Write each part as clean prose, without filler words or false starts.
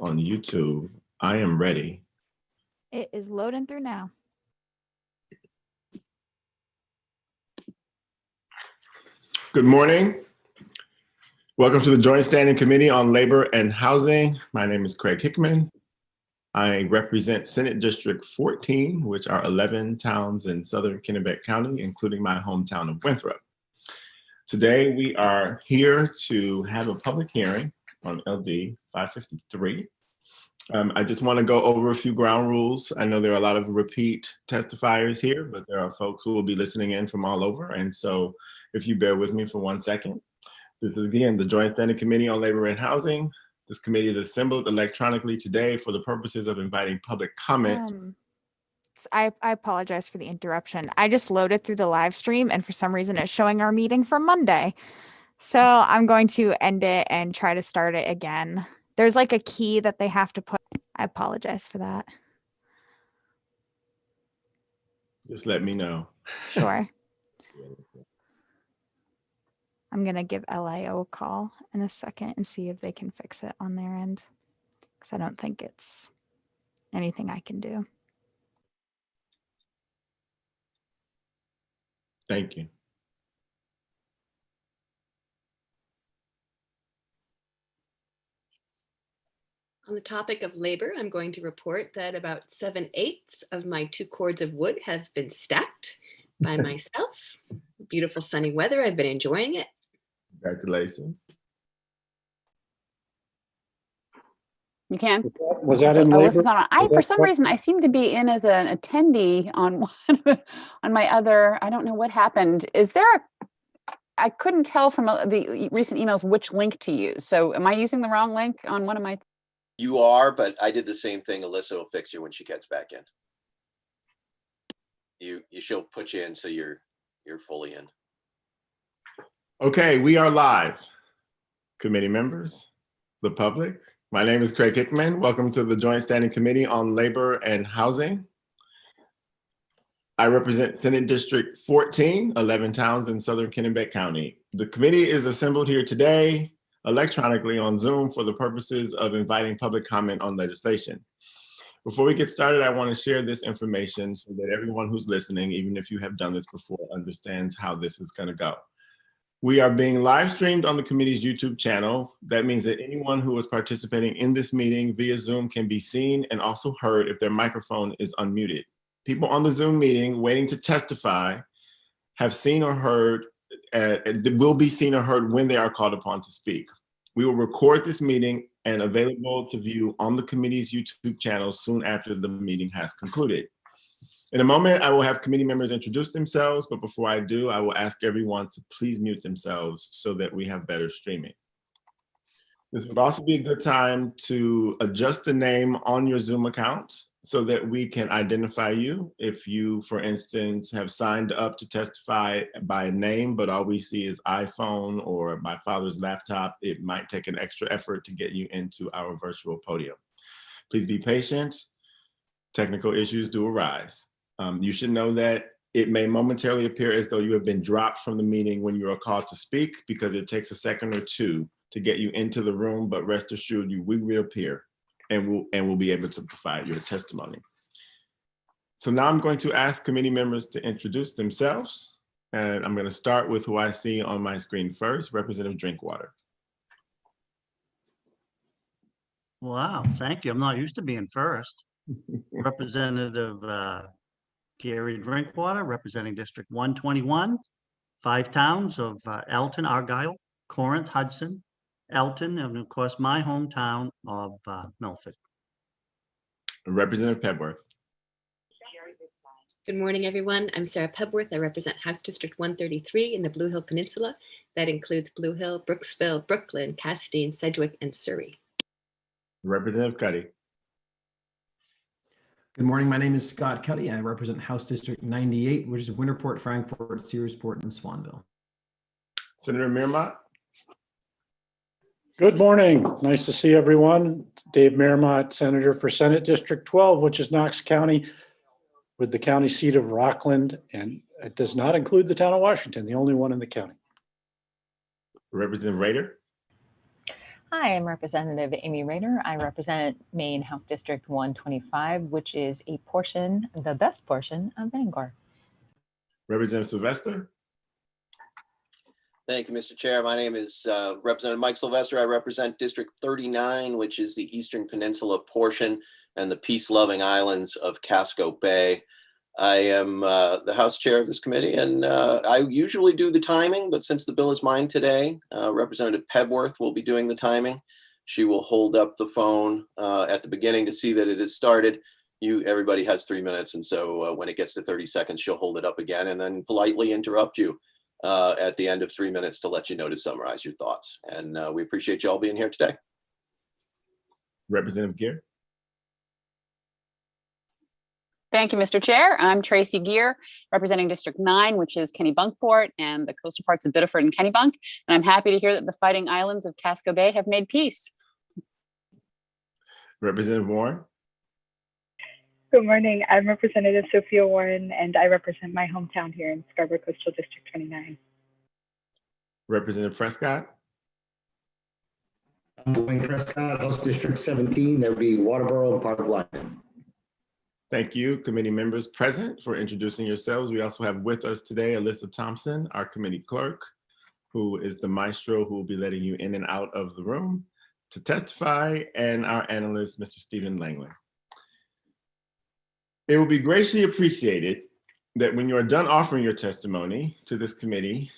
on YouTube. I am ready. It is loading through now. Good morning. Welcome to the Joint Standing Committee on Labor and Housing. My name is Craig Hickman. I represent Senate District 14, which are 11 towns in southern Kennebec County, including my hometown of Winthrop. Today, we are here to have a public hearing on LD 553. I just want to go over a few ground rules. I know there are a lot of repeat testifiers here, but there are folks who will be listening in from all over. And so if you bear with me for 1 second, this is again the Joint Standing Committee on Labor and Housing. This committee is assembled electronically today for the purposes of inviting public comment. I apologize for the interruption. I just loaded through the live stream and for some reason it's showing our meeting for Monday. So I'm going to end it and try to start it again. There's like a key that they have to put. I apologize for that. Just let me know. Sure. I'm going to give LIO a call in a second and see if they can fix it on their end, because I don't think it's anything I can do. Thank you. On the topic of labor, I'm going to report that about 7/8 of my 2 cords of wood have been stacked by myself. Beautiful sunny weather. I've been enjoying it. Congratulations. You can. Was that in labor? For some reason, I seem to be in as an attendee on one, on my other. I don't know what happened. Is there I couldn't tell from the recent emails which link to use. So am I using the wrong link on one of my? You are, but I did the same thing. Alyssa will fix you when she gets back in. She'll put you in so you're fully in. Okay, we are live. Committee members, the public. My name is Craig Hickman. Welcome to the Joint Standing Committee on Labor and Housing. I represent Senate District 14, 11 towns in southern Kennebec County. The committee is assembled here today electronically on Zoom for the purposes of inviting public comment on legislation. Before we get started, I want to share this information so that everyone who's listening, even if you have done this before, understands how this is going to go. We are being live streamed on the committee's YouTube channel. That means that anyone who is participating in this meeting via Zoom can be seen and also heard if their microphone is unmuted. People on the Zoom meeting waiting to testify have seen or heard, will be seen or heard when they are called upon to speak. We will record this meeting and available to view on the committee's YouTube channel soon after the meeting has concluded. In a moment, I will have committee members introduce themselves, but before I do, I will ask everyone to please mute themselves so that we have better streaming. This would also be a good time to adjust the name on your Zoom account so that we can identify you. If you, for instance, have signed up to testify by name, but all we see is iPhone or my father's laptop, it might take an extra effort to get you into our virtual podium. Please be patient. Technical issues do arise. You should know that it may momentarily appear as though you have been dropped from the meeting when you are called to speak because it takes a second or two to get you into the room, but rest assured you will reappear and we'll be able to provide your testimony. So now I'm going to ask committee members to introduce themselves. And I'm going to start with who I see on my screen first, Representative Drinkwater. Wow, thank you. I'm not used to being first. Representative Gary Drinkwater, representing District 121, 5 towns of Elton, Argyle, Corinth, Hudson, Elton, and of course my hometown of Milford. Representative Pebworth. Good morning, everyone. I'm Sarah Pebworth. I represent House District 133 in the Blue Hill Peninsula. That includes Blue Hill, Brooksville, Brooklyn, Castine, Sedgwick, and Surrey. Representative Cuddy. Good morning. My name is Scott Cuddy. I represent House District 98, which is Winterport, Frankfort, Searsport, and Swanville. Senator Mearmont. Good morning. Nice to see everyone. Dave Mearmont, Senator for Senate District 12, which is Knox County, with the county seat of Rockland, and it does not include the town of Washington, the only one in the county. Representative Rader. Hi, I'm Representative Amy Rader. I represent Maine House District 125, which is a portion, the best portion of Bangor. Representative Sylvester. Thank you, Mr. Chair. My name is Representative Mike Sylvester. I represent District 39, which is the Eastern Peninsula portion and the peace-loving islands of Casco Bay. I am the House Chair of this committee, and I usually do the timing, but since the bill is mine today, Representative Pebworth will be doing the timing. She will hold up the phone at the beginning to see that it has started. Everybody has 3 minutes, and so when it gets to 30 seconds, she'll hold it up again and then politely interrupt you at the end of 3 minutes to let you know to summarize your thoughts. And we appreciate you all being here today. Representative Gear. Thank you, Mr. Chair. I'm Tracy Gear, representing District 9, which is Kennebunkport and the coastal parts of Biddeford and Kennebunk. And I'm happy to hear that the fighting islands of Casco Bay have made peace. Representative Warren. Good morning. I'm Representative Sophia Warren, and I represent my hometown here in Scarborough Coastal District 29. Representative Prescott. I'm Dwayne Prescott, House District 17. That would be Waterboro and part of London. Thank you, committee members present, for introducing yourselves. We also have with us today Alyssa Thompson, our committee clerk, who is the maestro who will be letting you in and out of the room to testify, and our analyst, Mr. Stephen Langley. It will be greatly appreciated that when you are done offering your testimony to this committee,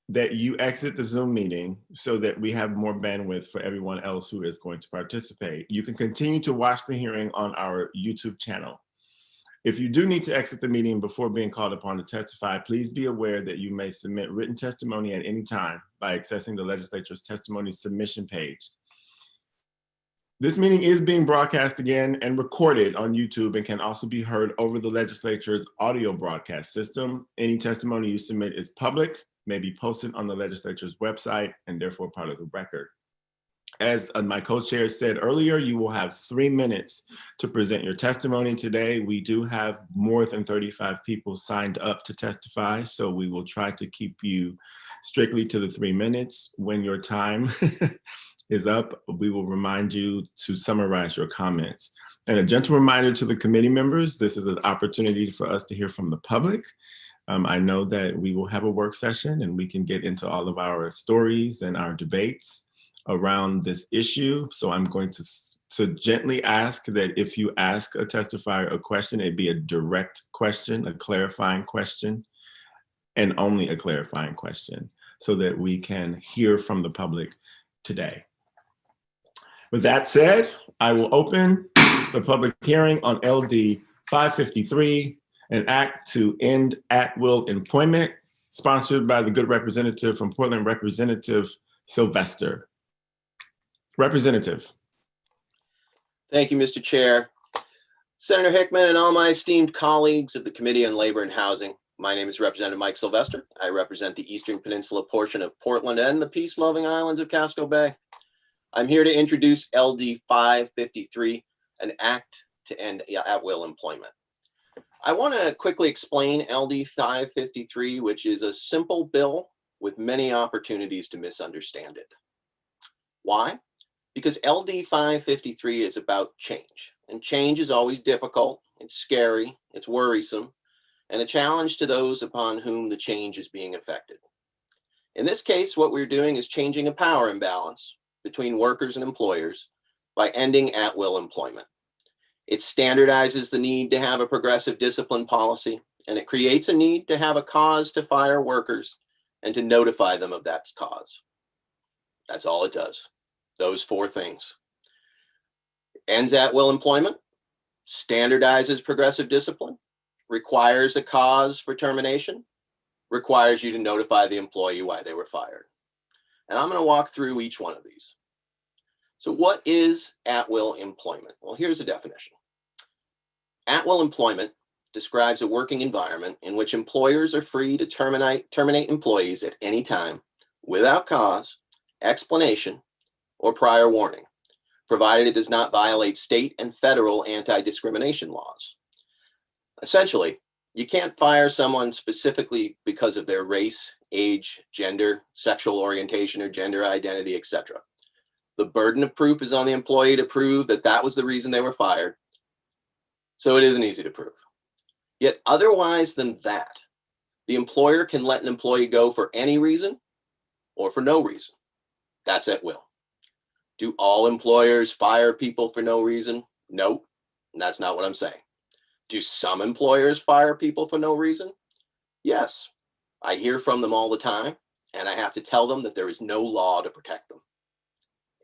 that you exit the Zoom meeting so that we have more bandwidth for everyone else who is going to participate. You can continue to watch the hearing on our YouTube channel. If you do need to exit the meeting before being called upon to testify, please be aware that you may submit written testimony at any time by accessing the legislature's testimony submission page. This meeting is being broadcast again and recorded on YouTube and can also be heard over the legislature's audio broadcast system. Any testimony you submit is public, may be posted on the legislature's website, and therefore part of the record. As my co-chair said earlier, you will have 3 minutes to present your testimony today. We do have more than 35 people signed up to testify, so we will try to keep you strictly to the 3 minutes. When your time is up, we will remind you to summarize your comments. And a gentle reminder to the committee members, this is an opportunity for us to hear from the public. I know that we will have a work session and we can get into all of our stories and our debates around this issue. So I'm going to gently ask that if you ask a testifier a question, it be a direct question, a clarifying question, and only a clarifying question, so that we can hear from the public today. With that said, I will open the public hearing on LD 553, an act to end at-will employment, sponsored by the good representative from Portland, Representative Sylvester. Representative. Thank you, Mr. Chair. Senator Hickman and all my esteemed colleagues of the Committee on Labor and Housing. My name is Representative Mike Sylvester. I represent the Eastern Peninsula portion of Portland and the peace-loving islands of Casco Bay. I'm here to introduce LD 553, an act to end at-will employment. I want to quickly explain LD 553, which is a simple bill with many opportunities to misunderstand it. Why? Because LD 553 is about change, and change is always difficult, it's scary, it's worrisome, and a challenge to those upon whom the change is being effected. In this case, what we're doing is changing a power imbalance between workers and employers by ending at-will employment. It standardizes the need to have a progressive discipline policy, and it creates a need to have a cause to fire workers and to notify them of that cause. That's all it does. Those 4 things. Ends at-will employment, standardizes progressive discipline, requires a cause for termination, requires you to notify the employee why they were fired. And I'm going to walk through each one of these. So what is at-will employment? Well, here's a definition. At-will employment describes a working environment in which employers are free to terminate employees at any time without cause, explanation, or prior warning, provided it does not violate state and federal anti-discrimination laws. Essentially, you can't fire someone specifically because of their race, age, gender, sexual orientation, or gender identity, etc. The burden of proof is on the employee to prove that that was the reason they were fired. So it isn't easy to prove. Yet otherwise than that, the employer can let an employee go for any reason or for no reason. That's at will. Do all employers fire people for no reason? No, that's not what I'm saying. Do some employers fire people for no reason? Yes, I hear from them all the time, and I have to tell them that there is no law to protect them.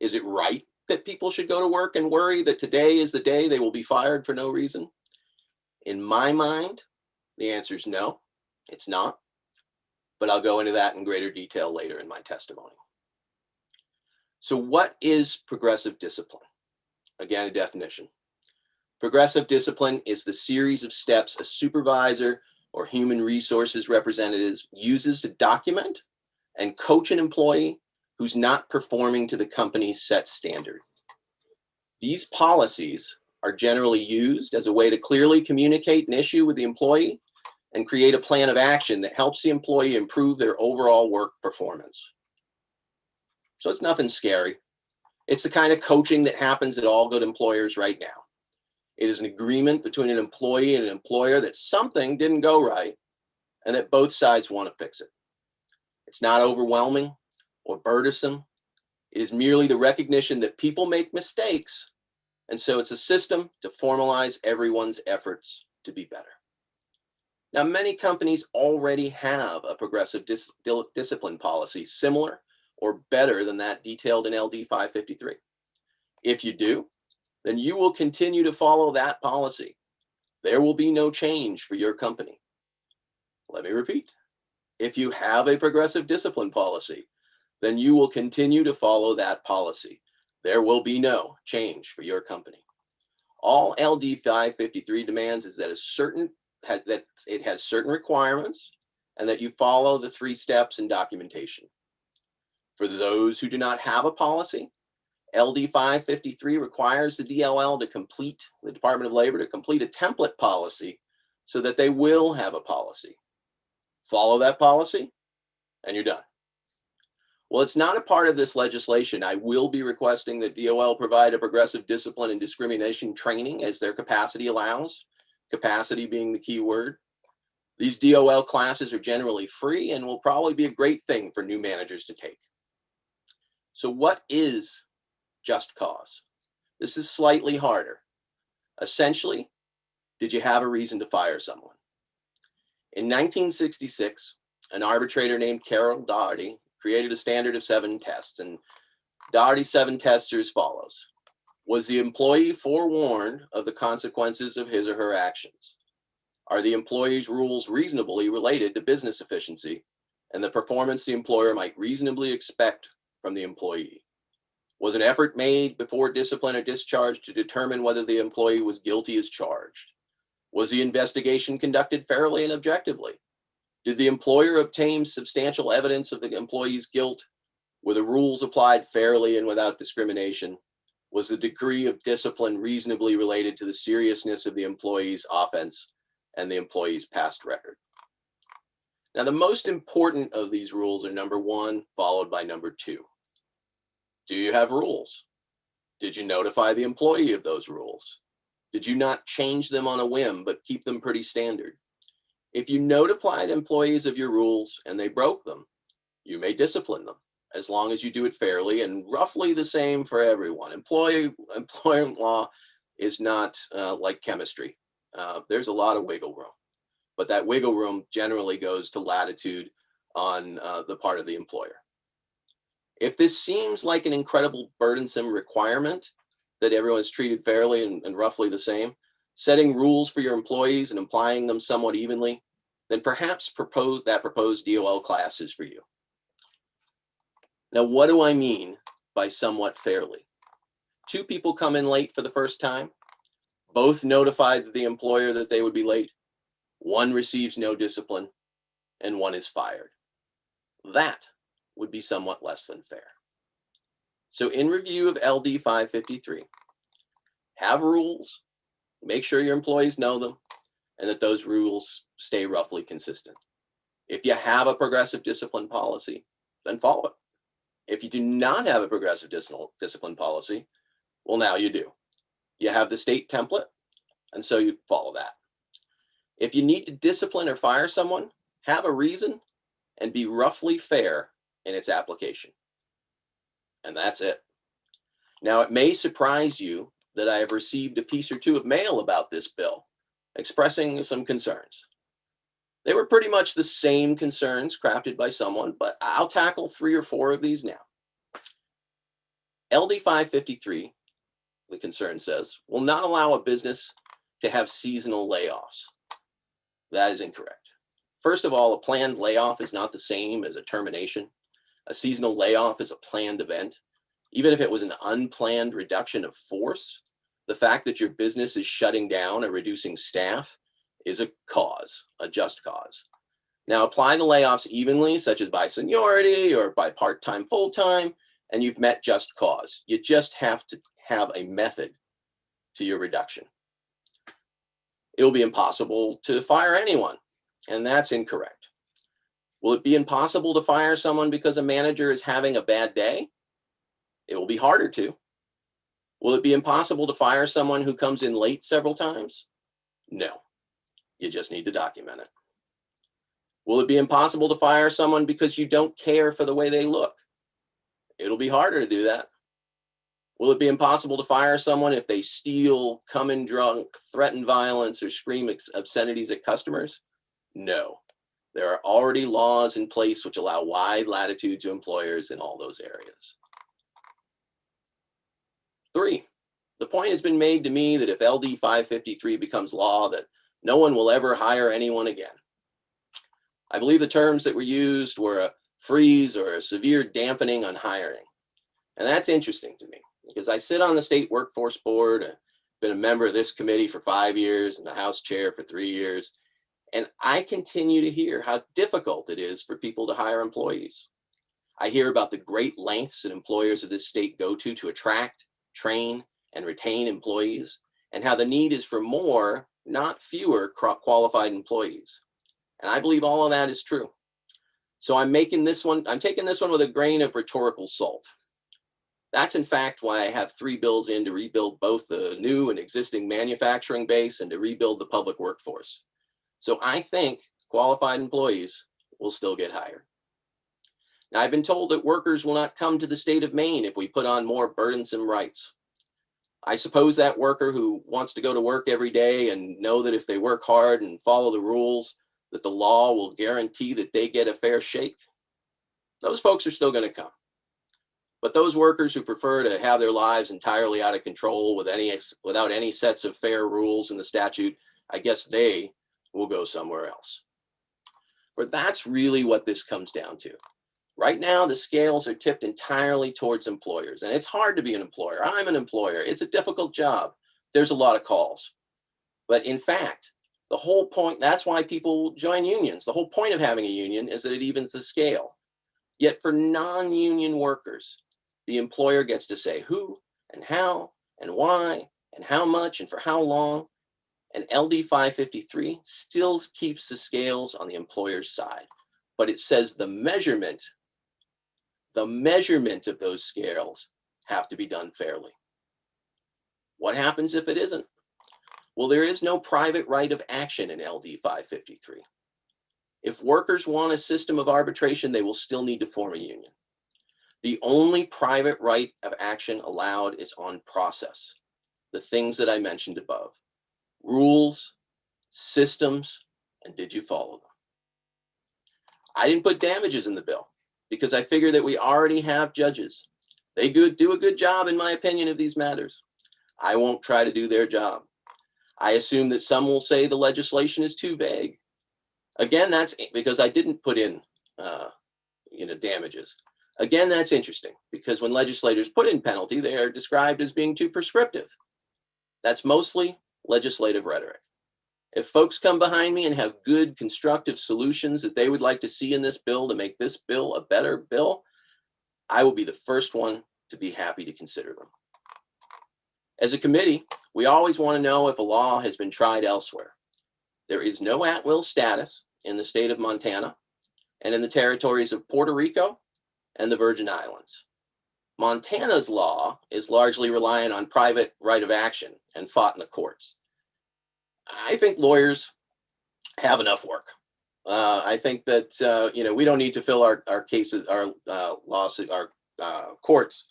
Is it right that people should go to work and worry that today is the day they will be fired for no reason? In my mind, the answer is no, it's not. But I'll go into that in greater detail later in my testimony. So what is progressive discipline? Again, a definition. Progressive discipline is the series of steps a supervisor or human resources representatives uses to document and coach an employee who's not performing to the company's set standard. These policies are generally used as a way to clearly communicate an issue with the employee and create a plan of action that helps the employee improve their overall work performance. So it's nothing scary. It's the kind of coaching that happens at all good employers right now. It is an agreement between an employee and an employer that something didn't go right and that both sides want to fix it. It's not overwhelming or burdensome. It is merely the recognition that people make mistakes, and so it's a system to formalize everyone's efforts to be better. Now, many companies already have a progressive discipline policy similar or better than that detailed in LD 553. If you do, then you will continue to follow that policy. There will be no change for your company. Let me repeat. If you have a progressive discipline policy, then you will continue to follow that policy. There will be no change for your company. All LD 553 demands is that it has certain requirements and that you follow the 3 steps in documentation. For those who do not have a policy, LD 553 requires the DOL to complete, the Department of Labor to complete a template policy so that they will have a policy. Follow that policy and you're done. Well, it's not a part of this legislation. I will be requesting that DOL provide a progressive discipline and discrimination training as their capacity allows, capacity being the key word. These DOL classes are generally free and will probably be a great thing for new managers to take. So what is just cause? This is slightly harder. Essentially, did you have a reason to fire someone? In 1966, an arbitrator named Carol Doherty created a standard of 7 tests, and Doherty's 7 tests are as follows. Was the employee forewarned of the consequences of his or her actions? Are the employee's rules reasonably related to business efficiency and the performance the employer might reasonably expect from the employee? Was an effort made before discipline or discharge to determine whether the employee was guilty as charged? Was the investigation conducted fairly and objectively? Did the employer obtain substantial evidence of the employee's guilt? Were the rules applied fairly and without discrimination? Was the degree of discipline reasonably related to the seriousness of the employee's offense and the employee's past record? Now, the most important of these rules are number 1, followed by number 2. Do you have rules? Did you notify the employee of those rules? Did you not change them on a whim, but keep them pretty standard? If you notified employees of your rules and they broke them, you may discipline them as long as you do it fairly and roughly the same for everyone. Employment law is not like chemistry. There's a lot of wiggle room, but that wiggle room generally goes to latitude on the part of the employer. If this seems like an incredible burdensome requirement that everyone's treated fairly and roughly the same, setting rules for your employees and applying them somewhat evenly, then perhaps proposed DOL class is for you. Now, what do I mean by somewhat fairly? 2 people come in late for the first time, both notified the employer that they would be late, 1 receives no discipline, and 1 is fired. That would be somewhat less than fair. So in review of LD 553, have rules, make sure your employees know them, and that those rules stay roughly consistent. If you have a progressive discipline policy, then follow it. If you do not have a progressive discipline policy, well, now you do. You have the state template, and so you follow that. If you need to discipline or fire someone, have a reason and be roughly fair in its application. And that's it. Now, it may surprise you that I have received a piece or two of mail about this bill, expressing some concerns. They were pretty much the same concerns crafted by someone, but I'll tackle 3 or 4 of these now. LD 553, the concern says, will not allow a business to have seasonal layoffs. That is incorrect. First of all, a planned layoff is not the same as a termination. A seasonal layoff is a planned event. Even if it was an unplanned reduction of force, the fact that your business is shutting down or reducing staff is a cause, a just cause. Now, apply the layoffs evenly, such as by seniority or by part-time, full-time, and you've met just cause. You just have to have a method to your reduction. It will be impossible to fire anyone, and that's incorrect. Will it be impossible to fire someone because a manager is having a bad day? It will be harder to. Will it be impossible to fire someone who comes in late several times? No. You just need to document it. Will it be impossible to fire someone because you don't care for the way they look? It'll be harder to do that. Will it be impossible to fire someone if they steal, come in drunk, threaten violence, or scream obscenities at customers? No. There are already laws in place which allow wide latitude to employers in all those areas. 3, the point has been made to me that if LD 553 becomes law, that no one will ever hire anyone again. I believe the terms that were used were a freeze or a severe dampening on hiring. And that's interesting to me because I sit on the state workforce board, and been a member of this committee for 5 years and the House chair for 3 years. And I continue to hear how difficult it is for people to hire employees. I hear about the great lengths that employers of this state go to attract, train, and retain employees, and how the need is for more, not fewer, qualified employees. And I believe all of that is true. So I'm taking this one with a grain of rhetorical salt. That's in fact why I have 3 bills in to rebuild both the new and existing manufacturing base and to rebuild the public workforce. So I think qualified employees will still get hired. Now, I've been told that workers will not come to the state of Maine if we put on more burdensome rights. I suppose that worker who wants to go to work every day and know that if they work hard and follow the rules, that the law will guarantee that they get a fair shake, those folks are still going to come. But those workers who prefer to have their lives entirely out of control without any sets of fair rules in the statute, I guess they will go somewhere else. But that's really what this comes down to. Right now, the scales are tipped entirely towards employers, and it's hard to be an employer. I'm an employer. It's a difficult job. There's a lot of calls. But in fact, the whole point, that's why people join unions. The whole point of having a union is that it evens the scale. Yet for non-union workers, the employer gets to say who and how and why and how much and for how long. And LD 553 still keeps the scales on the employer's side, but it says the measurement of those scales have to be done fairly. What happens if it isn't? Well, there is no private right of action in LD 553. If workers want a system of arbitration, they will still need to form a union. The only private right of action allowed is on process, the things that I mentioned above. Rules, systems, and did you follow them? I didn't put damages in the bill because I figure that we already have judges. They do a good job, in my opinion, of these matters. I won't try to do their job. I assume that some will say the legislation is too vague. Again, that's because I didn't put in damages. Again, that's interesting because when legislators put in penalty, they are described as being too prescriptive. That's mostly legislative rhetoric. If folks come behind me and have good constructive solutions that they would like to see in this bill to make this bill a better bill, I will be the first one to be happy to consider them. As a committee, we always want to know if a law has been tried elsewhere. There is no at-will status in the state of Montana and in the territories of Puerto Rico and the Virgin Islands. Montana's law is largely reliant on private right of action and fought in the courts. I think lawyers have enough work. I think that we don't need to fill our cases, our lawsuit, our courts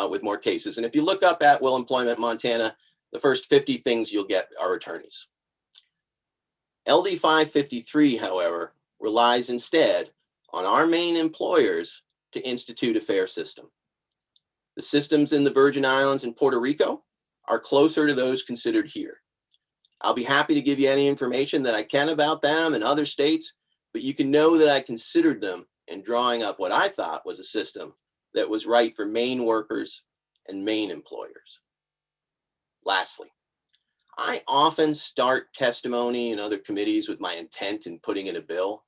with more cases. And if you look up at Will Employment Montana, the first 50 things you'll get are attorneys. LD 553, however, relies instead on our main employers to institute a fair system. The systems in the Virgin Islands and Puerto Rico are closer to those considered here. I'll be happy to give you any information that I can about them and other states, but you can know that I considered them in drawing up what I thought was a system that was right for Maine workers and Maine employers. Lastly, I often start testimony in other committees with my intent in putting in a bill,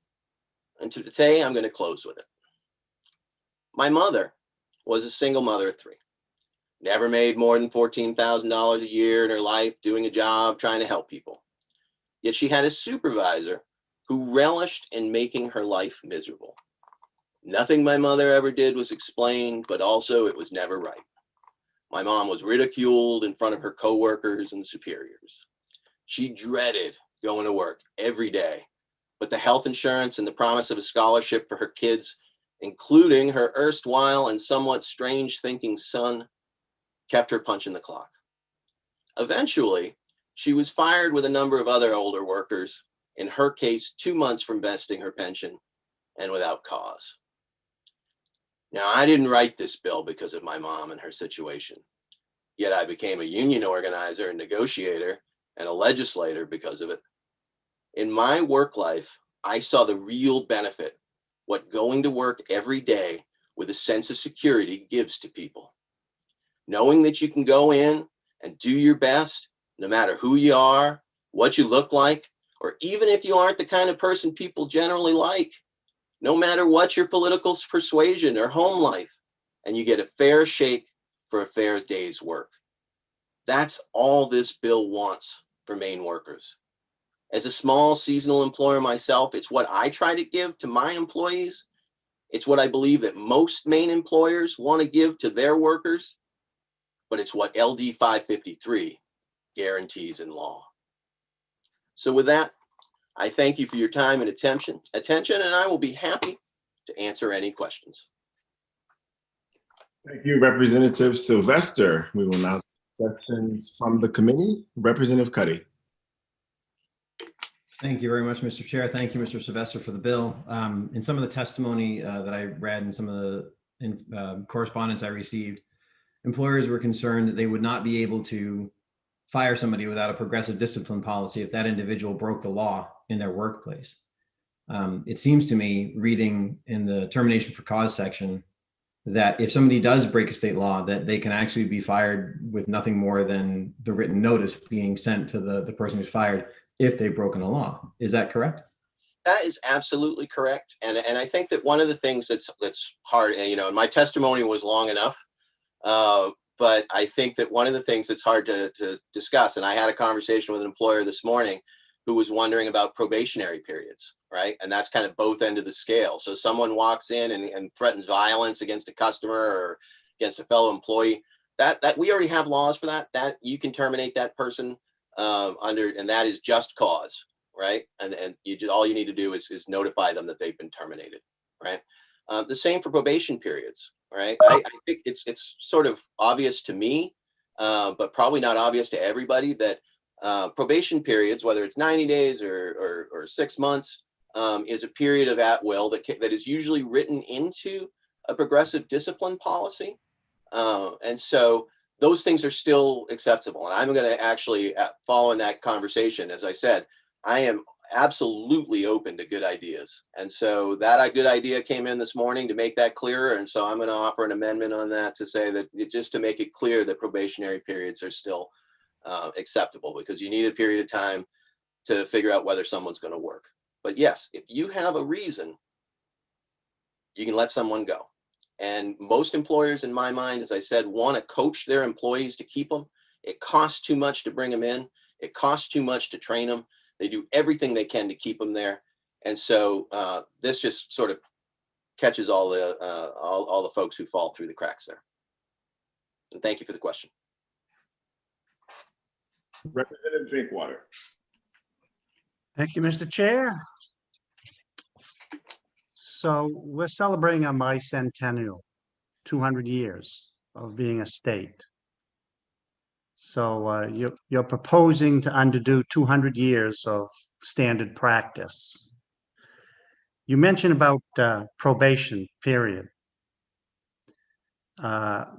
and today I'm going to close with it. My mother was a single mother of 3. Never made more than $14,000 a year in her life doing a job trying to help people. Yet she had a supervisor who relished in making her life miserable. Nothing my mother ever did was explained, but also it was never right. My mom was ridiculed in front of her coworkers and superiors. She dreaded going to work every day, but the health insurance and the promise of a scholarship for her kids, including her erstwhile and somewhat strange thinking son, kept her punching the clock. Eventually, she was fired with a number of other older workers, in her case, 2 months from vesting her pension and without cause. Now, I didn't write this bill because of my mom and her situation, yet I became a union organizer and negotiator and a legislator because of it. In my work life, I saw the real benefit, what going to work every day with a sense of security gives to people. Knowing that you can go in and do your best, no matter who you are, what you look like, or even if you aren't the kind of person people generally like, no matter what your political persuasion or home life, and you get a fair shake for a fair day's work. That's all this bill wants for Maine workers. As a small seasonal employer myself, it's what I try to give to my employees. It's what I believe that most Maine employers want to give to their workers, but it's what LD 553 guarantees in law. So with that, I thank you for your time and attention, and I will be happy to answer any questions. Thank you, Representative Sylvester. We will now take questions from the committee. Representative Cuddy. Thank you very much, Mr. Chair. Thank you, Mr. Sylvester, for the bill. In some of the testimony that I read and some of the correspondence I received, employers were concerned that they would not be able to fire somebody without a progressive discipline policy if that individual broke the law in their workplace. It seems to me, reading in the termination for cause section, that if somebody does break a state law, that they can actually be fired with nothing more than the written notice being sent to the person who's fired if they've broken a law. Is that correct? That is absolutely correct. And I think that one of the things that's hard, and my testimony was long enough, but I think that one of the things that's hard to discuss, and I had a conversation with an employer this morning who was wondering about probationary periods, right? And that's kind of both ends of the scale. So someone walks in and threatens violence against a customer or against a fellow employee, that we already have laws for that you can terminate that person and that is just cause, right? And all you need to do is notify them that they've been terminated, right? The same for probation periods, right? I think it's sort of obvious to me, but probably not obvious to everybody that probation periods, whether it's 90 days or 6 months, is a period of at will that is usually written into a progressive discipline policy. And so those things are still acceptable. And I'm going to actually follow in that conversation. As I said, I am absolutely open to good ideas. And so that good idea came in this morning to make that clearer. And so I'm going to offer an amendment on that to say that just to make it clear that probationary periods are still acceptable, because you need a period of time to figure out whether someone's going to work. But yes, if you have a reason, you can let someone go. And most employers, in my mind, as I said, want to coach their employees to keep them. It costs too much to bring them in. It costs too much to train them. They do everything they can to keep them there. And so this just sort of catches all the folks who fall through the cracks there. And thank you for the question. Representative Drinkwater. Thank you, Mr. Chair. So we're celebrating our bicentennial, 200 years of being a state. So you're proposing to undo 200 years of standard practice. You mentioned about probation period.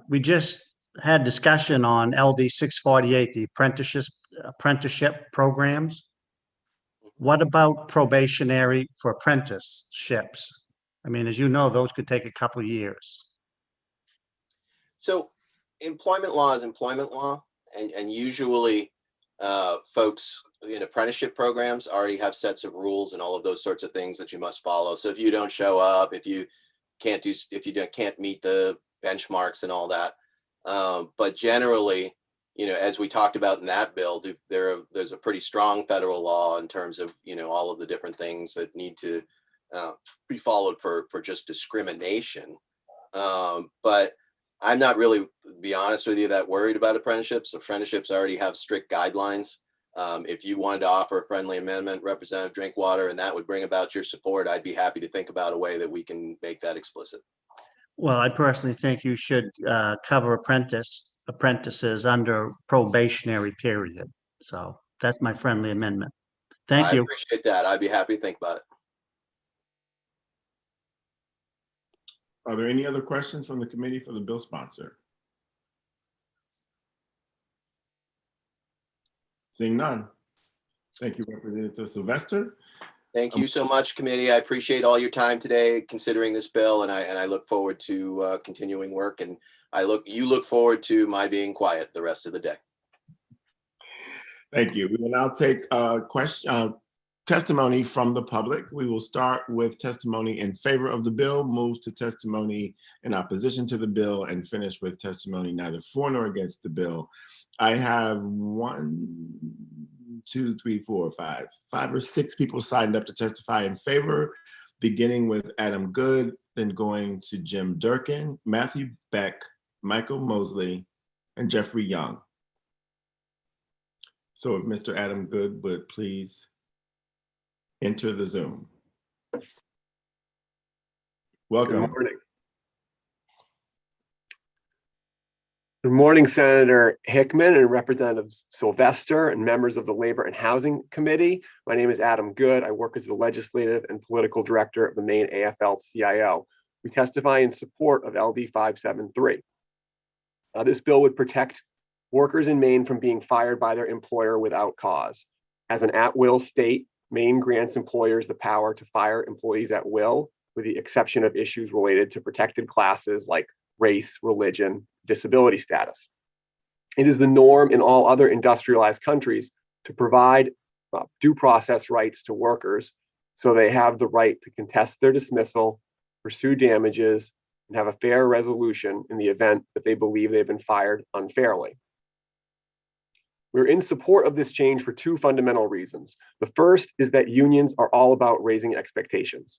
We just had discussion on LD 648, the apprenticeship programs. What about probationary for apprenticeships? I mean, as you know, those could take a couple of years. So employment law is employment law, and usually folks in apprenticeship programs already have sets of rules and all of those sorts of things that you must follow. So if you don't show up, if you can't meet the benchmarks and all that, but generally, you know, as we talked about in that bill, there's a pretty strong federal law in terms of, you know, all of the different things that need to be followed for just discrimination. But I'm not really, to be honest with you, that worried about apprenticeships. Apprenticeships already have strict guidelines. If you wanted to offer a friendly amendment, Representative Drinkwater, and that would bring about your support, I'd be happy to think about a way that we can make that explicit. Well, I personally think you should cover apprentices under probationary period. So that's my friendly amendment. Thank you. I appreciate that. I'd be happy to think about it. Are there any other questions from the committee for the bill sponsor? Seeing none. Thank you, Representative Sylvester. Thank you so much, committee. I appreciate all your time today considering this bill, and I look forward to continuing work, and you look forward to my being quiet the rest of the day. Thank you. We will now take testimony from the public. We will start with testimony in favor of the bill, move to testimony in opposition to the bill, and finish with testimony neither for nor against the bill. I have 5 or 6 people signed up to testify in favor, beginning with Adam Good, then going to Jim Durkin, Matthew Beck, Michael Mosley, and Jeffrey Young. So if Mr. Adam Good would please enter the Zoom. Welcome. Good morning. Good morning, Senator Hickman and Representatives Sylvester and members of the Labor and Housing Committee. My name is Adam Good. I work as the Legislative and Political Director of the Maine AFL-CIO. We testify in support of LD 573. This bill would protect workers in Maine from being fired by their employer without cause. As an at-will state, Maine grants employers the power to fire employees at will, with the exception of issues related to protected classes like race, religion, disability status. It is the norm in all other industrialized countries to provide due process rights to workers so they have the right to contest their dismissal, pursue damages, and have a fair resolution in the event that they believe they've been fired unfairly. We're in support of this change for 2 fundamental reasons. The first is that unions are all about raising expectations.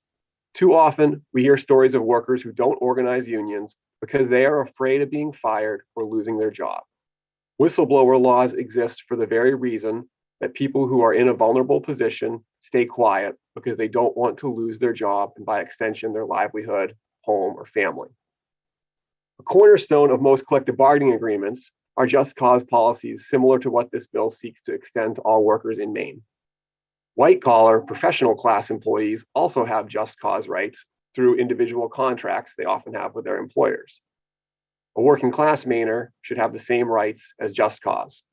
Too often, we hear stories of workers who don't organize unions because they are afraid of being fired or losing their job. Whistleblower laws exist for the very reason that people who are in a vulnerable position stay quiet because they don't want to lose their job and by extension, their livelihood, home, or family. A cornerstone of most collective bargaining agreements are just cause policies similar to what this bill seeks to extend to all workers in Maine. White-collar, professional class employees also have just cause rights through individual contracts they often have with their employers. A working class Mainer should have the same rights as just cause.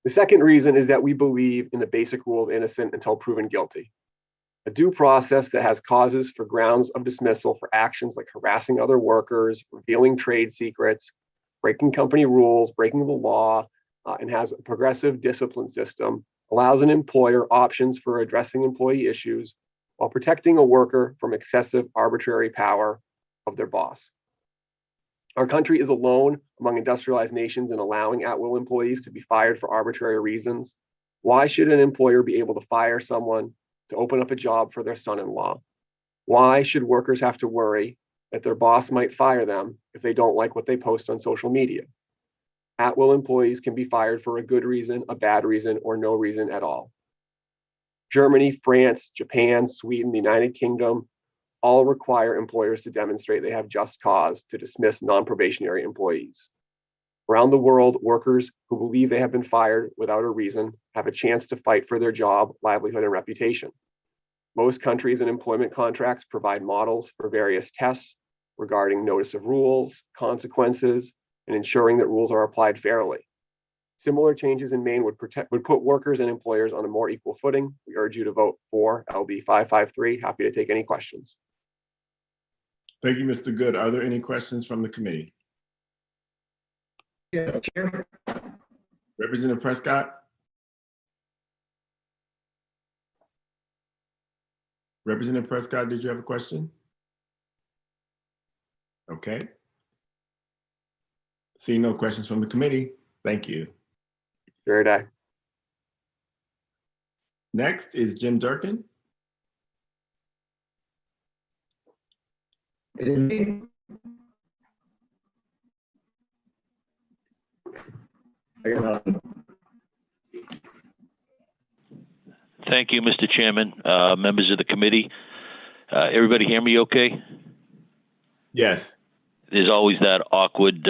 The second reason is that we believe in the basic rule of innocent until proven guilty. A due process that has causes for grounds of dismissal for actions like harassing other workers, revealing trade secrets, breaking company rules, breaking the law, and has a progressive discipline system allows an employer options for addressing employee issues while protecting a worker from excessive arbitrary power of their boss. Our country is alone among industrialized nations in allowing at-will employees to be fired for arbitrary reasons. Why should an employer be able to fire someone to open up a job for their son-in-law? Why should workers have to worry that their boss might fire them if they don't like what they post on social media? At-will employees can be fired for a good reason, a bad reason, or no reason at all. Germany, France, Japan, Sweden, the United Kingdom all require employers to demonstrate they have just cause to dismiss non-probationary employees. Around the world, workers who believe they have been fired without a reason have a chance to fight for their job, livelihood, and reputation. Most countries and employment contracts provide models for various tests regarding notice of rules, consequences, and ensuring that rules are applied fairly. Similar changes in Maine would put workers and employers on a more equal footing. We urge you to vote for LB 553. Happy to take any questions. Thank you, Mr. Good. Are there any questions from the committee? Yeah, Chair. Representative Prescott? Representative Prescott, did you have a question? Okay. Seeing no questions from the committee, thank you. Very day. Next is Jim Durkin. Is it me? Thank you, Mr. Chairman, members of the committee. Everybody hear me okay? Yes. There's always that awkward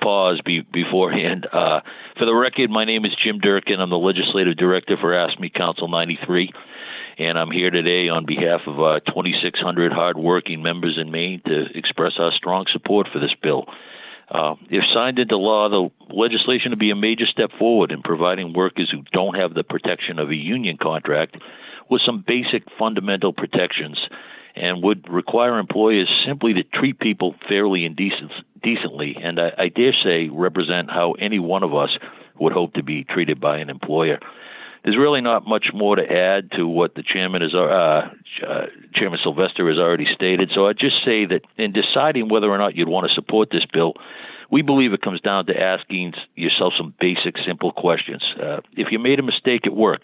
pause beforehand. For the record, my name is Jim Durkin. I'm the Legislative Director for AFSCME Council 93, and I'm here today on behalf of 2,600 hardworking members in Maine to express our strong support for this bill. If signed into law, the legislation would be a major step forward in providing workers who don't have the protection of a union contract with some basic fundamental protections, and would require employers simply to treat people fairly and decently, and I dare say represent how any one of us would hope to be treated by an employer. There's really not much more to add to what the chairman Chairman Sylvester has already stated, so I'd just say that in deciding whether or not you'd want to support this bill, we believe it comes down to asking yourself some basic, simple questions. If you made a mistake at work,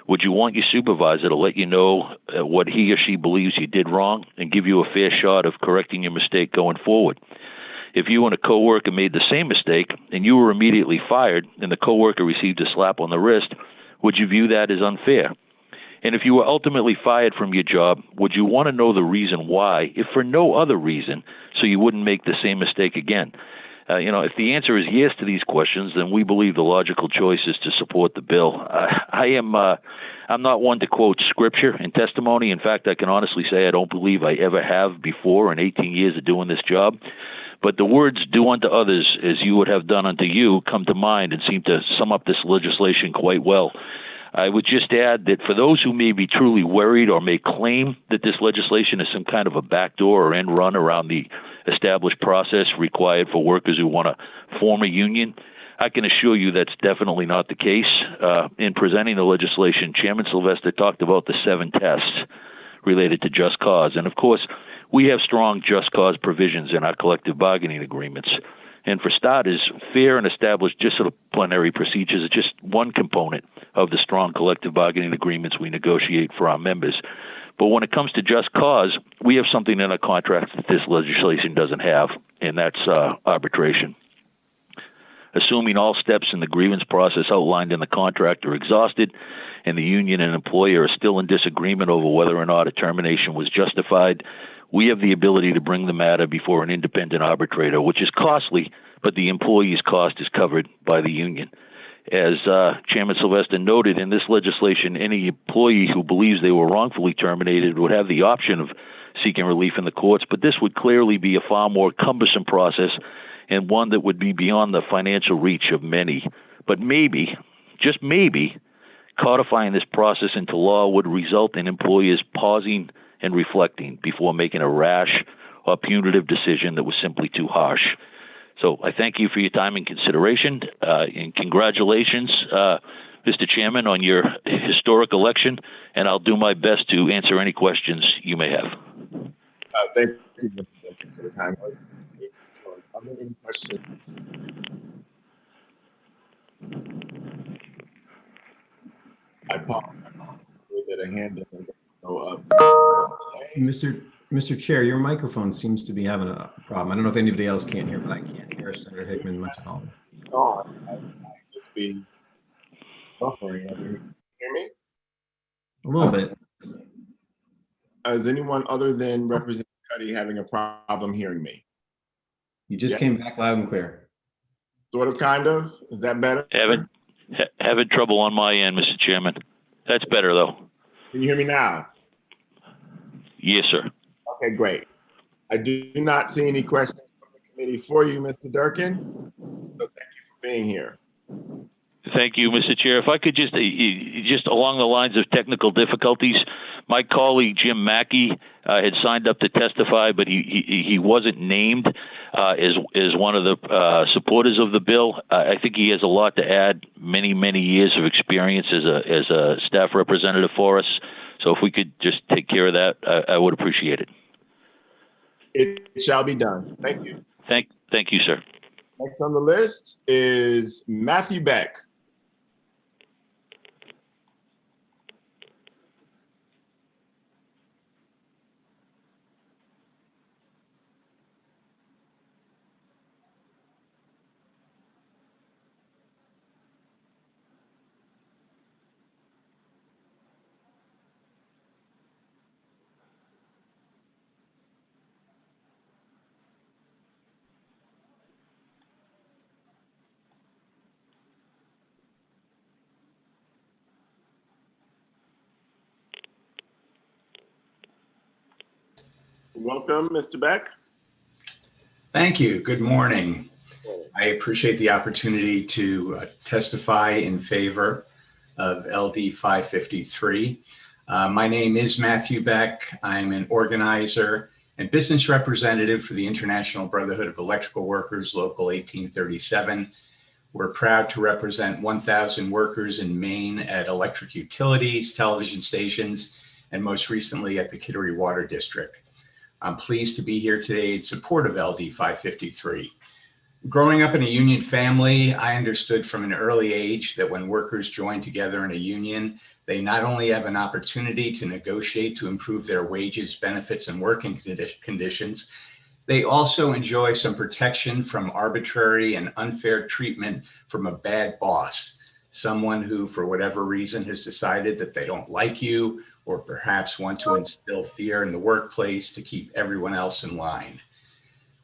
would you want your supervisor to let you know what he or she believes you did wrong and give you a fair shot of correcting your mistake going forward? If you and a coworker made the same mistake and you were immediately fired and the coworker received a slap on the wrist, would you view that as unfair? And if you were ultimately fired from your job, would you want to know the reason why, if for no other reason, so you wouldn't make the same mistake again? If the answer is yes to these questions, then we believe the logical choice is to support the bill. I'm not one to quote scripture and testimony. In fact, I can honestly say I don't believe I ever have before in 18 years of doing this job. But the words "do unto others as you would have done unto you" come to mind and seem to sum up this legislation quite well. I would just add that for those who may be truly worried or may claim that this legislation is some kind of a backdoor or end run around the established process required for workers who want to form a union, I can assure you that's definitely not the case. In presenting the legislation, Chairman Sylvester talked about the 7 tests related to just cause. And of course, we have strong just cause provisions in our collective bargaining agreements. And for starters, fair and established disciplinary procedures are just one component of the strong collective bargaining agreements we negotiate for our members. But when it comes to just cause, we have something in our contracts that this legislation doesn't have, and that's arbitration. Assuming all steps in the grievance process outlined in the contract are exhausted and the union and employer are still in disagreement over whether or not a termination was justified, we have the ability to bring the matter before an independent arbitrator, which is costly, but the employee's cost is covered by the union. As Chairman Sylvester noted, in this legislation, any employee who believes they were wrongfully terminated would have the option of seeking relief in the courts, but this would clearly be a far more cumbersome process and one that would be beyond the financial reach of many. But maybe, just maybe, codifying this process into law would result in employers pausing and reflecting before making a rash or punitive decision that was simply too harsh. So I thank you for your time and consideration, and congratulations, Mr. Chairman, on your historic election, and I'll do my best to answer any questions you may have. Thank you, Mr. Duncan, for the time. Are there any questions? I apologize that a hand doesn't go up. Mr. Chair, your microphone seems to be having a problem. I don't know if anybody else can't hear, but I can't hear Senator Hickman much at all. Oh, I just be buffering over here. Hear me? A little bit. Is anyone other than Representative Cuddy having a problem hearing me? You just Yeah. came back loud and clear. Sort of, kind of. Is that better? Having trouble on my end, Mr. Chairman. That's better though. Can you hear me now? Yes, sir. Okay, great. I do not see any questions from the committee for you, Mr. Durkin. So thank you for being here. Thank you, Mr. Chair. If I could just along the lines of technical difficulties, my colleague Jim Mackey had signed up to testify, but he wasn't named as one of the supporters of the bill. I think he has a lot to add, many years of experience as a staff representative for us. So if we could just take care of that, I would appreciate it. It shall be done. Thank you. Thank you, sir. Next on the list is Matthew Beck. Welcome, Mr. Beck. Thank you. Good morning. I appreciate the opportunity to testify in favor of LD 553. My name is Matthew Beck. I'm an organizer and business representative for the International Brotherhood of Electrical Workers, Local 1837. We're proud to represent 1,000 workers in Maine at electric utilities, television stations, and most recently at the Kittery Water District. I'm pleased to be here today in support of LD 553. Growing up in a union family, I understood from an early age that when workers join together in a union, they not only have an opportunity to negotiate to improve their wages, benefits, and working conditions, they also enjoy some protection from arbitrary and unfair treatment from a bad boss, someone who, for whatever reason, has decided that they don't like you or perhaps want to instill fear in the workplace to keep everyone else in line.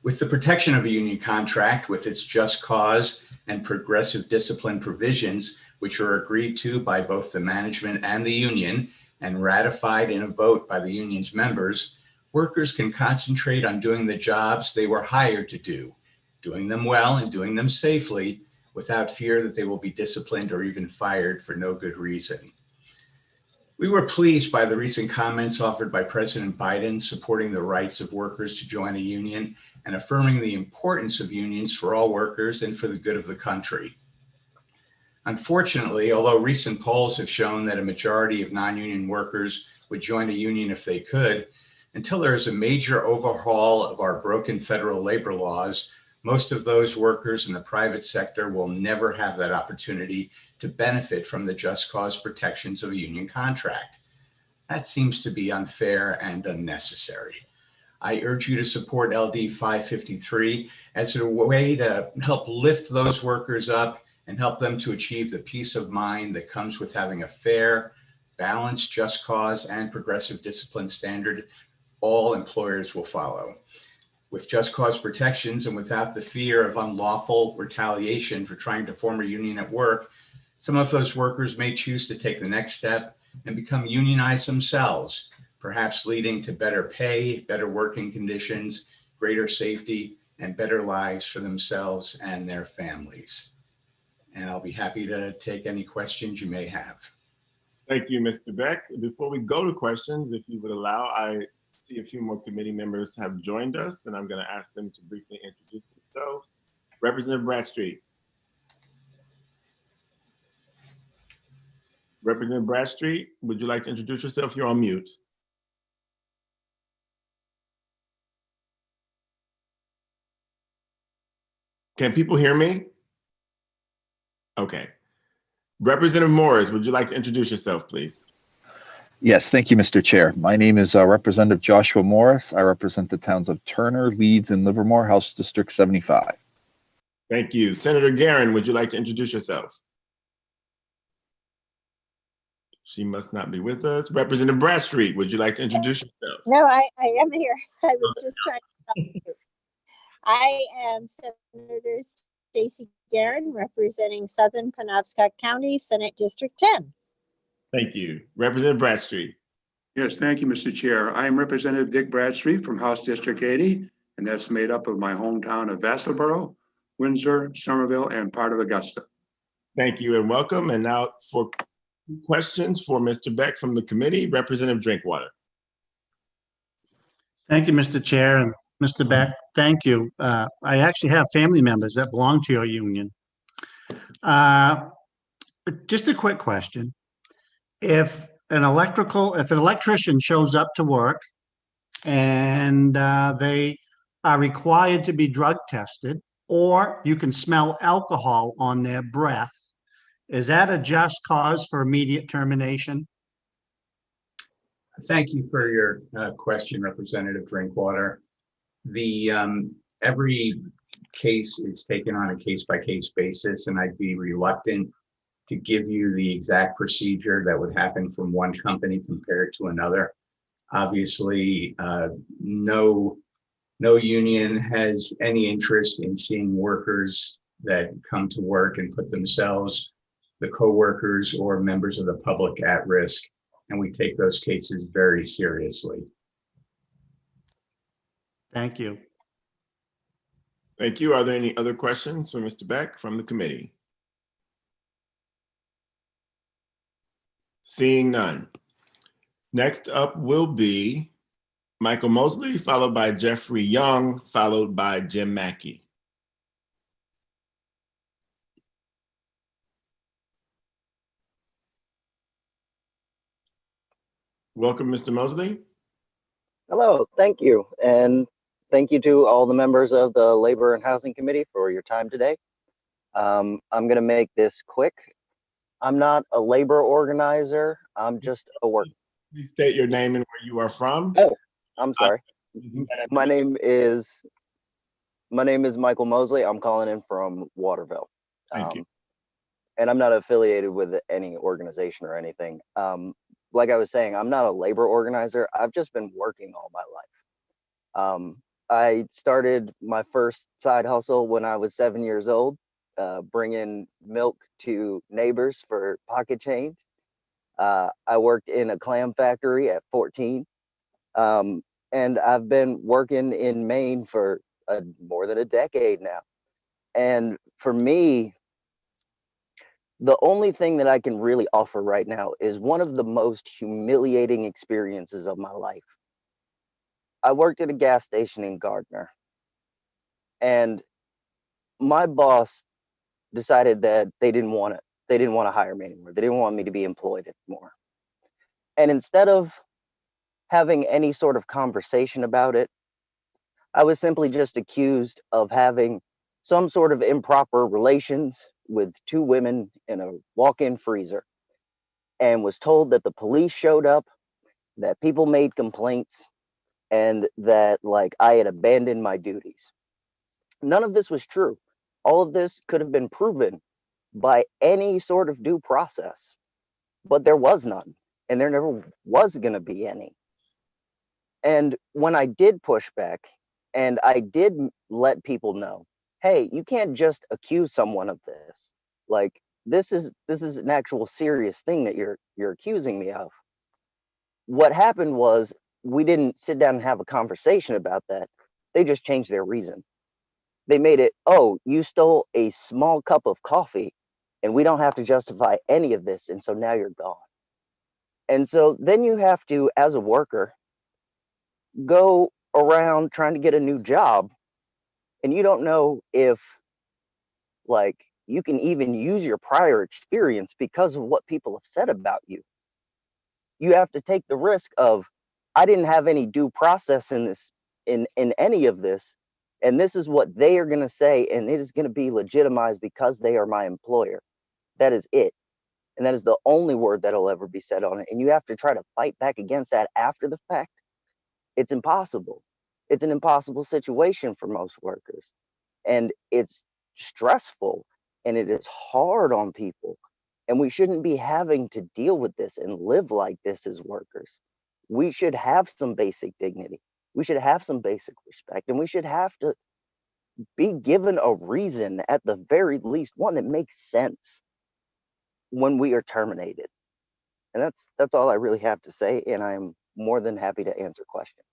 With the protection of a union contract, with its just cause and progressive discipline provisions, which are agreed to by both the management and the union and ratified in a vote by the union's members, workers can concentrate on doing the jobs they were hired to do, doing them well and doing them safely without fear that they will be disciplined or even fired for no good reason. We were pleased by the recent comments offered by President Biden supporting the rights of workers to join a union and affirming the importance of unions for all workers and for the good of the country. Unfortunately, although recent polls have shown that a majority of non-union workers would join a union if they could, until there is a major overhaul of our broken federal labor laws, most of those workers in the private sector will never have that opportunity to benefit from the just cause protections of a union contract. That seems to be unfair and unnecessary. I urge you to support LD 553 as a way to help lift those workers up and help them to achieve the peace of mind that comes with having a fair, balanced, just cause, and progressive discipline standard all employers will follow. With just cause protections and without the fear of unlawful retaliation for trying to form a union at work, some of those workers may choose to take the next step and become unionized themselves, perhaps leading to better pay, better working conditions, greater safety, and better lives for themselves and their families. And I'll be happy to take any questions you may have. Thank you, Mr. Beck. Before we go to questions, if you would allow, I see a few more committee members have joined us, and I'm going to ask them to briefly introduce themselves. Representative Bradstreet. Representative Bradstreet, would you like to introduce yourself? You're on mute. Can people hear me? Okay. Representative Morris, would you like to introduce yourself, please? Yes, thank you, Mr. Chair. My name is Representative Joshua Morris. I represent the towns of Turner, Leeds, and Livermore, House District 75. Thank you. Senator Guerin, would you like to introduce yourself? She must not be with us. Representative Bradstreet, would you like to introduce yourself? No, I am here. I was just trying to help you. I am Senator Stacey Guerin, representing Southern Penobscot County, Senate District 10. Thank you. Representative Bradstreet. Yes, thank you, Mr. Chair. I am Representative Dick Bradstreet from House District 80, and that's made up of my hometown of Vassalboro, Windsor, Somerville, and part of Augusta. Thank you and welcome. And now for questions for Mr. Beck from the committee, Representative Drinkwater. Thank you, Mr. Chair, and Mr. Beck, thank you. I actually have family members that belong to your union. Just a quick question. If an electrician shows up to work and they are required to be drug tested, or you can smell alcohol on their breath, is that a just cause for immediate termination? Thank you for your question, Representative Drinkwater. Every case is taken on a case-by-case basis, and I'd be reluctant to give you the exact procedure that would happen from one company compared to another. Obviously, no union has any interest in seeing workers that come to work and put themselves, the co-workers, or members of the public at risk. And we take those cases very seriously. Thank you. Thank you. Are there any other questions for Mr. Beck from the committee? Seeing none. Next up will be Michael Mosley, followed by Jeffrey Young, followed by Jim Mackey. Welcome, Mr. Mosley. Hello, thank you. And thank you to all the members of the Labor and Housing Committee for your time today. I'm going to make this quick. I'm not a labor organizer. I'm just a worker. Please state your name and where you are from. Oh, I'm sorry. My name is Michael Mosley. I'm calling in from Waterville. Thank you. And I'm not affiliated with any organization or anything. Like I was saying, I'm not a labor organizer. I've just been working all my life. I started my first side hustle when I was 7 years old, bringing milk to neighbors for pocket change. I worked in a clam factory at 14. And I've been working in Maine for more than a decade now. And for me, the only thing that I can really offer right now is one of the most humiliating experiences of my life. I worked at a gas station in Gardner, and my boss decided that they didn't want to hire me anymore. They didn't want me to be employed anymore. And instead of having any sort of conversation about it, I was simply just accused of having some sort of improper relations with two women in a walk-in freezer, and was told that the police showed up, that people made complaints, and that like I had abandoned my duties. None of this was true. All of this could have been proven by any sort of due process, but there was none, and there never was going to be any. And when I did push back and I did let people know, hey, you can't just accuse someone of this. Like this is an actual serious thing that you're accusing me of. What happened was we didn't sit down and have a conversation about that. They just changed their reason. They made it, oh, you stole a small cup of coffee and we don't have to justify any of this. And so now you're gone. And so then you have to, as a worker, go around trying to get a new job, and you don't know if like you can even use your prior experience because of what people have said about you. You have to take the risk of, I didn't have any due process in this, in any of this, and this is what they are going to say, and it is going to be legitimized because they are my employer. That is it. And that is the only word that'll ever be said on it. And you have to try to fight back against that after the fact. It's impossible. It's an impossible situation for most workers. And it's stressful and it is hard on people. And we shouldn't be having to deal with this and live like this as workers. We should have some basic dignity. We should have some basic respect, and we should have to be given a reason, at the very least, one that makes sense when we are terminated. And that's all I really have to say, and I'm more than happy to answer questions.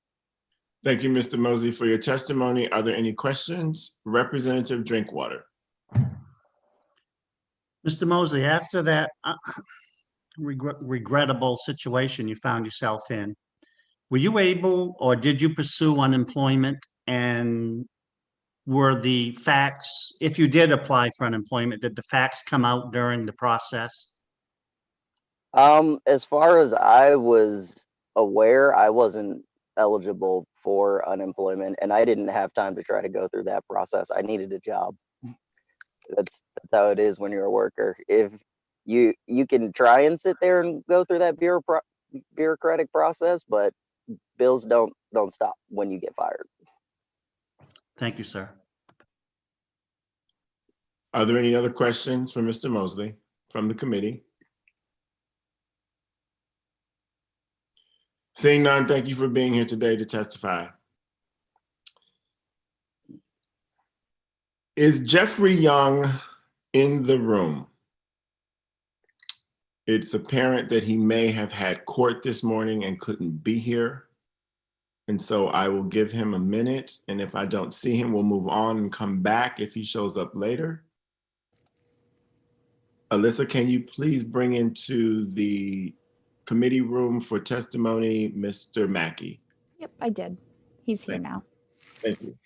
Thank you, Mr. Mosley, for your testimony. Are there any questions? Representative Drinkwater. Mr. Mosley, after that regrettable situation you found yourself in, were you able or did you pursue unemployment? And were the facts, if you did apply for unemployment, did the facts come out during the process? As far as I was aware, I wasn't eligible for unemployment, and I didn't have time to try to go through that process. I needed a job. That's how it is when you're a worker. If you can try and sit there and go through that bureaucratic process, but bills don't stop when you get fired. Thank you, sir. Are there any other questions for Mr. Mosley from the committee? Seeing none, thank you for being here today to testify. Is Jeffrey Young in the room? It's apparent that he may have had court this morning and couldn't be here. And so I will give him a minute. And if I don't see him, we'll move on and come back if he shows up later. Alyssa, can you please bring into the committee room for testimony Mr. Mackey? Yep, I did. He's here now. Thank you.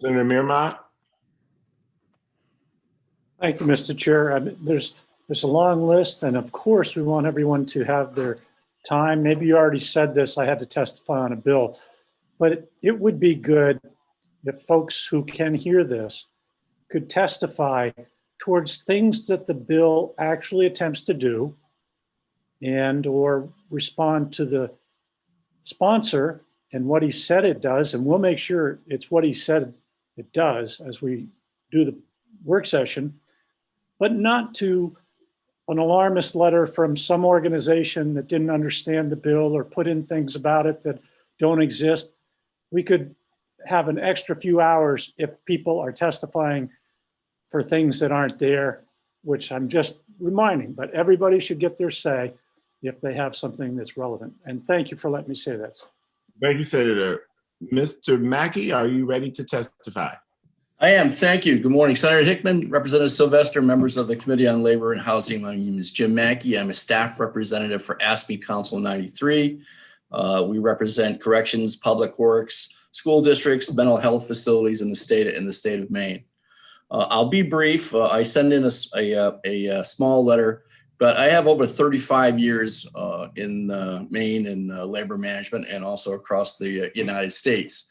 Senator Mearmont? Thank you, Mr. Chair. There's a long list, and of course, we want everyone to have their time. Maybe you already said this, I had to testify on a bill, but it would be good if folks who can hear this could testify towards things that the bill actually attempts to do and or respond to the sponsor and what he said it does, and we'll make sure it's what he said it does as we do the work session, but not to an alarmist letter from some organization that didn't understand the bill or put in things about it that don't exist. We could have an extra few hours if people are testifying for things that aren't there, which I'm just reminding, but everybody should get their say if they have something that's relevant. And thank you for letting me say that. Thank you, Senator. Mr. Mackey, are you ready to testify? I am. Thank you. Good morning, Senator Hickman, Representative Sylvester, members of the Committee on Labor and Housing. My name is Jim Mackey. I'm a staff representative for ASME Council 93. We represent corrections, public works, school districts, mental health facilities in the state of Maine. I'll be brief. I send in a small letter, but I have over 35 years in Maine in labor management and also across the United States.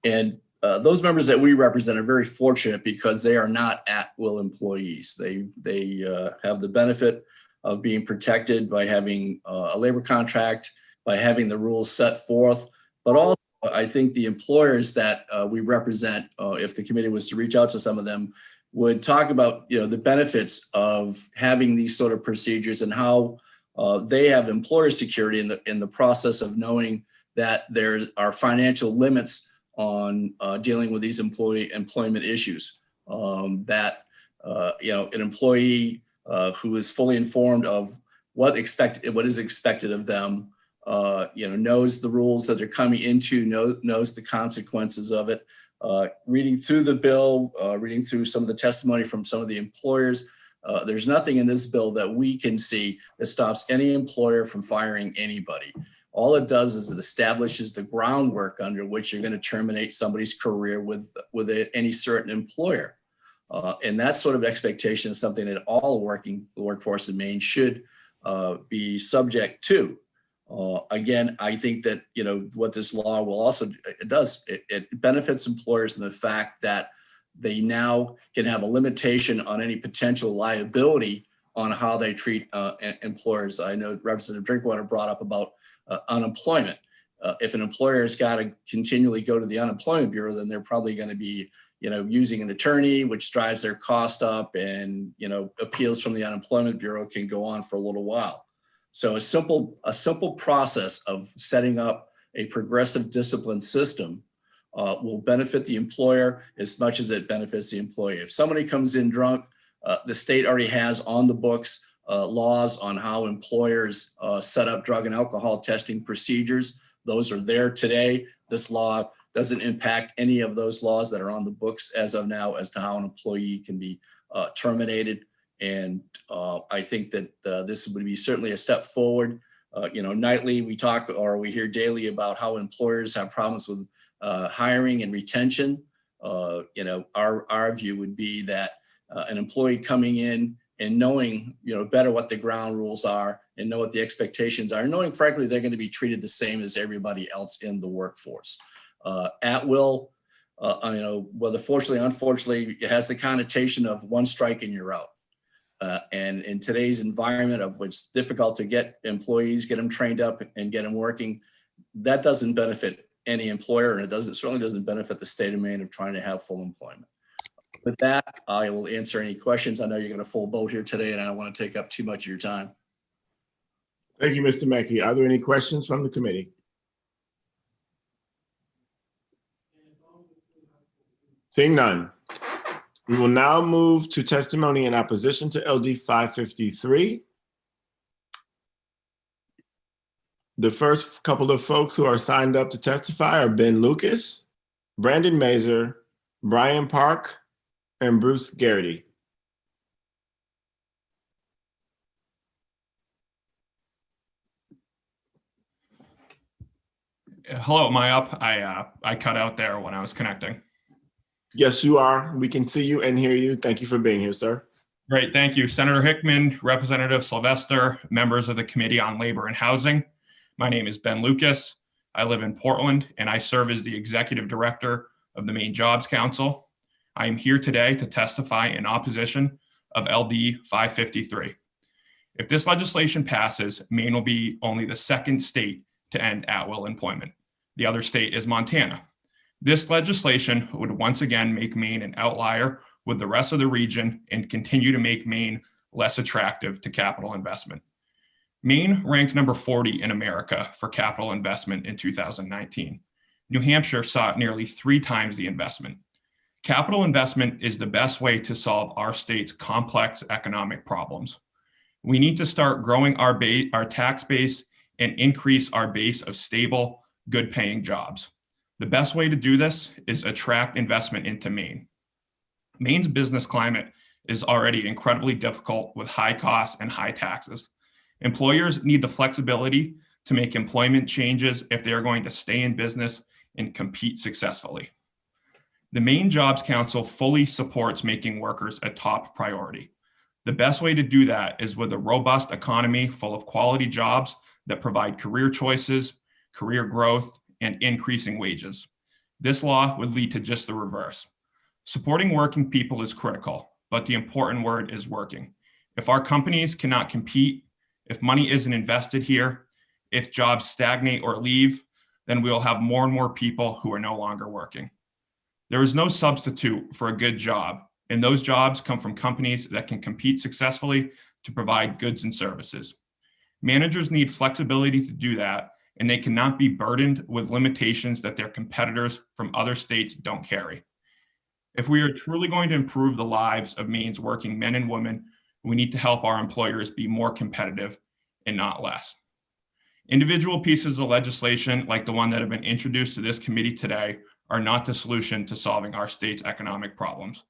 And those members that we represent are very fortunate because they are not at-will employees. They have the benefit of being protected by having a labor contract, by having the rules set forth, but also I think the employers that we represent, if the committee was to reach out to some of them, would talk about the benefits of having these sort of procedures and how they have employer security in the process of knowing that there are financial limits on dealing with these employment issues. That an employee who is fully informed of what is expected of them, knows the rules that they're coming into, knows the consequences of it. Reading through the bill, reading through some of the testimony from some of the employers, there's nothing in this bill that we can see that stops any employer from firing anybody. All it does is it establishes the groundwork under which you're going to terminate somebody's career with any certain employer. And that sort of expectation is something that all workforce in Maine should be subject to. Again, I think that, what this law will also, it benefits employers in the fact that they now can have a limitation on any potential liability on how they treat employers. I know Representative Drinkwater brought up about unemployment. If an employer has got to continually go to the unemployment bureau, then they're probably going to be, using an attorney, which drives their cost up, and, appeals from the unemployment bureau can go on for a little while. So a simple process of setting up a progressive discipline system will benefit the employer as much as it benefits the employee. If somebody comes in drunk, the state already has on the books laws on how employers set up drug and alcohol testing procedures. Those are there today. This law doesn't impact any of those laws that are on the books as of now as to how an employee can be terminated. And I think that this would be certainly a step forward. Nightly we talk, or we hear daily, about how employers have problems with hiring and retention. Our view would be that an employee coming in and knowing, better what the ground rules are and know what the expectations are, knowing frankly they're going to be treated the same as everybody else in the workforce. At will, whether fortunately or unfortunately, it has the connotation of one strike and you're out. And in today's environment of which it's difficult to get employees, get them trained up and get them working, that doesn't benefit any employer, and it certainly doesn't benefit the state of Maine of trying to have full employment. With that, I will answer any questions. I know you're going to full boat here today, and I don't want to take up too much of your time. Thank you, Mr. Mackey. Are there any questions from the committee? Seeing none, we will now move to testimony in opposition to LD 553. The first couple of folks who are signed up to testify are Ben Lucas, Brandon Mazer, Brian Park, and Bruce Garrity. Hello, am I up? I cut out there when I was connecting. Yes, you are. We can see you and hear you. Thank you for being here, sir. Great, thank you. Senator Hickman, Representative Sylvester, members of the Committee on Labor and Housing. My name is Ben Lucas. I live in Portland, and I serve as the Executive Director of the Maine Jobs Council. I am here today to testify in opposition of LD 553. If this legislation passes, Maine will be only the second state to end at-will employment. The other state is Montana. This legislation would once again make Maine an outlier with the rest of the region and continue to make Maine less attractive to capital investment. Maine ranked number 40 in America for capital investment in 2019. New Hampshire saw nearly 3 times the investment. Capital investment is the best way to solve our state's complex economic problems. We need to start growing our tax base and increase our base of stable, good-paying jobs. The best way to do this is attract investment into Maine. Maine's business climate is already incredibly difficult with high costs and high taxes. Employers need the flexibility to make employment changes if they are going to stay in business and compete successfully. The Maine Jobs Council fully supports making workers a top priority. The best way to do that is with a robust economy full of quality jobs that provide career choices, career growth, and increasing wages. This law would lead to just the reverse. Supporting working people is critical, but the important word is working. If our companies cannot compete, if money isn't invested here, if jobs stagnate or leave, then we will have more and more people who are no longer working. There is no substitute for a good job, and those jobs come from companies that can compete successfully to provide goods and services. Managers need flexibility to do that, and they cannot be burdened with limitations that their competitors from other states don't carry. If we are truly going to improve the lives of Maine's working men and women, we need to help our employers be more competitive and not less. Individual pieces of legislation like the one that have been introduced to this committee today are not the solution to solving our state's economic problems.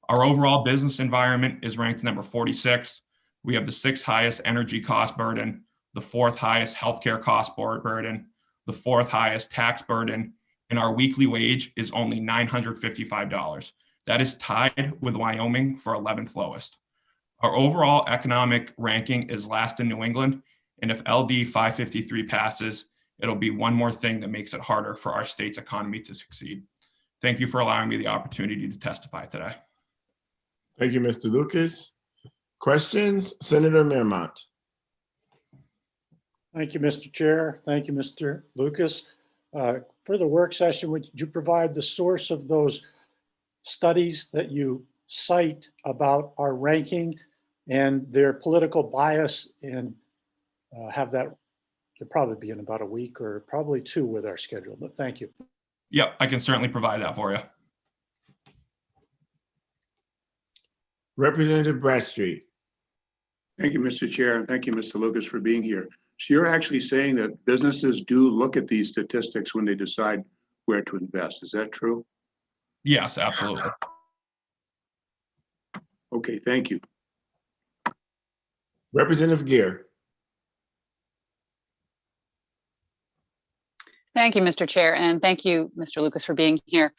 Our overall business environment is ranked number 46. We have the 6th highest energy cost burden, the 4th highest healthcare cost burden, the 4th highest tax burden, and our weekly wage is only $955. That is tied with Wyoming for 11th lowest. Our overall economic ranking is last in New England, And if LD 553 passes, it'll be one more thing that makes it harder for our state's economy to succeed. Thank you for allowing me the opportunity to testify today. Thank you, Mr. Lucas. Questions? Senator Mirmont. Thank you, Mr. Chair. Thank you, Mr. Lucas. For the work session, would you provide the source of those studies that you cite about our ranking and their political bias, and have that, it'll probably be in about a week or probably 2 with our schedule, but thank you. Yep, I can certainly provide that for you. Representative Bradstreet. Thank you, Mr. Chair, and thank you, Mr. Lucas, for being here. So you're actually saying that businesses do look at these statistics when they decide where to invest. Is that true? Yes, absolutely. Okay, thank you. Representative Gear. Thank you, Mr. Chair, and thank you, Mr. Lucas, for being here.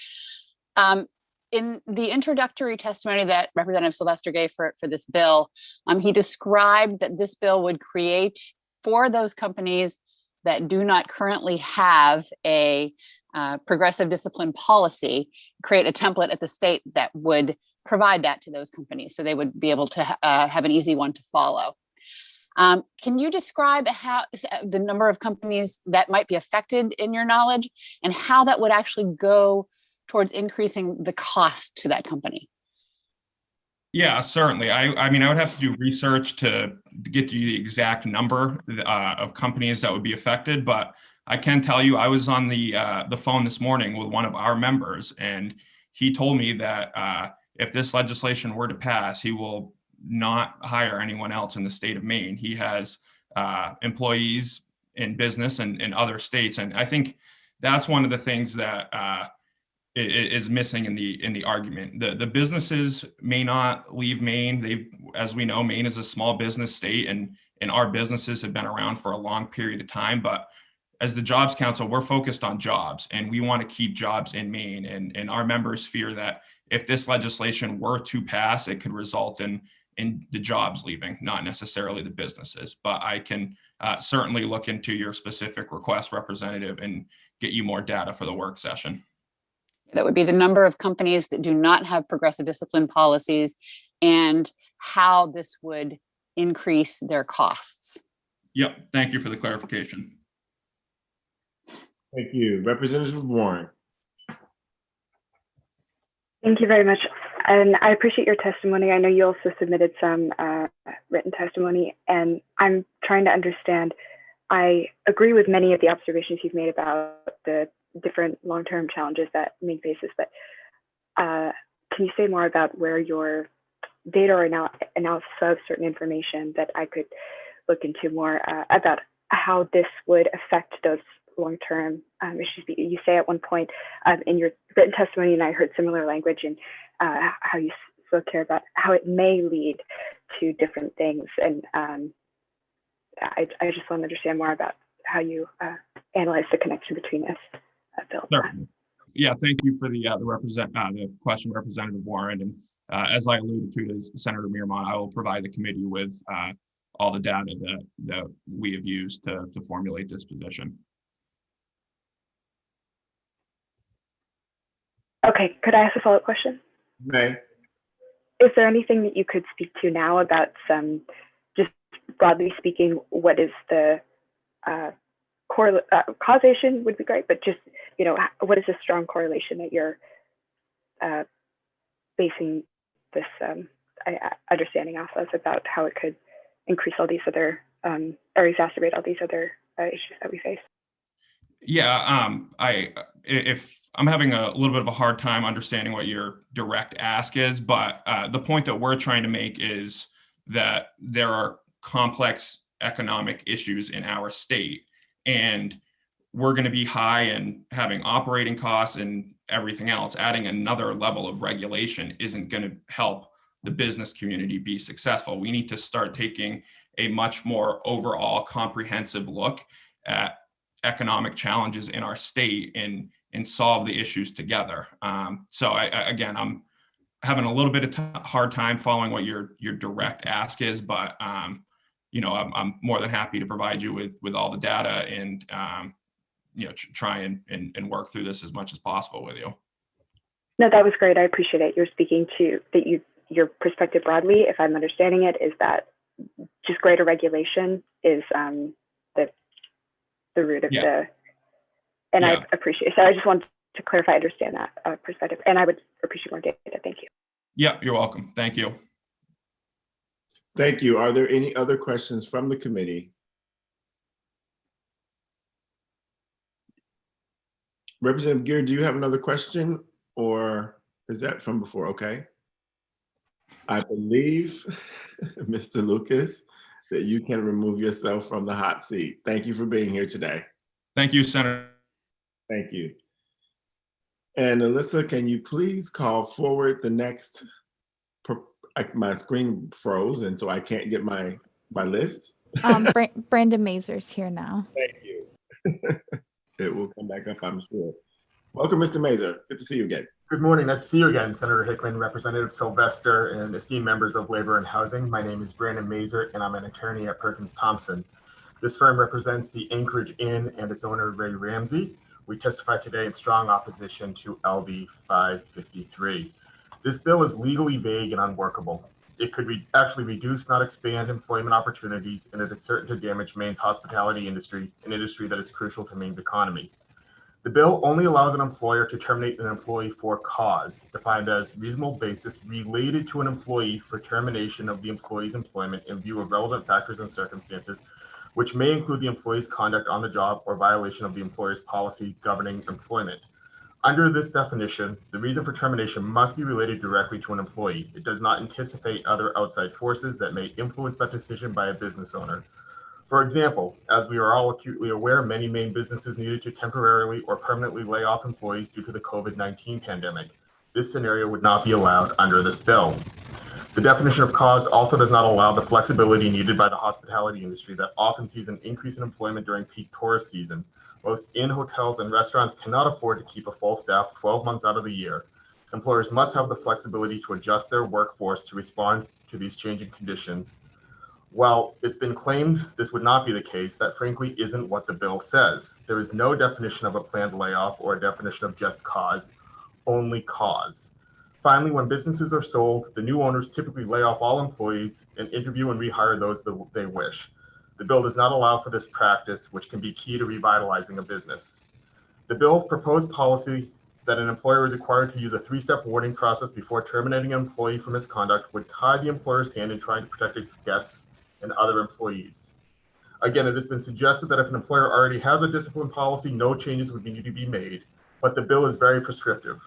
In the introductory testimony that Representative Sylvester gave for this bill, he described that this bill would create, for those companies that do not currently have a progressive discipline policy, create a template at the state that would provide that to those companies, so they would be able to have an easy one to follow. Can you describe how the number of companies that might be affected in your knowledge, and how that would actually go towards increasing the cost to that company? Yeah, certainly. I mean, I would have to do research to get you the exact number of companies that would be affected, but I can tell you I was on the phone this morning with one of our members, and he told me that if this legislation were to pass, he will not hire anyone else in the state of Maine. He has employees in business and other states, and I think that's one of the things that is missing in the argument. The businesses may not leave Maine. As we know, Maine is a small business state, and our businesses have been around for a long period of time. But as the Jobs Council, we're focused on jobs, and we want to keep jobs in Maine. And our members fear that if this legislation were to pass, it could result in the jobs leaving, not necessarily the businesses. But I can certainly look into your specific request, Representative, and get you more data for the work session. That would be the number of companies that do not have progressive discipline policies, and how this would increase their costs. Yep, thank you for the clarification. Thank you. Representative Warren. Thank you very much. And I appreciate your testimony. I know you also submitted some written testimony, and I'm trying to understand. I agree with many of the observations you've made about the different long-term challenges that Maine faces, but can you say more about where your data or analysis of certain information that I could look into more about how this would affect those long-term issues? You say at one point in your written testimony, and I heard similar language, and how you still care about how it may lead to different things. And I just want to understand more about how you analyze the connection between this. Bill. Certainly. Yeah, thank you for the question, Representative Warren. And as I alluded to Senator Mirmont, I will provide the committee with all the data that we have used to formulate this position. Okay, could I ask a follow-up question? May. Is there anything that you could speak to now about just broadly speaking, what is the causation would be great, but just, what is a strong correlation that you're basing this understanding off of, about how it could increase all these other or exacerbate all these other issues that we face? Yeah, if I'm having a little bit of a hard time understanding what your direct ask is, but the point that we're trying to make is that there are complex economic issues in our state, and we're going to be high in having operating costs and everything else. Adding another level of regulation isn't going to help the business community be successful. We need to start taking a much more overall comprehensive look at economic challenges in our state and solve the issues together. So again, I'm having a little bit of hard time following what your direct ask is, but I'm more than happy to provide you with all the data and, try and work through this as much as possible with you. No, that was great. I appreciate it. You're speaking to your perspective broadly, if I'm understanding it, is that just greater regulation is the root of and I appreciate. So I just wanted to clarify, understand that perspective, and I would appreciate more data. Thank you. Yeah, you're welcome. Thank you. Thank you. Are there any other questions from the committee? Representative Gear, do you have another question, or is that from before? Okay. I believe, Mr. Lucas, that you can remove yourself from the hot seat. Thank you for being here today. Thank you, Senator. Thank you. And Alyssa, can you please call forward the next, my screen froze, and so I can't get my list. Brandon Mazur's here now. Thank you. It will come back up, I'm sure. Welcome, Mr. Mazur. Good to see you again. Good morning. Nice to see you again, Senator Hickman, Representative Sylvester, and esteemed members of Labor and Housing. My name is Brandon Mazur, and I'm an attorney at Perkins Thompson. This firm represents the Anchorage Inn and its owner, Ray Ramsey. We testify today in strong opposition to LB 553. This bill is legally vague and unworkable. It could actually reduce, not expand, employment opportunities, and it is certain to damage Maine's hospitality industry, an industry that is crucial to Maine's economy. The bill only allows an employer to terminate an employee for cause, defined as reasonable basis related to an employee for termination of the employee's employment in view of relevant factors and circumstances, which may include the employee's conduct on the job or violation of the employer's policy governing employment. Under this definition, the reason for termination must be related directly to an employee. It does not anticipate other outside forces that may influence that decision by a business owner. For example, as we are all acutely aware, many Maine businesses needed to temporarily or permanently lay off employees due to the COVID-19 pandemic. This scenario would not be allowed under this bill. The definition of cause also does not allow the flexibility needed by the hospitality industry that often sees an increase in employment during peak tourist season. Most inn, hotels, and restaurants cannot afford to keep a full staff 12 months out of the year. Employers must have the flexibility to adjust their workforce to respond to these changing conditions. While it's been claimed this would not be the case, that frankly isn't what the bill says. There is no definition of a planned layoff or a definition of just cause, only cause. Finally, when businesses are sold, the new owners typically lay off all employees and interview and rehire those that they wish. The bill does not allow for this practice, which can be key to revitalizing a business. The bill's proposed policy that an employer is required to use a three-step warning process before terminating an employee for misconduct would tie the employer's hand in trying to protect its guests and other employees. Again, it has been suggested that if an employer already has a discipline policy, no changes would need to be made, but the bill is very prescriptive.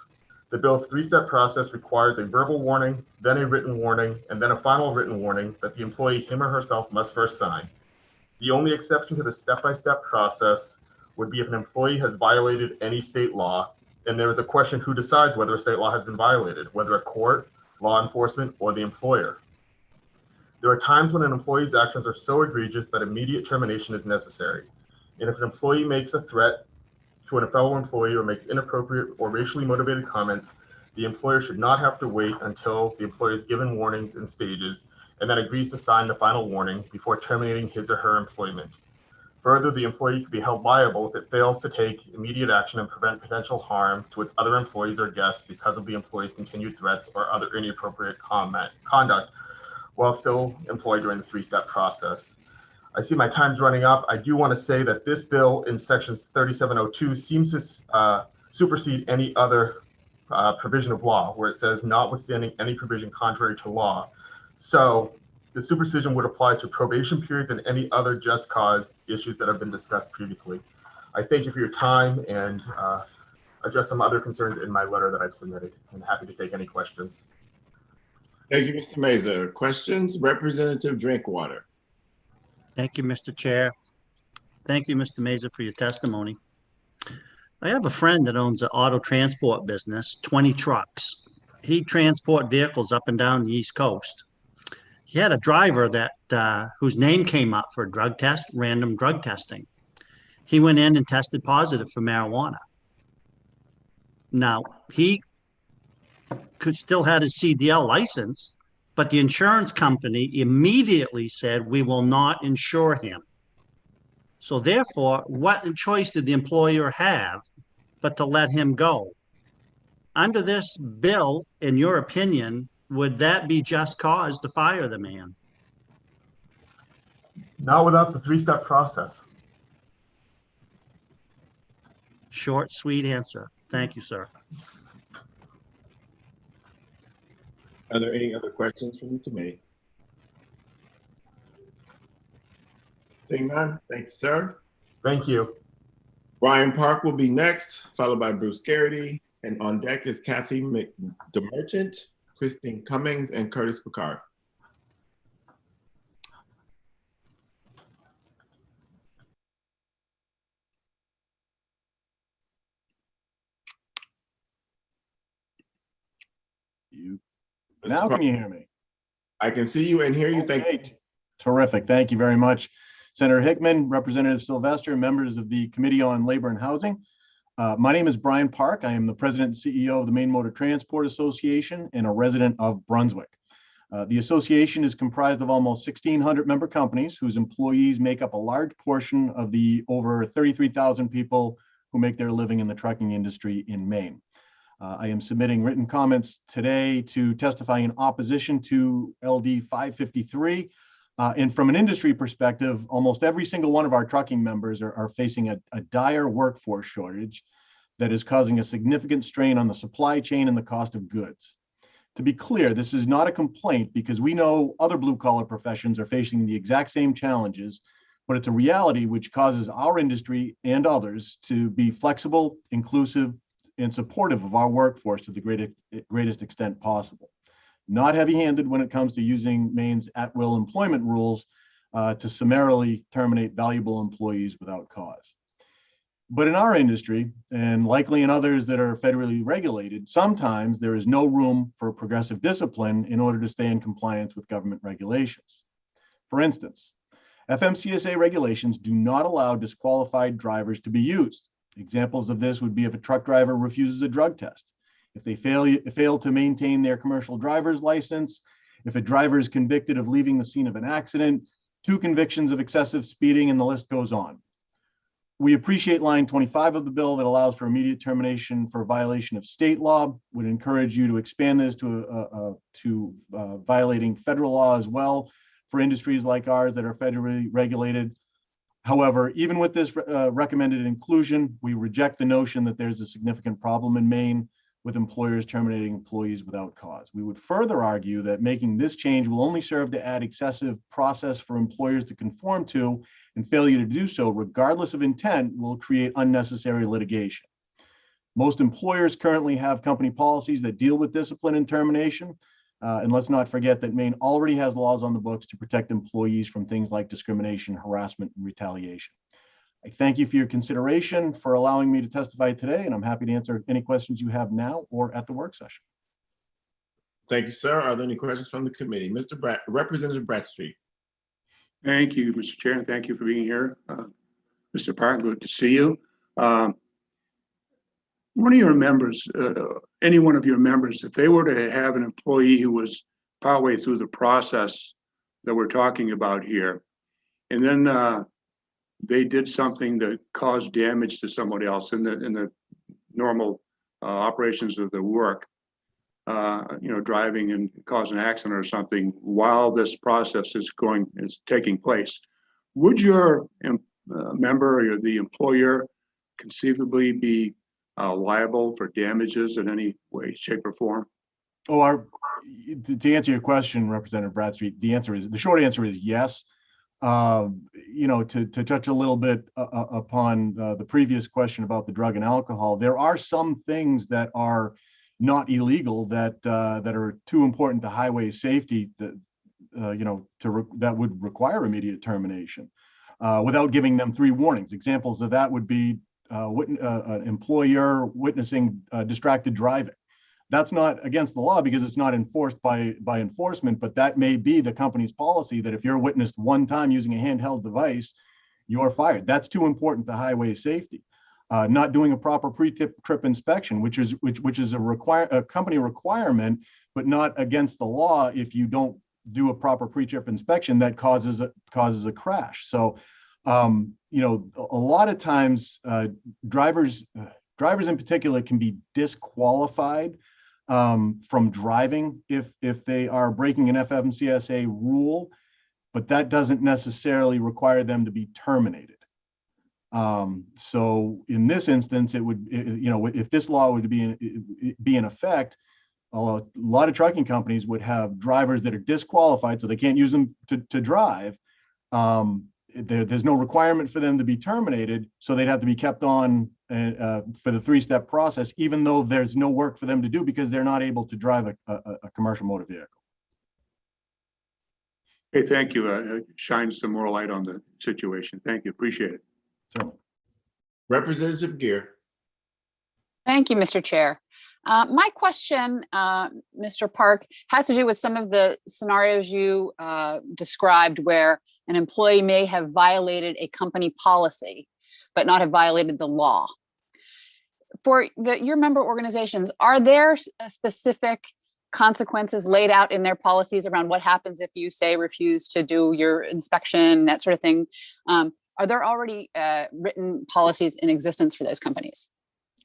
The bill's three-step process requires a verbal warning, then a written warning, and then a final written warning that the employee, him or herself, must first sign. The only exception to the step-by-step process would be if an employee has violated any state law, and there is a question who decides whether a state law has been violated, whether a court, law enforcement, or the employer. There are times when an employee's actions are so egregious that immediate termination is necessary. And if an employee makes a threat to a fellow employee or makes inappropriate or racially motivated comments, the employer should not have to wait until the employee is given warnings in stages and then agrees to sign the final warning before terminating his or her employment. Further, the employee could be held liable if it fails to take immediate action and prevent potential harm to its other employees or guests because of the employee's continued threats or other inappropriate conduct while still employed during the three-step process. I see my time's running up. I do want to say that this bill in sections 3702 seems to supersede any other provision of law where it says notwithstanding any provision contrary to law. So the superstition would apply to probation periods and any other just cause issues that have been discussed previously. I thank you for your time and address some other concerns in my letter that I've submitted. I'm happy to take any questions. Thank you, Mr. Mazur. Questions? Representative Drinkwater. Thank you, Mr. Chair. Thank you, Mr. Mazur, for your testimony. I have a friend that owns an auto transport business, 20 trucks. He transport vehicles up and down the East Coast. He had a driver that whose name came up for a drug test, random drug testing. He went in and tested positive for marijuana. Now, he could still had his CDL license, but the insurance company immediately said, we will not insure him. So therefore, what choice did the employer have but to let him go? Under this bill, in your opinion, would that be just cause to fire the man? Not without the three-step process. Short, sweet answer. Thank you, sir. Are there any other questions from the committee? Seeing none, thank you, sir. Thank you. Brian Park will be next, followed by Bruce Garrity, and on deck is Kathy DeMerchant, Christine Cummings, and Curtis Picard. Now can you hear me? I can see you and hear you. Okay. Thank you. Terrific. Thank you very much. Senator Hickman, Representative Sylvester, members of the Committee on Labor and Housing. My name is Brian Park. I am the President and CEO of the Maine Motor Transport Association and a resident of Brunswick. The association is comprised of almost 1,600 member companies whose employees make up a large portion of the over 33,000 people who make their living in the trucking industry in Maine. I am submitting written comments today to testify in opposition to LD 553. And from an industry perspective, almost every single one of our trucking members are facing a dire workforce shortage that is causing a significant strain on the supply chain and the cost of goods. To be clear, this is not a complaint because we know other blue-collar professions are facing the exact same challenges, but it's a reality which causes our industry and others to be flexible, inclusive, and supportive of our workforce to the greatest extent possible. Not heavy-handed when it comes to using Maine's at-will employment rules to summarily terminate valuable employees without cause. But in our industry, and likely in others that are federally regulated, sometimes there is no room for progressive discipline in order to stay in compliance with government regulations. For instance, FMCSA regulations do not allow disqualified drivers to be used. Examples of this would be if a truck driver refuses a drug test, if they fail to maintain their commercial driver's license, if a driver is convicted of leaving the scene of an accident, 2 convictions of excessive speeding, and the list goes on. We appreciate line 25 of the bill that allows for immediate termination for violation of state law. Would encourage you to expand this to violating federal law as well for industries like ours that are federally regulated. However, even with this recommended inclusion, we reject the notion that there's a significant problem in Maine with employers terminating employees without cause. We would further argue that making this change will only serve to add excessive process for employers to conform to, and failure to do so, regardless of intent, will create unnecessary litigation. Most employers currently have company policies that deal with discipline and termination. And let's not forget that Maine already has laws on the books to protect employees from things like discrimination, harassment, and retaliation. I thank you for your consideration for allowing me to testify today, and I'm happy to answer any questions you have now or at the work session. Thank you, sir. Are there any questions from the committee? Representative Bradstreet. Thank you, Mr. Chair, and thank you for being here. Mr. Park, good to see you. One of your members, any one of your members, if they were to have an employee who was partway through the process that we're talking about here, and then they did something that caused damage to somebody else in the normal operations of the work, driving and cause an accident or something while this process is taking place, would your member or the employer conceivably be liable for damages in any way, shape, or form? Oh, to answer your question, Representative Bradstreet, the short answer is yes. To touch a little bit upon the previous question about the drug and alcohol, there are some things that are not illegal that are too important to highway safety that that would require immediate termination without giving them 3 warnings. Examples of that would be an employer witnessing distracted driving. That's not against the law because it's not enforced by enforcement, but that may be the company's policy that if you're witnessed one time using a handheld device, you're fired. That's too important to highway safety. not doing a proper pre-trip inspection, which is a company requirement, but not against the law if you don't do a proper pre-trip inspection that causes a crash. So, you know, a lot of times drivers in particular can be disqualified from driving if they are breaking an FMCSA rule, but that doesn't necessarily require them to be terminated. So in this instance, it would, you know, if this law would be in effect, a lot of trucking companies would have drivers that are disqualified, so they can't use them to drive. There's no requirement for them to be terminated, so they'd have to be kept on for the three-step process, even though there's no work for them to do because they're not able to drive a commercial motor vehicle. Hey, thank you. Shine some more light on the situation. Thank you. Appreciate it. So, Representative Gear. Thank you, Mr. Chair. My question, Mr. Park, has to do with some of the scenarios you described where an employee may have violated a company policy, but not have violated the law. For your member organizations, are there specific consequences laid out in their policies around what happens if you, say, refuse to do your inspection, that sort of thing? Are there already written policies in existence for those companies?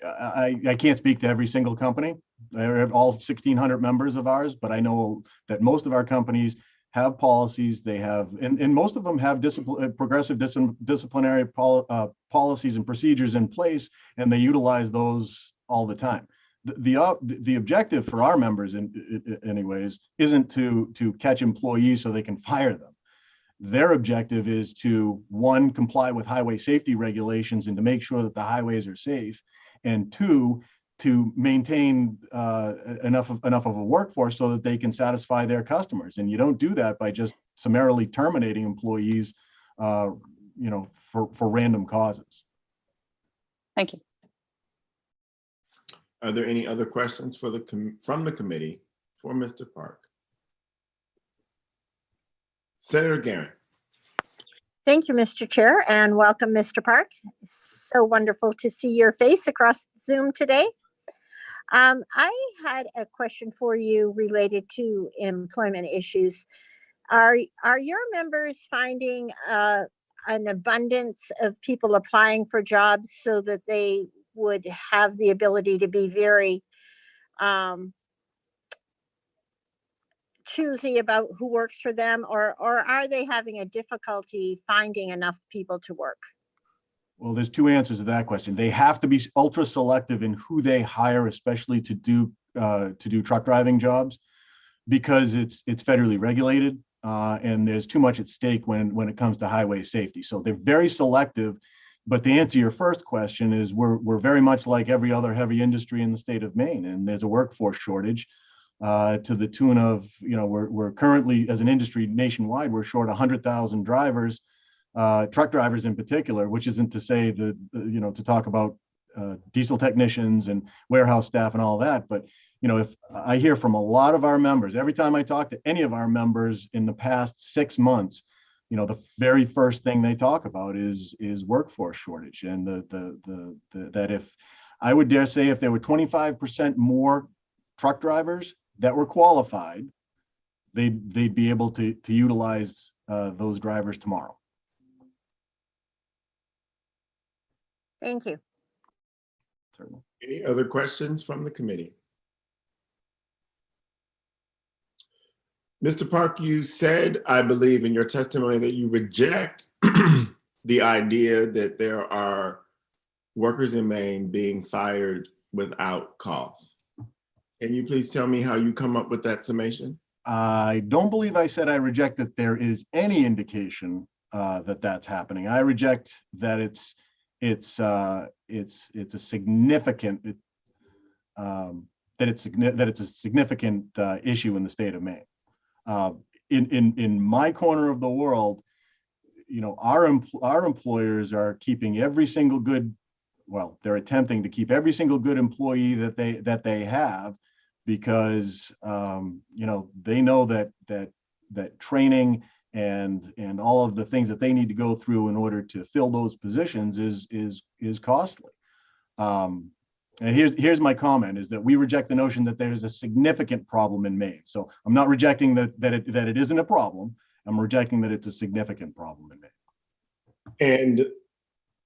I can't speak to every single company. They're all 1,600 members of ours, but I know that most of our companies have policies. They have, and most of them have progressive disciplinary policies and procedures in place, and they utilize those all the time. The objective for our members, anyways, isn't to catch employees so they can fire them. Their objective is to, one, comply with highway safety regulations and to make sure that the highways are safe, and two, to maintain enough of a workforce so that they can satisfy their customers. And you don't do that by just summarily terminating employees, you know, for random causes. Thank you. Are there any other questions for from the committee for Mr. Park? Senator Guerin. Thank you, Mr. Chair, and welcome, Mr. Park. So wonderful to see your face across Zoom today. I had a question for you related to employment issues. Are your members finding an abundance of people applying for jobs so that they would have the ability to be very choosy about who works for them, or are they having a difficulty finding enough people to work? Well, there's two answers to that question. They have to be ultra selective in who they hire, especially to do truck driving jobs, because it's federally regulated and there's too much at stake when it comes to highway safety. So they're very selective. But to answer your first question is we're very much like every other heavy industry in the state of Maine, and there's a workforce shortage to the tune of, you know, we're currently, as an industry nationwide, we're short 100,000 drivers, truck drivers in particular, which isn't to say that, you know, to talk about diesel technicians and warehouse staff and all that. But, you know, if I hear from a lot of our members, every time I talk to any of our members in the past 6 months, you know, the very first thing they talk about is workforce shortage. And that if I would dare say if there were 25% more truck drivers that were qualified, they'd be able to utilize those drivers tomorrow. Thank you. Certainly. Any other questions from the committee? Mr. Park, you said, I believe in your testimony, that you reject the idea that there are workers in Maine being fired without cause. Can you please tell me how you come up with that summation? I don't believe I said I reject that there is any indication that that's happening. I reject that it's a significant issue in the state of Maine. In my corner of the world, you know, our employers are keeping every single good, well, they're attempting to keep every single good employee that they have, because you know, they know that training and all of the things that they need to go through in order to fill those positions is costly. And here's my comment, is that we reject the notion that there is a significant problem in Maine. So I'm not rejecting that it isn't a problem. I'm rejecting that it's a significant problem in Maine. And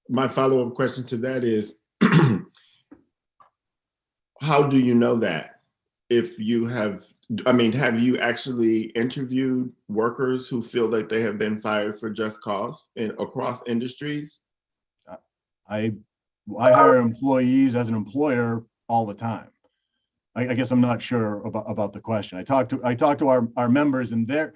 my follow-up question to that is, how do you know that? If you have, I mean, have you actually interviewed workers who feel like they have been fired for just cause across industries? I hire employees as an employer all the time. I guess I'm not sure about the question. I talk to our members, and they're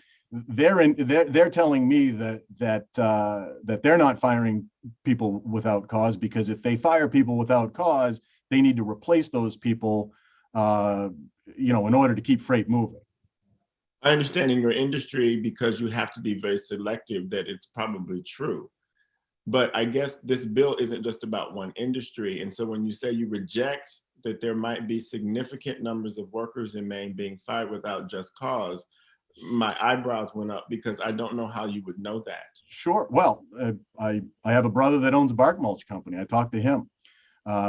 telling me that they're not firing people without cause, because if they fire people without cause, they need to replace those people, in order to keep freight moving. I understand in your industry, because you have to be very selective, that it's probably true. But I guess this bill isn't just about one industry. And so when you say you reject that there might be significant numbers of workers in Maine being fired without just cause, my eyebrows went up, because I don't know how you would know that. Sure. Well, I have a brother that owns a bark mulch company. I talked to him.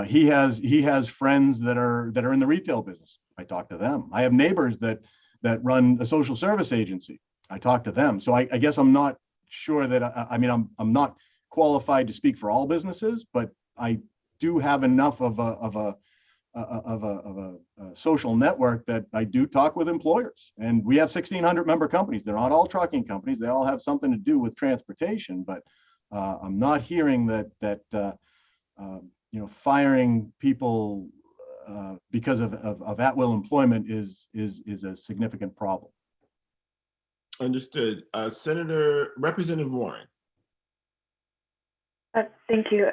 He has friends that are in the retail business. I talk to them. I have neighbors that run a social service agency. I talk to them. So I guess I'm not sure that I'm not qualified to speak for all businesses, but I do have enough of a social network that I do talk with employers. And we have 1,600 member companies. They're not all trucking companies. They all have something to do with transportation. But I'm not hearing that firing people because of at-will employment is a significant problem. Understood. Representative Warren. Thank you.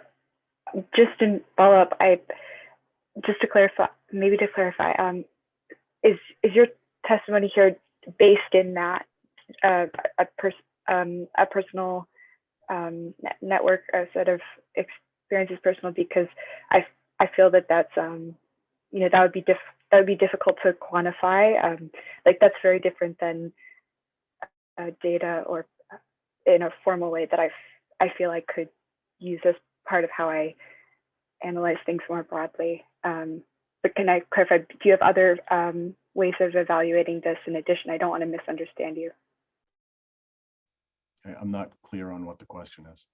Just in follow-up, just to clarify, is your testimony here based in that a personal network, a set of experiences, personal? Because I feel that that's that would be difficult to quantify. Like, that's very different than data or in a formal way that I feel I could use as part of how I analyze things more broadly. But can I clarify, do you have other ways of evaluating this in addition? I don't want to misunderstand you. I'm not clear on what the question is.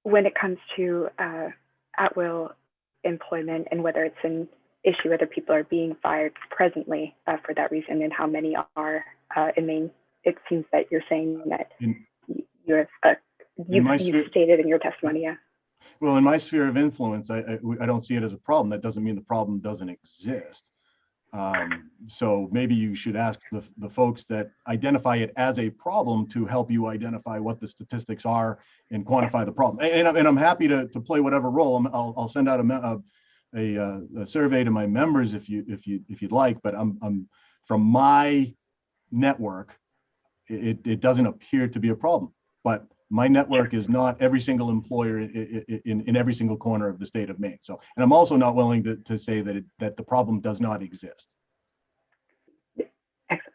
When it comes to at-will employment, and whether it's an issue whether people are being fired presently for that reason, and how many are in Maine, it seems that you're saying that you've stated in your testimony, yeah. Well, in my sphere of influence, I don't see it as a problem. That doesn't mean the problem doesn't exist. So maybe you should ask the folks that identify it as a problem to help you identify what the statistics are and quantify the problem. And I'm happy to play whatever role. I'll send out a survey to my members if you'd like. But I'm from my network, it doesn't appear to be a problem. But my network is not every single employer in every single corner of the state of Maine. So, and I'm also not willing to say that the problem does not exist. Excellent.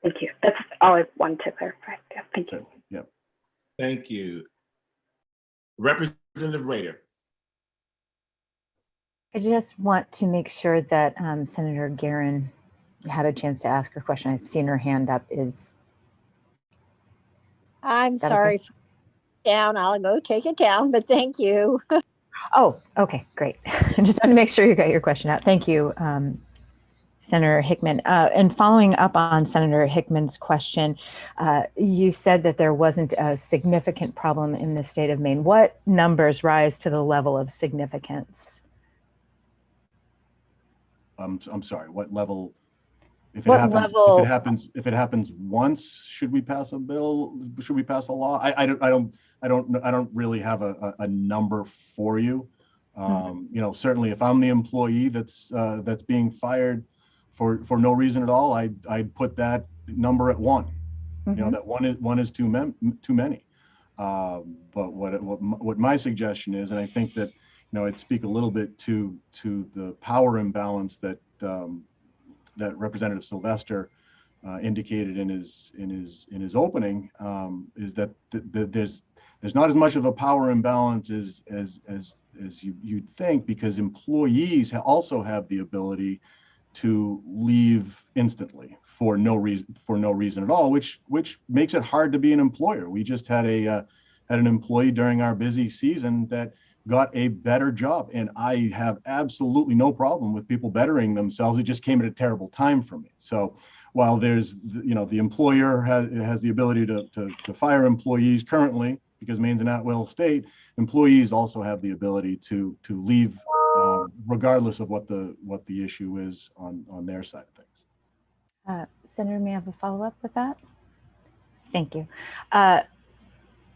Thank you. That's all I wanted to clarify. Yeah, thank you. Yeah. Thank you. Representative Rader. I just want to make sure that Senator Guerin had a chance to ask her question. I've seen her hand up. I'm sorry. Okay? Down. I'll go take it down, but thank you. Oh, okay, great. I just want to make sure you got your question out. Thank you, Senator Hickman. And following up on Senator Hickman's question, you said that there wasn't a significant problem in the state of Maine. What numbers rise to the level of significance? I'm sorry, what level? If it happens once, should we pass a bill? Should we pass a law? I don't really have a number for you. Certainly if I'm the employee that's being fired for no reason at all, I'd put that number at 1. Mm-hmm. That one is too many. But what my suggestion is, and I think that I'd speak a little bit to the power imbalance that Representative Sylvester indicated in his opening, is that there's not as much of a power imbalance as you'd think, because employees also have the ability to leave instantly for no reason at all, which makes it hard to be an employer. We just had an employee during our busy season that got a better job, and I have absolutely no problem with people bettering themselves. It just came at a terrible time for me. So while there's, the employer has the ability to fire employees currently, because Maine's an at-will state, employees also have the ability to leave regardless of what the issue is on their side of things. Senator, may I have a follow-up with that? Thank you.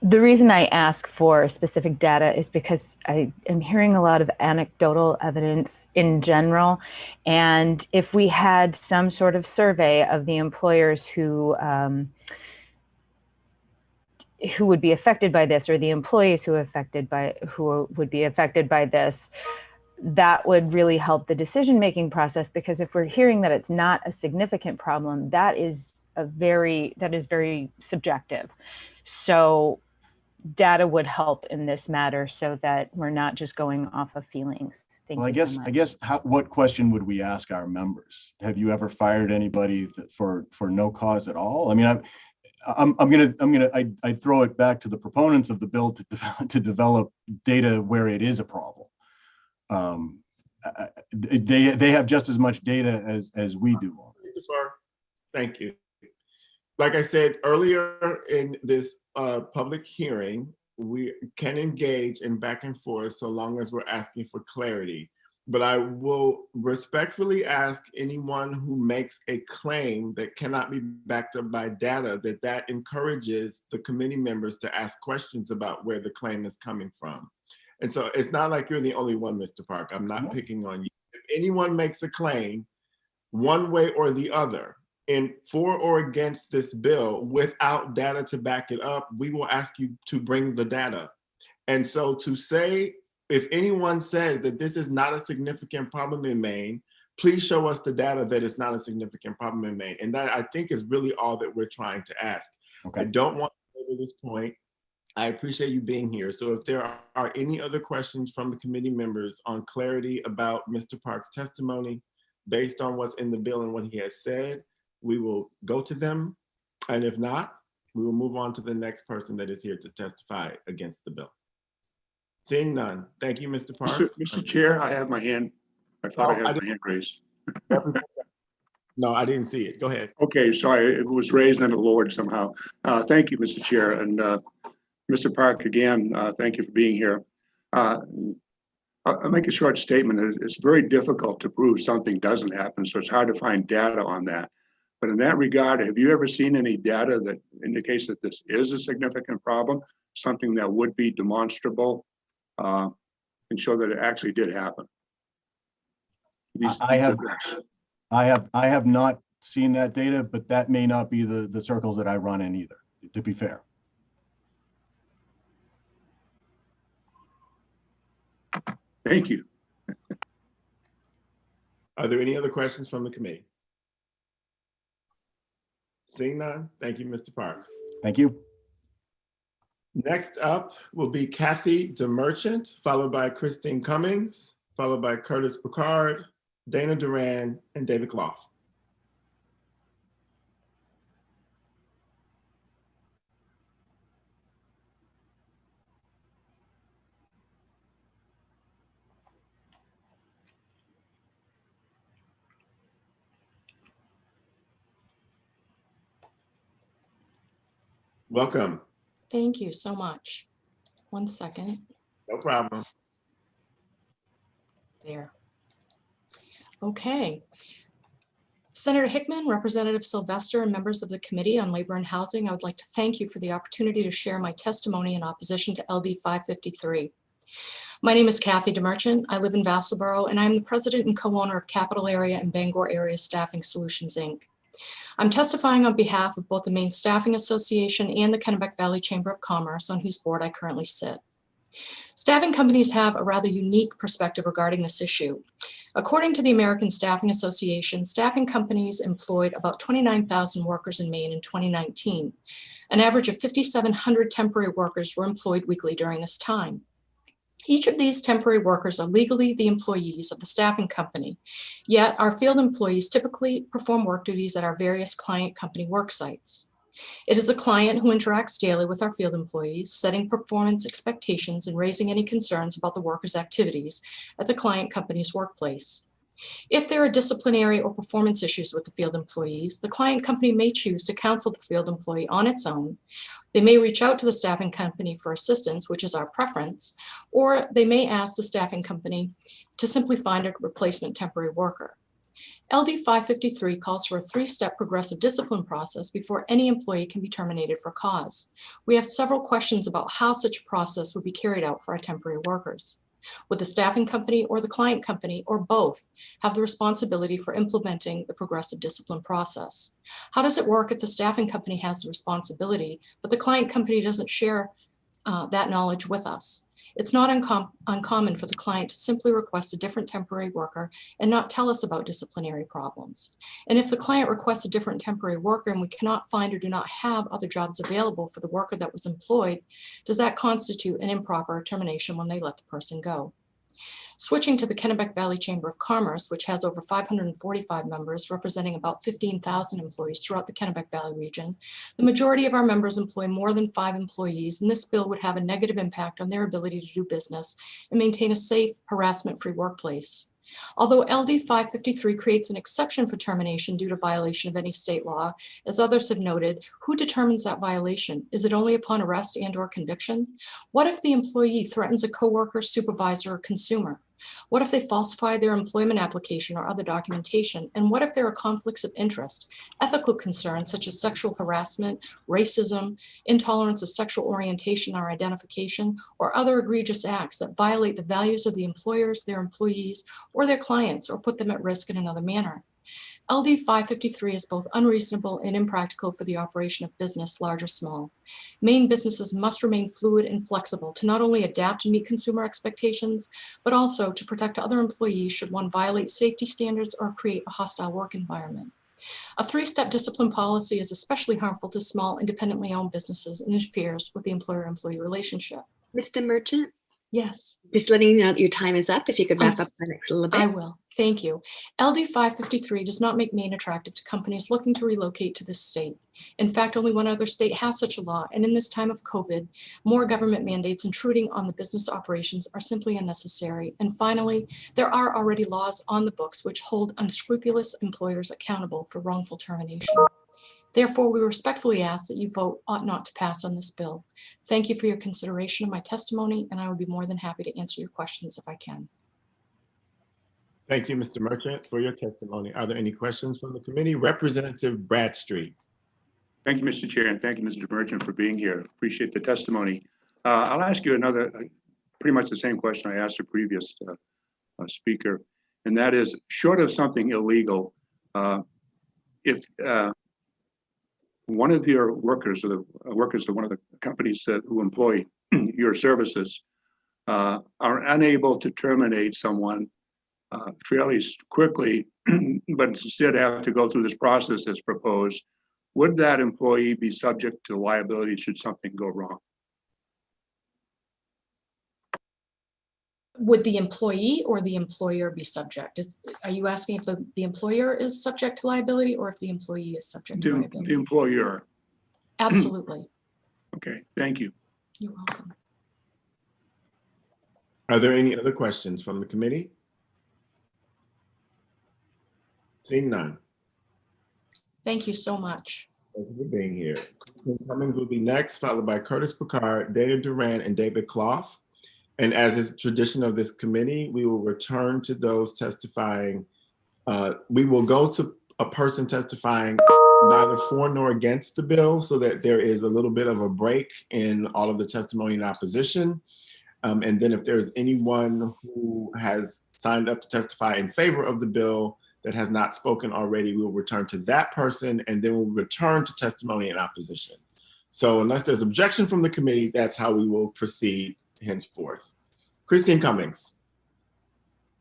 The reason I ask for specific data is because I am hearing a lot of anecdotal evidence in general. And if we had some sort of survey of the employers who would be affected by this, or the employees who would be affected by this, that would really help the decision-making process. Because if we're hearing that it's not a significant problem, that is very subjective. So data would help in this matter, so that we're not just going off of feelings. Well, I guess what question would we ask our members? Have you ever fired anybody for no cause at all? I mean, I throw it back to the proponents of the bill to develop data where it is a problem. They have just as much data as we do. Thank you. Like I said earlier in this public hearing, we can engage in back and forth so long as we're asking for clarity. But I will respectfully ask anyone who makes a claim that cannot be backed up by data, that encourages the committee members to ask questions about where the claim is coming from. And so it's not like you're the only one, Mr. Park. I'm not picking on you. If anyone makes a claim one way or the other, for or against this bill without data to back it up, we will ask you to bring the data. And so to say, if anyone says that this is not a significant problem in Maine, please show us the data that it's not a significant problem in Maine. And that, I think, is really all that we're trying to ask. Okay. I don't want to go to this point. I appreciate you being here. So if there are any other questions from the committee members on clarity about Mr. Park's testimony based on what's in the bill and what he has said, we will go to them. And if not, we will move on to the next person that is here to testify against the bill. Seeing none. Thank you, Mr. Park. Mr. Chair, I have my hand. I thought I had my hand raised. No, I didn't see it. Go ahead. Okay, sorry. It was raised and lowered somehow. Thank you, Mr. Chair. And Mr. Park, again, thank you for being here. I'll make a short statement. It's very difficult to prove something doesn't happen, so it's hard to find data on that. But in that regard, have you ever seen any data that indicates that this is a significant problem, something that would be demonstrable and show that it actually did happen? I have not seen that data, but that may not be the circles that I run in either, to be fair. Thank you. Are there any other questions from the committee? Seeing none, thank you, Mr. Park. Thank you. Next up will be Kathy DeMerchant, followed by Christine Cummings, followed by Curtis Picard, Dana Duran, and David Clough. Welcome. Thank you so much. 1 second. No problem. There. Okay. Senator Hickman, Representative Sylvester, and members of the Committee on Labor and Housing, I would like to thank you for the opportunity to share my testimony in opposition to LD 553. My name is Kathy DeMerchant. I live in Vassalboro, and I'm the president and co-owner of Capital Area and Bangor Area Staffing Solutions, Inc. I'm testifying on behalf of both the Maine Staffing Association and the Kennebec Valley Chamber of Commerce, on whose board I currently sit. Staffing companies have a rather unique perspective regarding this issue. According to the American Staffing Association, staffing companies employed about 29,000 workers in Maine in 2019. An average of 5,700 temporary workers were employed weekly during this time. Each of these temporary workers are legally the employees of the staffing company, yet our field employees typically perform work duties at our various client company work sites. It is the client who interacts daily with our field employees, setting performance expectations and raising any concerns about the workers' activities at the client company's workplace. If there are disciplinary or performance issues with the field employees, the client company may choose to counsel the field employee on its own. They may reach out to the staffing company for assistance, which is our preference, or they may ask the staffing company to simply find a replacement temporary worker. LD 553 calls for a three-step progressive discipline process before any employee can be terminated for cause. We have several questions about how such a process would be carried out for our temporary workers. Would the staffing company or the client company or both have the responsibility for implementing the progressive discipline process? How does it work if the staffing company has the responsibility, but the client company doesn't share that knowledge with us? It's not uncommon for the client to simply request a different temporary worker and not tell us about disciplinary problems. And if the client requests a different temporary worker and we cannot find or do not have other jobs available for the worker that was employed, does that constitute an improper termination when they let the person go? Switching to the Kennebec Valley Chamber of Commerce, which has over 545 members representing about 15,000 employees throughout the Kennebec Valley region, the majority of our members employ more than 5 employees, and this bill would have a negative impact on their ability to do business and maintain a safe, harassment-free workplace. Although LD 553 creates an exception for termination due to violation of any state law, as others have noted, who determines that violation? Is it only upon arrest and/or conviction? What if the employee threatens a coworker, supervisor, or consumer? What if they falsify their employment application or other documentation? And what if there are conflicts of interest, ethical concerns such as sexual harassment, racism, intolerance of sexual orientation or identification, or other egregious acts that violate the values of the employers, their employees, or their clients, or put them at risk in another manner? LD 553 is both unreasonable and impractical for the operation of business, large or small. Maine businesses must remain fluid and flexible to not only adapt and meet consumer expectations, but also to protect other employees should one violate safety standards or create a hostile work environment. A 3-step discipline policy is especially harmful to small, independently owned businesses and interferes with the employer-employee relationship. Mr. Merchant? Yes. Just letting you know that your time is up. If you could wrap up the next little bit. I will. Thank you. LD 553 does not make Maine attractive to companies looking to relocate to this state. In fact, only one other state has such a law, and in this time of COVID, more government mandates intruding on the business operations are simply unnecessary. And finally, there are already laws on the books which hold unscrupulous employers accountable for wrongful termination. Therefore, we respectfully ask that you vote ought not to pass on this bill. Thank you for your consideration of my testimony, and I would be more than happy to answer your questions if I can. Thank you, Mr. Merchant, for your testimony. Are there any questions from the committee? Representative Bradstreet. Thank you, Mr. Chair, and thank you, Mr. Merchant, for being here. Appreciate the testimony. I'll ask you another, pretty much the same question I asked the previous speaker, and that is, short of something illegal, if one of your workers or the workers of one of the companies who employ your services are unable to terminate someone fairly quickly, but instead have to go through this process as proposed, would that employee be subject to liability should something go wrong? Would the employee or the employer be subject? Are you asking if the employer is subject to liability or if the employee is subject to liability? The employer. Absolutely. Okay, thank you. You're welcome. Are there any other questions from the committee? Seeing none. Thank you so much. Thank you for being here. Kristen Cummings will be next, followed by Curtis Picard, Dana Duran, and David Clough. And as is tradition of this committee, we will return to those testifying. We will go to a person testifying neither for nor against the bill so that there is a little bit of a break in all of the testimony in opposition. And then if there's anyone who has signed up to testify in favor of the bill that has not spoken already, we will return to that person and then we'll return to testimony in opposition. So unless there's objection from the committee, that's how we will proceed henceforth. Christine Cummings.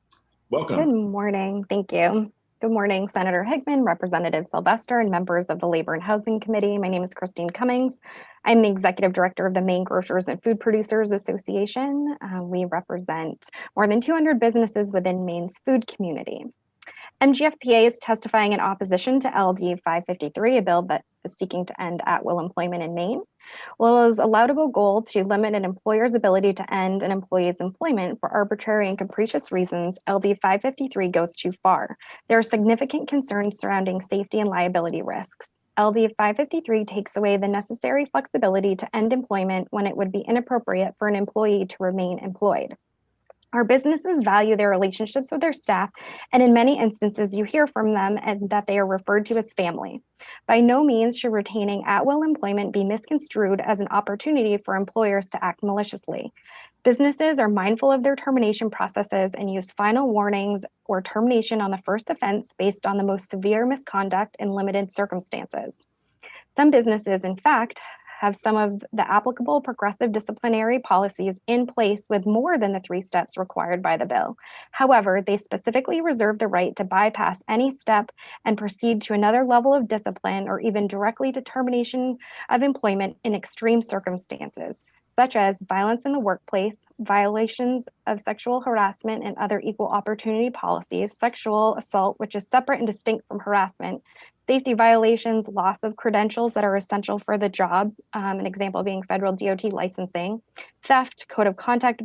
Good Welcome. morning. Thank you. Good morning, Senator Hickman, Representative Sylvester, and members of the Labor and Housing Committee. My name is Christine Cummings. I'm the Executive Director of the Maine Grocers and Food Producers Association. We represent more than 200 businesses within Maine's food community. MGFPA is testifying in opposition to LD 553, a bill that is seeking to end at-will employment in Maine. Well, it is a laudable goal to limit an employer's ability to end an employee's employment for arbitrary and capricious reasons. LD 553 goes too far. There are significant concerns surrounding safety and liability risks. LD 553 takes away the necessary flexibility to end employment when it would be inappropriate for an employee to remain employed. Our businesses value their relationships with their staff, and in many instances, you hear from them and that they are referred to as family. By no means should retaining at-will employment be misconstrued as an opportunity for employers to act maliciously. Businesses are mindful of their termination processes and use final warnings or termination on the first offense based on the most severe misconduct in limited circumstances. Some businesses, in fact, have some of the applicable progressive disciplinary policies in place with more than the 3 steps required by the bill. However, they specifically reserve the right to bypass any step and proceed to another level of discipline or even directly to termination of employment in extreme circumstances, such as violence in the workplace, violations of sexual harassment and other equal opportunity policies, sexual assault, which is separate and distinct from harassment, safety violations, loss of credentials that are essential for the job, an example being federal DOT licensing, theft, code of conduct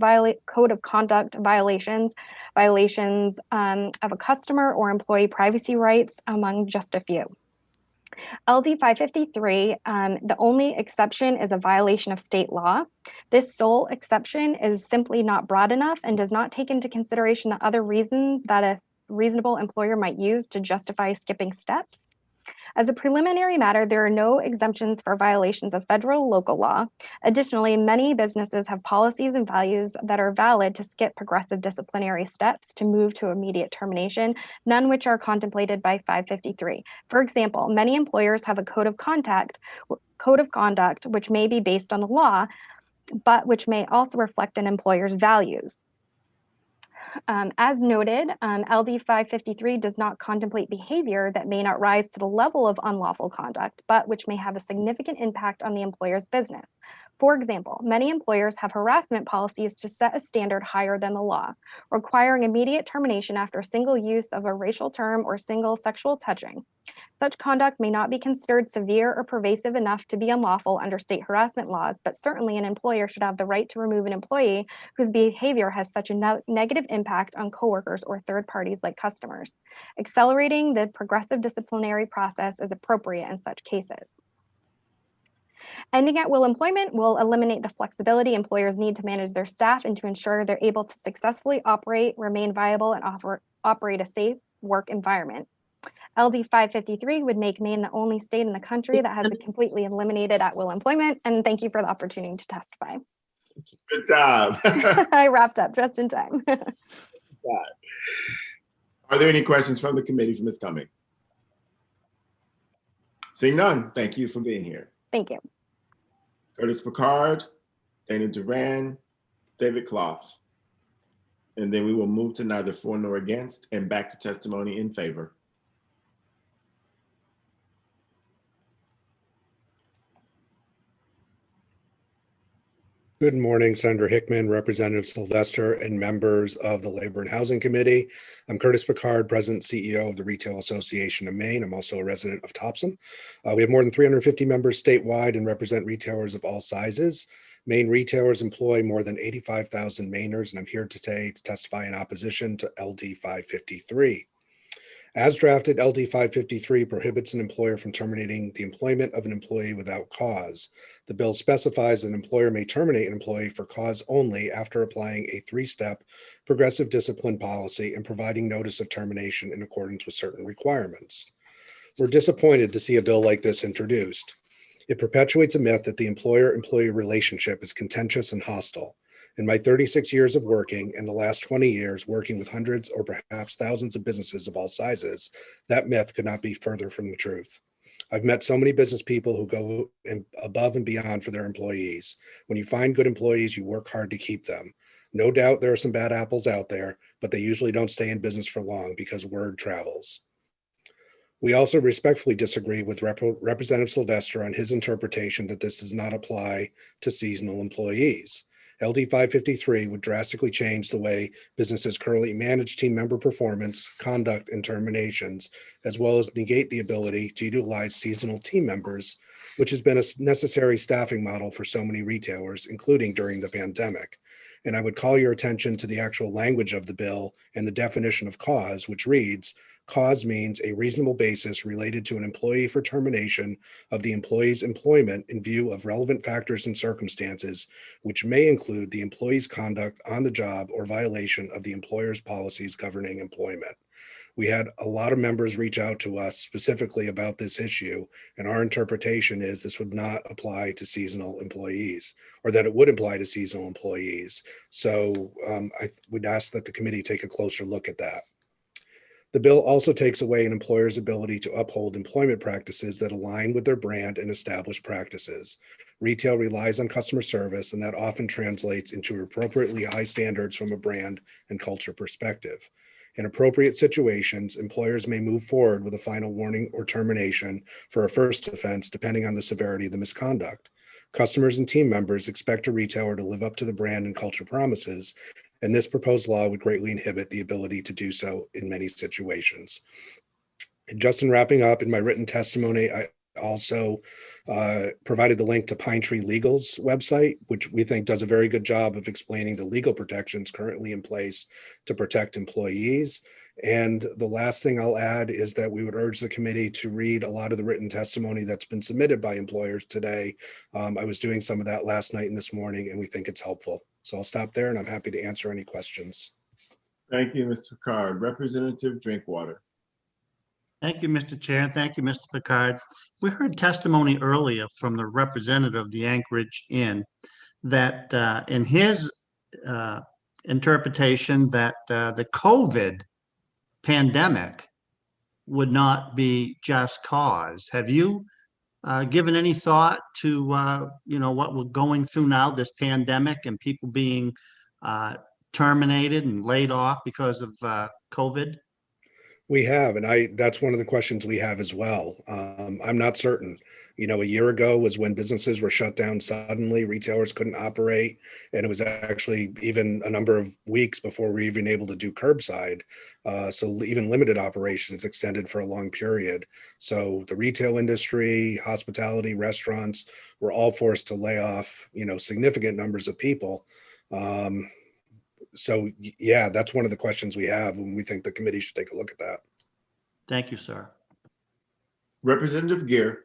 violations, violations of a customer or employee privacy rights, among just a few. LD 553, the only exception is a violation of state law. This sole exception is simply not broad enough and does not take into consideration the other reasons that a reasonable employer might use to justify skipping steps. As a preliminary matter, there are no exemptions for violations of federal or local law. Additionally, many businesses have policies and values that are valid to skip progressive disciplinary steps to move to immediate termination, none which are contemplated by 553. For example, many employers have a code of conduct which may be based on the law, but which may also reflect an employer's values. As noted, LD 553 does not contemplate behavior that may not rise to the level of unlawful conduct, but which may have a significant impact on the employer's business. For example, many employers have harassment policies to set a standard higher than the law, requiring immediate termination after a single use of a racial term or single sexual touching. Such conduct may not be considered severe or pervasive enough to be unlawful under state harassment laws, but certainly an employer should have the right to remove an employee whose behavior has such a negative impact on coworkers or third parties like customers. Accelerating the progressive disciplinary process is appropriate in such cases. Ending at-will employment will eliminate the flexibility employers need to manage their staff and to ensure they're able to successfully operate, remain viable, and operate a safe work environment. LD 553 would make Maine the only state in the country that has completely eliminated at-will employment. And thank you for the opportunity to testify. Good job. I wrapped up just in time. Are there any questions from the committee for Ms. Cummings? Seeing none, thank you for being here. Thank you. Curtis Picard, Dana Duran, David Clough. And then we will move to neither for nor against and back to testimony in favor. Good morning, Senator Hickman, Representative Sylvester, and members of the Labor and Housing Committee. I'm Curtis Picard, President and CEO of the Retail Association of Maine. I'm also a resident of Topsom. We have more than 350 members statewide and represent retailers of all sizes. Maine retailers employ more than 85,000 Mainers, and I'm here today to testify in opposition to LD 553. As drafted, LD 553 prohibits an employer from terminating the employment of an employee without cause. The bill specifies an employer may terminate an employee for cause only after applying a 3-step progressive discipline policy and providing notice of termination in accordance with certain requirements. We're disappointed to see a bill like this introduced. It perpetuates a myth that the employer-employee relationship is contentious and hostile. In my 36 years of working and the last 20 years working with hundreds or perhaps thousands of businesses of all sizes, that myth could not be further from the truth. I've met so many business people who go above and beyond for their employees. When you find good employees, you work hard to keep them. No doubt there are some bad apples out there, but they usually don't stay in business for long because word travels. We also respectfully disagree with Representative Sylvester on his interpretation that this does not apply to seasonal employees. LD 553 would drastically change the way businesses currently manage team member performance, conduct, and terminations, as well as negate the ability to utilize seasonal team members, which has been a necessary staffing model for so many retailers, including during the pandemic. And I would call your attention to the actual language of the bill and the definition of cause, which reads, cause means a reasonable basis related to an employee for termination of the employee's employment in view of relevant factors and circumstances, which may include the employee's conduct on the job or violation of the employer's policies governing employment. We had a lot of members reach out to us specifically about this issue, and our interpretation is this would not apply to seasonal employees, or that it would apply to seasonal employees. So I would ask that the committee take a closer look at that. The bill also takes away an employer's ability to uphold employment practices that align with their brand and established practices. Retail relies on customer service, and that often translates into appropriately high standards from a brand and culture perspective. In appropriate situations, employers may move forward with a final warning or termination for a first offense, depending on the severity of the misconduct. Customers and team members expect a retailer to live up to the brand and culture promises, and this proposed law would greatly inhibit the ability to do so in many situations. And just in wrapping up, in my written testimony, I also provided the link to Pine Tree Legal's website, which we think does a very good job of explaining the legal protections currently in place to protect employees. And the last thing I'll add is that we would urge the committee to read a lot of the written testimony that's been submitted by employers today. I was doing some of that last night and this morning, and we think it's helpful. So I'll stop there, and I'm happy to answer any questions. Thank you, Mr. Picard. Representative Drinkwater. Thank you, Mr. Chair, and thank you, Mr. Picard. We heard testimony earlier from the representative of the Anchorage Inn that in his interpretation that the COVID pandemic would not be just cause. Have you given any thought to what we're going through now, this pandemic, and people being terminated and laid off because of COVID? We have, and that's one of the questions we have as well. I'm not certain. A year ago was when businesses were shut down suddenly, retailers couldn't operate, and it was actually even a number of weeks before we were even able to do curbside. So even limited operations extended for a long period. So the retail industry, hospitality, restaurants were all forced to lay off, significant numbers of people. So yeah, that's one of the questions we have, and we think the committee should take a look at that. Thank you, sir. Representative Gear.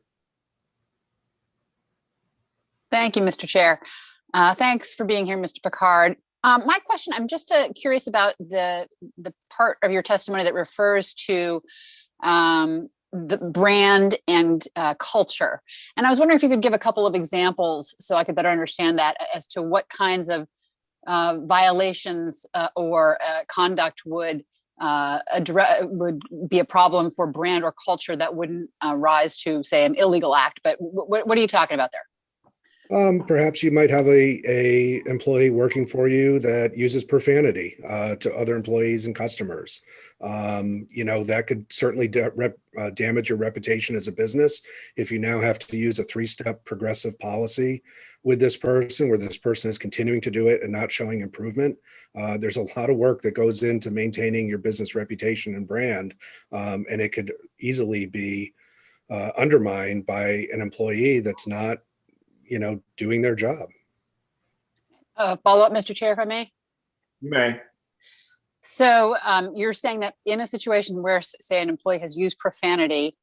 Thank you, Mr. Chair. Thanks for being here, Mr. Picard. My question, I'm just curious about the part of your testimony that refers to the brand and culture. And I was wondering if you could give a couple of examples so I could better understand that as to what kinds of violations or conduct would be a problem for brand or culture that wouldn't rise to, say, an illegal act. But what are you talking about there? Perhaps you might have a employee working for you that uses profanity to other employees and customers. That could certainly damage your reputation as a business if you now have to use a 3-step progressive policy with this person, where this person is continuing to do it and not showing improvement. There's a lot of work that goes into maintaining your business reputation and brand, and it could easily be undermined by an employee that's not doing their job. Follow up, Mr. Chair, if I may. You may. So you're saying that in a situation where, say, an employee has used profanity,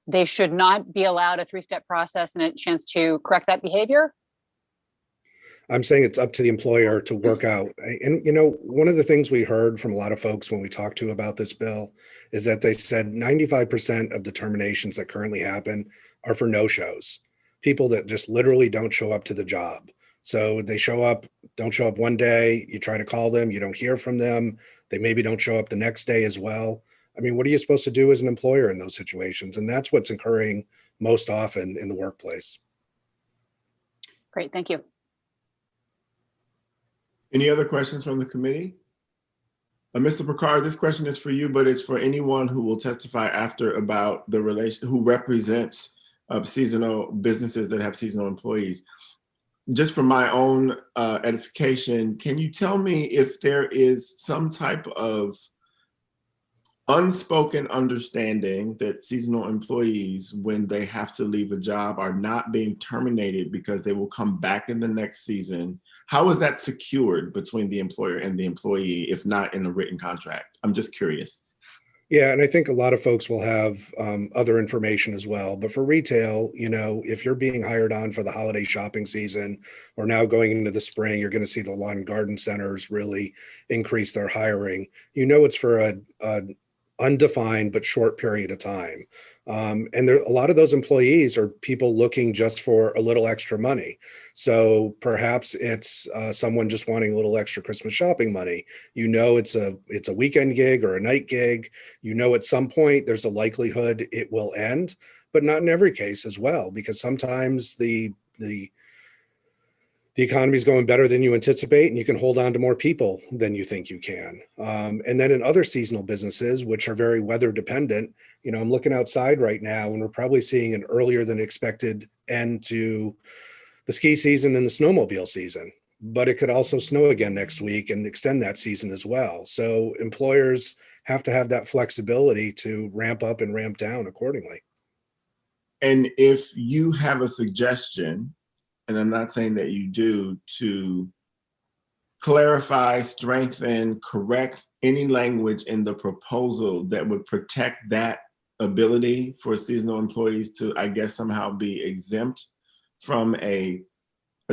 they should not be allowed a 3-step process and a chance to correct that behavior? I'm saying it's up to the employer to work out. And, one of the things we heard from a lot of folks when we talked to about this bill is that they said 95% of the terminations that currently happen are for no-shows. People that just literally don't show up to the job. So they don't show up one day, you try to call them, you don't hear from them. They maybe don't show up the next day as well. I mean, what are you supposed to do as an employer in those situations? And that's what's occurring most often in the workplace. Great, thank you. Any other questions from the committee? Mr. Picard, this question is for you, but it's for anyone who will testify after about the relation, who represents seasonal businesses that have seasonal employees. Just for my own edification, can you tell me if there is some type of unspoken understanding that seasonal employees, when they have to leave a job, are not being terminated because they will come back in the next season? How is that secured between the employer and the employee, if not in a written contract? I'm just curious. Yeah, and I think a lot of folks will have other information as well. But for retail, you know, if you're being hired on for the holiday shopping season or now going into the spring, you're going to see the lawn and garden centers really increase their hiring. You know, it's for a undefined but short period of time. And there, a lot of those employees are people looking just for a little extra money. So perhaps it's someone just wanting a little extra Christmas shopping money. You know, it's a weekend gig or a night gig. You know, at some point there's a likelihood it will end, but not in every case as well, because sometimes the economy is going better than you anticipate, and you can hold on to more people than you think you can. And then in other seasonal businesses, which are very weather dependent, you know, I'm looking outside right now and we're probably seeing an earlier than expected end to the ski season and the snowmobile season, but it could also snow again next week and extend that season as well. So employers have to have that flexibility to ramp up and ramp down accordingly. And if you have a suggestion, and I'm not saying that you do, to clarify, strengthen, correct any language in the proposal that would protect that ability for seasonal employees to, I guess, somehow be exempt from a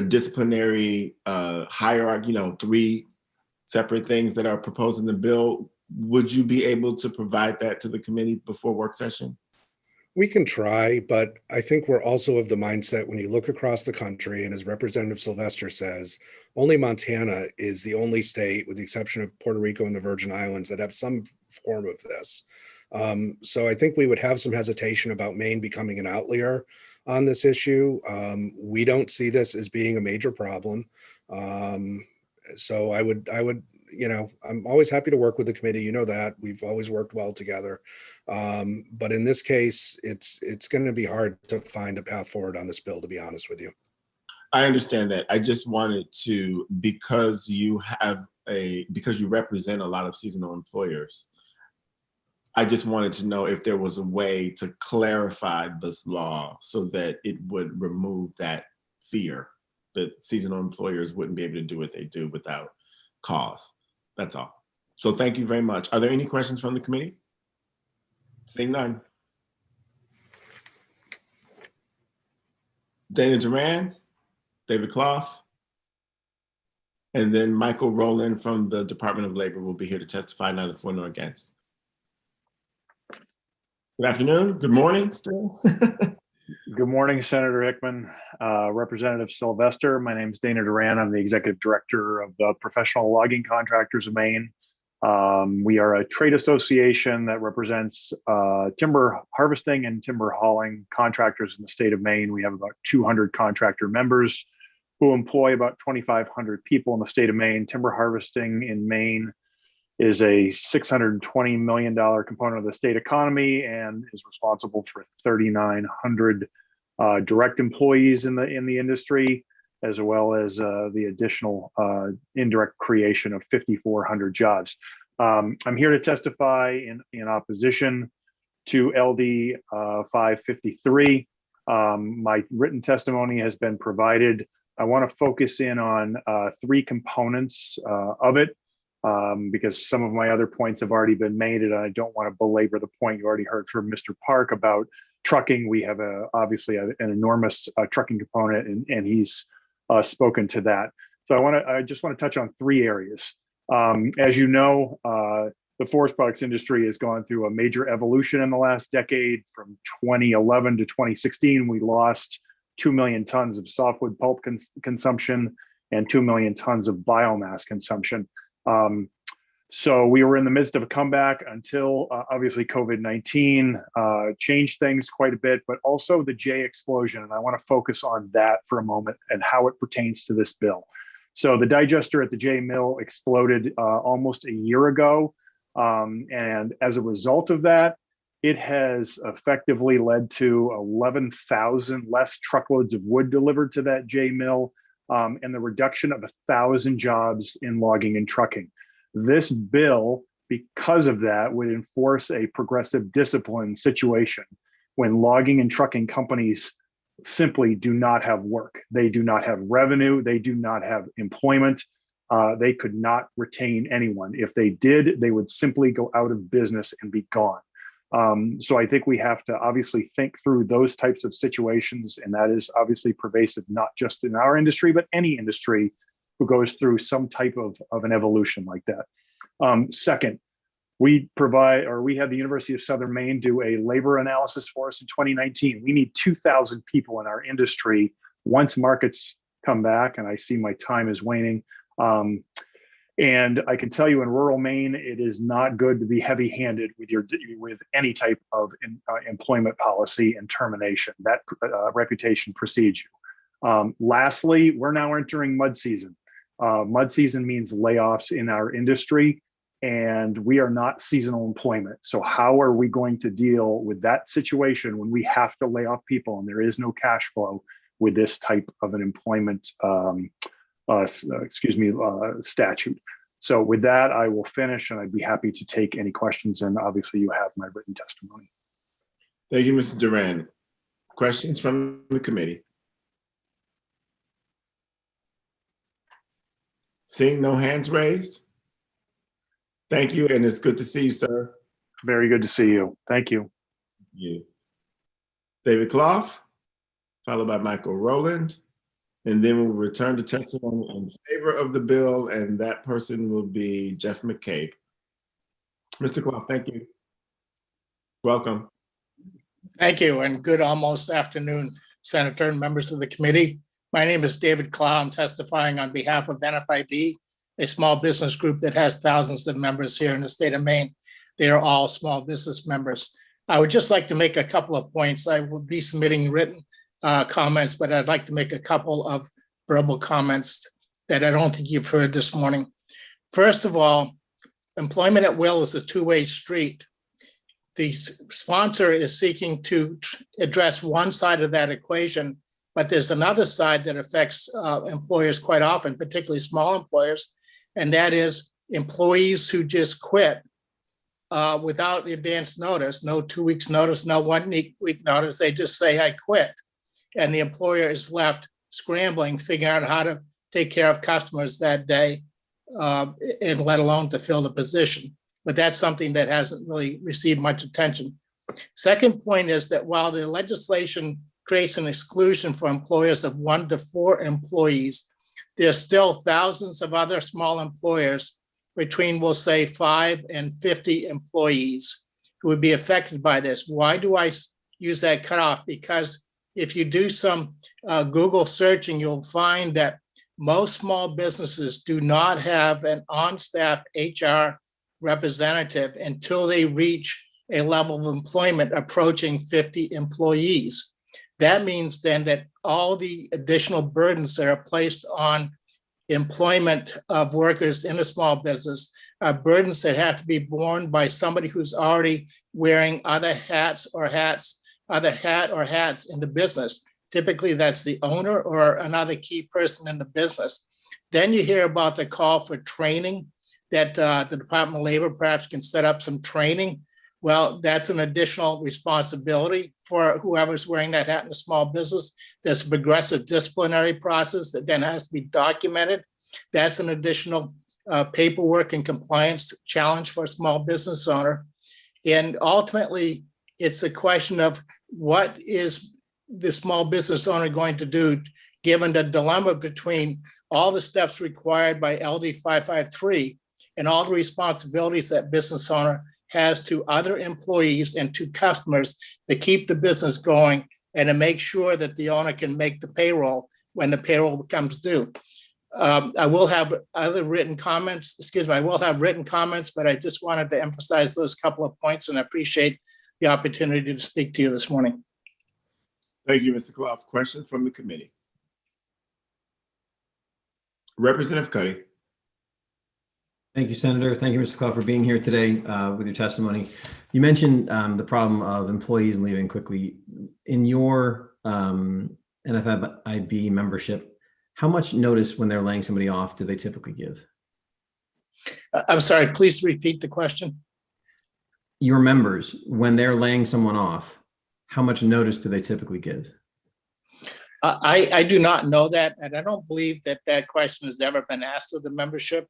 disciplinary hierarchy, you know, 3 separate things that are proposed in the bill, would you be able to provide that to the committee before work session? We can try, but I think we're also of the mindset when you look across the country, and as Representative Sylvester says, only Montana is the only state, with the exception of Puerto Rico and the Virgin Islands, that have some form of this. So I think we would have some hesitation about Maine becoming an outlier on this issue. We don't see this as being a major problem. So I would, you know, I'm always happy to work with the committee. You know that we've always worked well together. But in this case, it's going to be hard to find a path forward on this bill, to be honest with you. I understand that. I just wanted to, because you represent a lot of seasonal employers, I just wanted to know if there was a way to clarify this law so that it would remove that fear that seasonal employers wouldn't be able to do what they do without cause. That's all. So thank you very much. Are there any questions from the committee? Seeing none. Dana Duran, David Clough, and then Michael Rowland from the Department of Labor will be here to testify, neither for nor against. Good afternoon, good morning still. Good morning, Senator Hickman, Representative Sylvester. My name is Dana Duran. I'm the Executive Director of the Professional Logging Contractors of Maine. We are a trade association that represents timber harvesting and timber hauling contractors in the state of Maine. We have about 200 contractor members who employ about 2,500 people in the state of Maine. Timber harvesting in Maine is a $620 million component of the state economy and is responsible for 3,900 direct employees in the industry, as well as the additional indirect creation of 5,400 jobs. I'm here to testify in opposition to LD 553. My written testimony has been provided. I want to focus in on 3 components of it, because some of my other points have already been made, and I don't want to belabor the point you already heard from Mr. Park about trucking. We have obviously an enormous trucking component, and he's spoken to that. So I just want to touch on 3 areas. As you know, the forest products industry has gone through a major evolution in the last decade. From 2011 to 2016, we lost 2 million tons of softwood pulp consumption and 2 million tons of biomass consumption. So we were in the midst of a comeback until obviously COVID-19 changed things quite a bit, but also the J explosion. And I want to focus on that for a moment and how it pertains to this bill. So the digester at the J Mill exploded almost a year ago. And as a result of that, it has effectively led to 11,000 less truckloads of wood delivered to that J Mill, and the reduction of 1,000 jobs in logging and trucking. This bill, because of that, would enforce a progressive discipline situation when logging and trucking companies simply do not have work. They do not have revenue. They do not have employment. They could not retain anyone. If they did, they would simply go out of business and be gone. So I think we have to obviously think through those types of situations, and that is obviously pervasive, not just in our industry, but any industry who goes through some type of an evolution like that. Second, we had the University of Southern Maine do a labor analysis for us in 2019. We need 2,000 people in our industry once markets come back, and I see my time is waning. And I can tell you in rural Maine, it is not good to be heavy-handed with any type of employment policy and termination. That reputation precedes you. Lastly, we're now entering mud season. Mud season means layoffs in our industry, and we are not seasonal employment. So how are we going to deal with that situation when we have to lay off people and there is no cash flow with this type of an employment statute? So with that, I will finish, and I'd be happy to take any questions. And obviously you have my written testimony. Thank you, Mr. Duran. Questions from the committee? Seeing no hands raised? Thank you, and it's good to see you, sir. Very good to see you. Thank you. Thank you. David Clough, followed by Michael Rowland, and then we'll return to testimony in favor of the bill, and that person will be Jeff McCabe. Mr. Clough, thank you. Welcome. Thank you, and good almost afternoon, Senator and members of the committee. My name is David Clough. I'm testifying on behalf of NFIB, a small business group that has thousands of members here in the state of Maine. They are all small business members. I would just like to make a couple of points. I will be submitting written comments, but I'd like to make a couple of verbal comments that I don't think you've heard this morning. First of all, employment at will is a two-way street. The sponsor is seeking to address one side of that equation, but there's another side that affects employers quite often, particularly small employers, and that is employees who just quit without advance notice, no 2 weeks notice, no 1 week notice. They just say, I quit. And the employer is left scrambling, figuring out how to take care of customers that day, and let alone to fill the position. But that's something that hasn't really received much attention. Second point is that while the legislation creates an exclusion for employers of 1 to 4 employees, there's still thousands of other small employers between, we'll say, 5 and 50 employees who would be affected by this. Why do I use that cutoff? Because if you do some Google searching, you'll find that most small businesses do not have an on-staff HR representative until they reach a level of employment approaching 50 employees. That means then that all the additional burdens that are placed on employment of workers in a small business are burdens that have to be borne by somebody who's already wearing other hat or hats in the business. Typically, that's the owner or another key person in the business. Then you hear about the call for training, that the Department of Labor perhaps can set up some training. Well, that's an additional responsibility for whoever's wearing that hat in a small business. There's a progressive disciplinary process that then has to be documented. That's an additional paperwork and compliance challenge for a small business owner. And ultimately, it's a question of what is the small business owner going to do, given the dilemma between all the steps required by LD 553 and all the responsibilities that business owner has to other employees and to customers to keep the business going and to make sure that the owner can make the payroll when the payroll becomes due. I will have written comments, but I just wanted to emphasize those couple of points, and I appreciate the opportunity to speak to you this morning. Thank you, Mr. Clough. Question from the committee. Representative Cuddy. Thank you, Senator. Thank you, Mr. Clough, for being here today with your testimony. You mentioned the problem of employees leaving quickly. In your NFIB membership, how much notice when they're laying somebody off do they typically give? I'm sorry, please repeat the question. Your members, when they're laying someone off, how much notice do they typically give? I do not know that, and I don't believe that that question has ever been asked of the membership.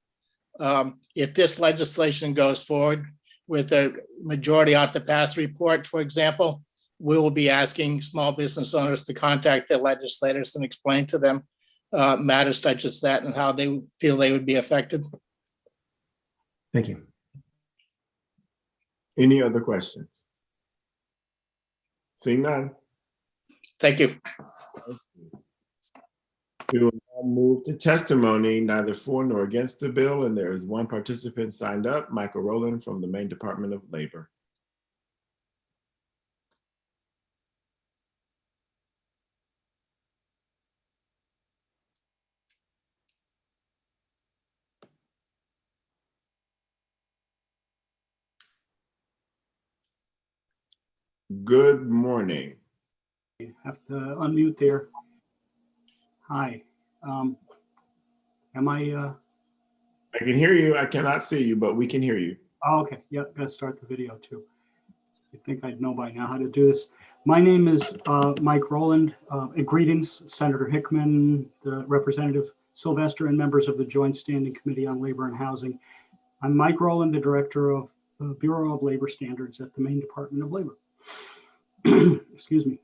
If this legislation goes forward with a majority ought to pass report, for example, we will be asking small business owners to contact their legislators and explain to them matters such as that and how they feel they would be affected. Thank you. Any other questions? Seeing none. Thank you. We will now move to testimony, neither for nor against the bill, and there is one participant signed up, Michael Rowland from the Maine Department of Labor. Good morning. Have to unmute there. Hi. Am I? I can hear you. I cannot see you, but we can hear you. Oh, okay. Yep. Got to start the video too. I think I'd know by now how to do this. My name is Mike Rowland. Greetings, Senator Hickman, the Representative Sylvester, and members of the Joint Standing Committee on Labor and Housing. I'm Mike Rowland, the Director of the Bureau of Labor Standards at the Maine Department of Labor. Excuse me.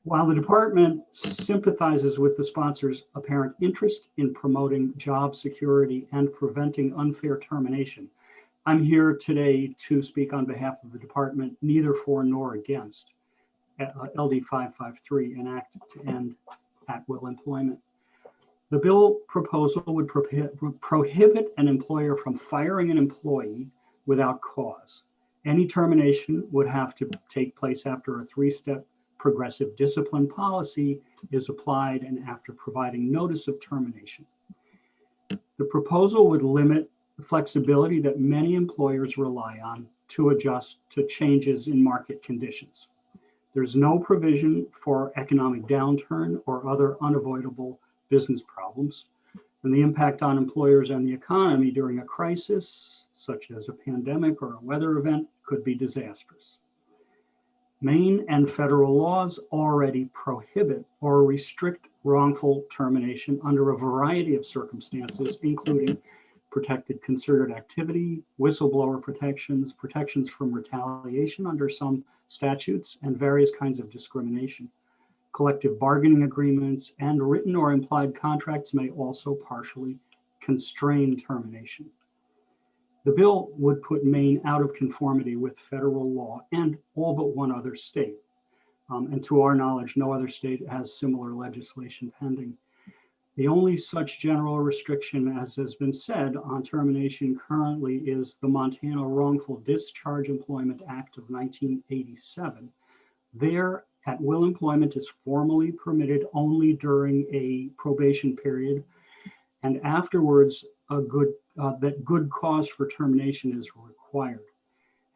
While the department sympathizes with the sponsor's apparent interest in promoting job security and preventing unfair termination, I'm here today to speak on behalf of the department, neither for nor against LD 553, an act to end at-will employment. The bill proposal would prohibit an employer from firing an employee without cause. Any termination would have to take place after a three-step progressive discipline policy is applied and after providing notice of termination. The proposal would limit the flexibility that many employers rely on to adjust to changes in market conditions. There's no provision for economic downturn or other unavoidable business problems, and the impact on employers and the economy during a crisis, such as a pandemic or a weather event, could be disastrous. Maine and federal laws already prohibit or restrict wrongful termination under a variety of circumstances, including protected concerted activity, whistleblower protections, protections from retaliation under some statutes, and various kinds of discrimination. Collective bargaining agreements and written or implied contracts may also partially constrain termination. The bill would put Maine out of conformity with federal law and all but one other state. And to our knowledge, no other state has similar legislation pending. The only such general restriction, as has been said, on termination currently is the Montana Wrongful Discharge Employment Act of 1987. There, at-will employment is formally permitted only during a probation period, and afterwards, that good cause for termination is required.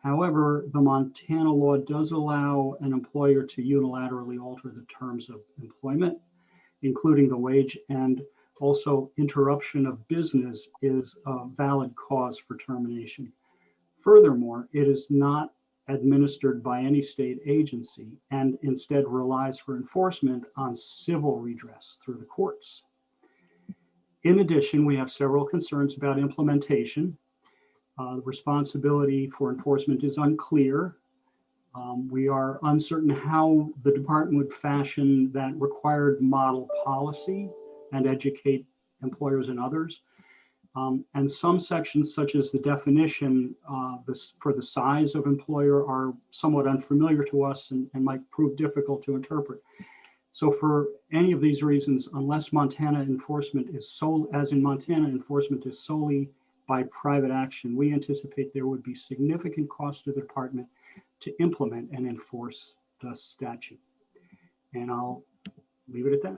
However, the Montana law does allow an employer to unilaterally alter the terms of employment, including the wage, and also interruption of business is a valid cause for termination. Furthermore, it is not administered by any state agency and instead relies for enforcement on civil redress through the courts. In addition, we have several concerns about implementation. The responsibility for enforcement is unclear. We are uncertain how the department would fashion that required model policy and educate employers and others. And some sections, such as the definition for the size of employer, are somewhat unfamiliar to us and might prove difficult to interpret. So for any of these reasons, unless Montana enforcement is enforcement is solely by private action, we anticipate there would be significant cost to the department to implement and enforce the statute. And I'll leave it at that.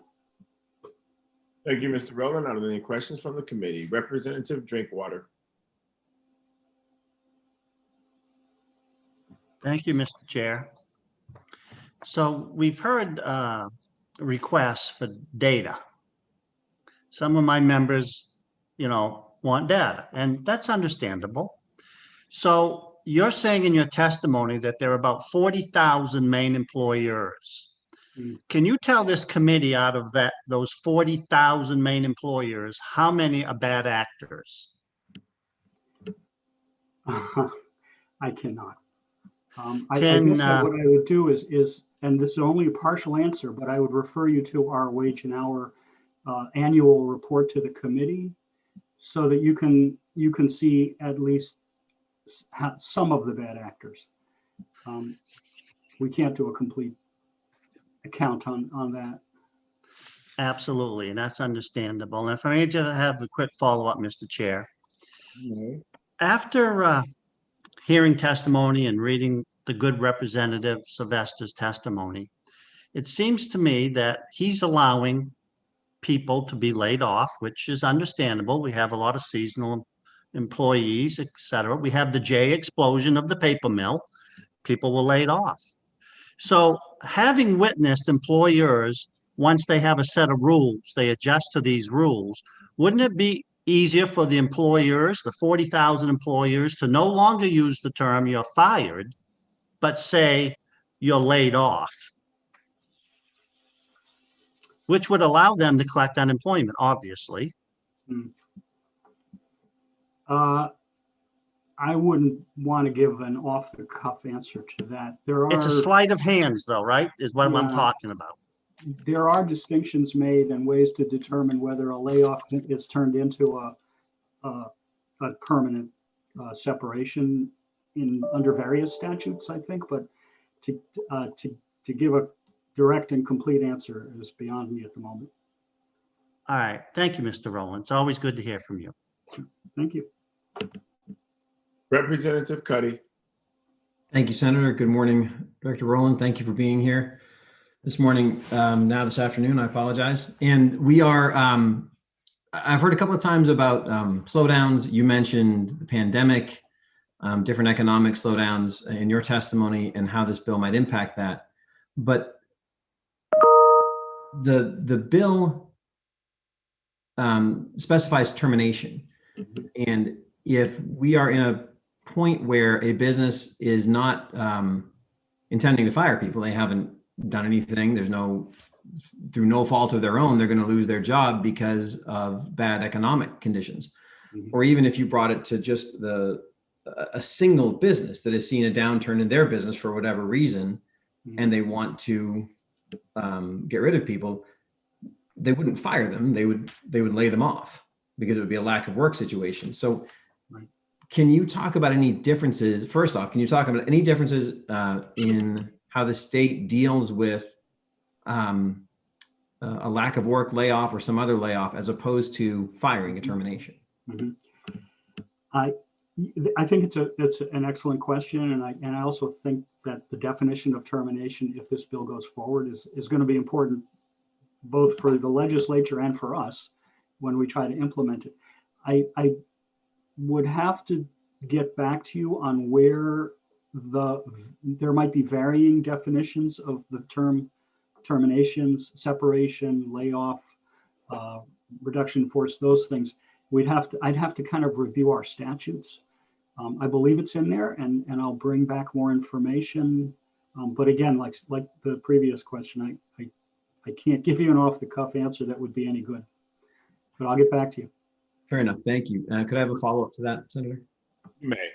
Thank you, Mr. Rowland. Are there any questions from the committee? Representative Drinkwater. Thank you, Mr. Chair. So we've heard requests for data. Some of my members, want data, and that's understandable. So you're saying in your testimony that there are about 40,000 Maine employers. Can you tell this committee out of those 40,000 Maine employers, how many are bad actors? I cannot. I guess what I would do is, and this is only a partial answer, but I would refer you to our wage and hour annual report to the committee, so that you can see at least some of the bad actors. We can't do a complete account on that. Absolutely, and that's understandable. And if I may just have a quick follow-up, Mr. Chair. After hearing testimony and reading the good Representative Sylvester's testimony, it seems to me that he's allowing people to be laid off, which is understandable. We have a lot of seasonal employees, et cetera. We have the J explosion of the paper mill. People were laid off. So having witnessed employers, once they have a set of rules, they adjust to these rules, wouldn't it be easier for the employers, the 40,000 employers, to no longer use the term "you're fired," but say "you're laid off"? Which would allow them to collect unemployment, obviously. I wouldn't want to give an off-the-cuff answer to that. It's a sleight of hands, though, right? Is what I'm talking about. There are distinctions made and ways to determine whether a layoff is turned into a permanent separation under various statutes, I think. But to give a direct and complete answer is beyond me at the moment. All right. Thank you, Mr. Rowland. It's always good to hear from you. Thank you. Representative Cuddy. Thank you, Senator. Good morning, Director Rowland. Thank you for being here this morning, now this afternoon, I apologize. And we are, I've heard a couple of times about slowdowns. You mentioned the pandemic, different economic slowdowns in your testimony and how this bill might impact that. But the bill specifies termination. And if we are in a point where a business is not intending to fire people, they haven't done anything, through no fault of their own, they're going to lose their job because of bad economic conditions. Or even if you brought it to just a single business that has seen a downturn in their business for whatever reason, and they want to get rid of people, they wouldn't fire them. They would lay them off because it would be a lack of work situation. So can you talk about any differences? First off, can you talk about any differences in how the state deals with a lack of work layoff or some other layoff as opposed to firing, a termination? I think it's an excellent question, and I also think that the definition of termination, if this bill goes forward, is going to be important both for the legislature and for us when we try to implement it. I would have to get back to you on where there might be varying definitions of the term terminations, separation, layoff, reduction in force, those things. I'd have to kind of review our statutes. I believe it's in there, and I'll bring back more information. But again, like the previous question, I can't give you an off-the-cuff answer that would be any good. But I'll get back to you. Fair enough. Thank you. Could I have a follow-up to that, Senator? You may.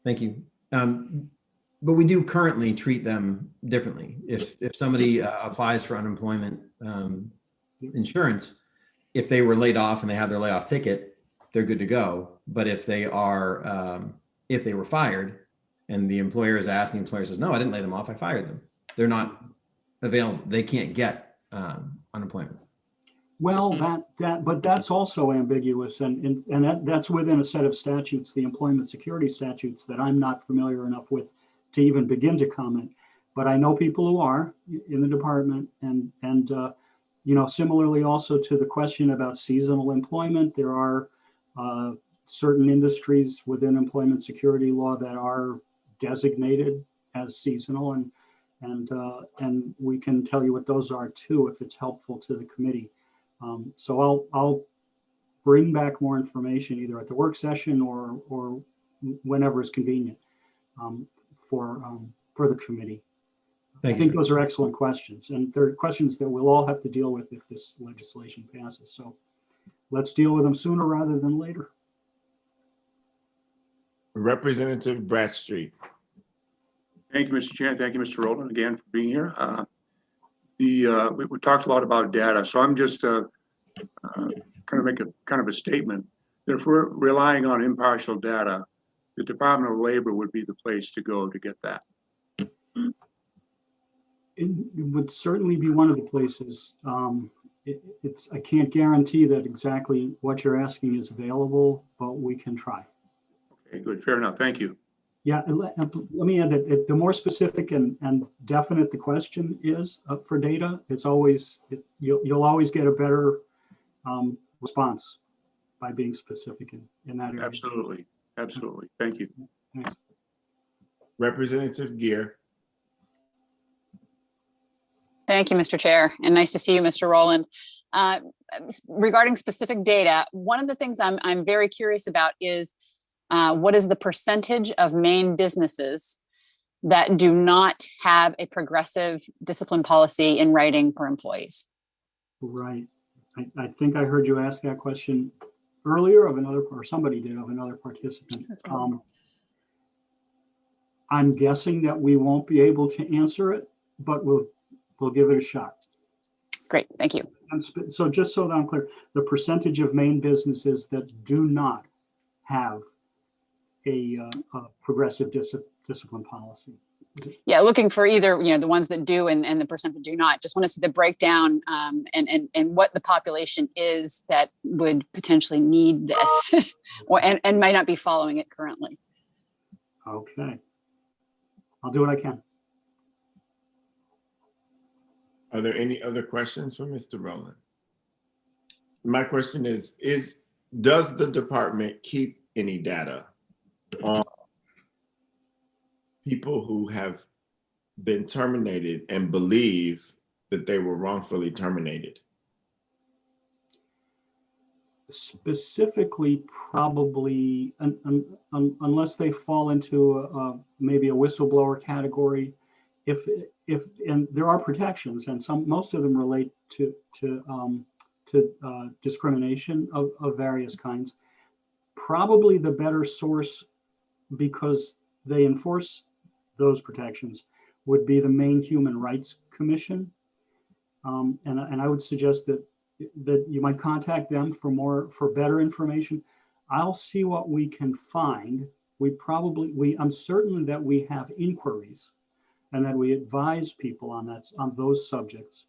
Thank you. But we do currently treat them differently. If somebody applies for unemployment insurance, if they were laid off and they have their layoff ticket, they're good to go. But if they were fired and the employer is asked, the employer says, "No, I didn't lay them off. I fired them." They're not available. They can't get unemployment. Well, but that's also ambiguous, and that's within a set of statutes, the employment security statutes, that I'm not familiar enough with to even begin to comment. But I know people who are in the department, and Similarly also to the question about seasonal employment, there are certain industries within employment security law that are designated as seasonal, and we can tell you what those are too if it's helpful to the committee. So I'll bring back more information either at the work session or whenever is convenient for the committee. I think those are excellent questions, and they're questions that we'll all have to deal with if this legislation passes. So let's deal with them sooner rather than later. Representative Bradstreet. Thank you, Mr. Chair. Thank you, Mr. Rowland, again for being here. We talked a lot about data, so I'm just kind of make a statement that if we're relying on impartial data, the Department of Labor would be the place to go to get that. It would certainly be one of the places. I can't guarantee that exactly what you're asking is available, but we can try. Okay, good, fair enough. Thank you. Yeah, let me add that the more specific and definite the question is for data, it's always you'll always get a better response by being specific in that area. Absolutely, absolutely. Thank you. Thanks. Representative Gear. Thank you, Mr. Chair, and nice to see you, Mr. Rowland. Regarding specific data, one of the things I'm very curious about is what is the percentage of Maine businesses that do not have a progressive discipline policy in writing for employees? Right. I think I heard you ask that question earlier or somebody did of another participant. I'm guessing that we won't be able to answer it, but we'll give it a shot. Great, thank you. And so just so that I'm clear, the percentage of Maine businesses that do not have a progressive discipline policy. Yeah, looking for either the ones that do and the percent that do not. Just want to see the breakdown and what the population is that would potentially need this and might not be following it currently. Okay, I'll do what I can. Are there any other questions for Mr. Rowland? My question is does the department keep any data on people who have been terminated and believe that they were wrongfully terminated? Specifically, probably, unless they fall into maybe a whistleblower category, and there are protections, and most of them relate to discrimination of various kinds. Probably the better source, because they enforce those protections, would be the Maine Human Rights Commission, and I would suggest that you might contact them for better information. I'll see what we can find. I'm certain that we have inquiries and that we advise people on those subjects,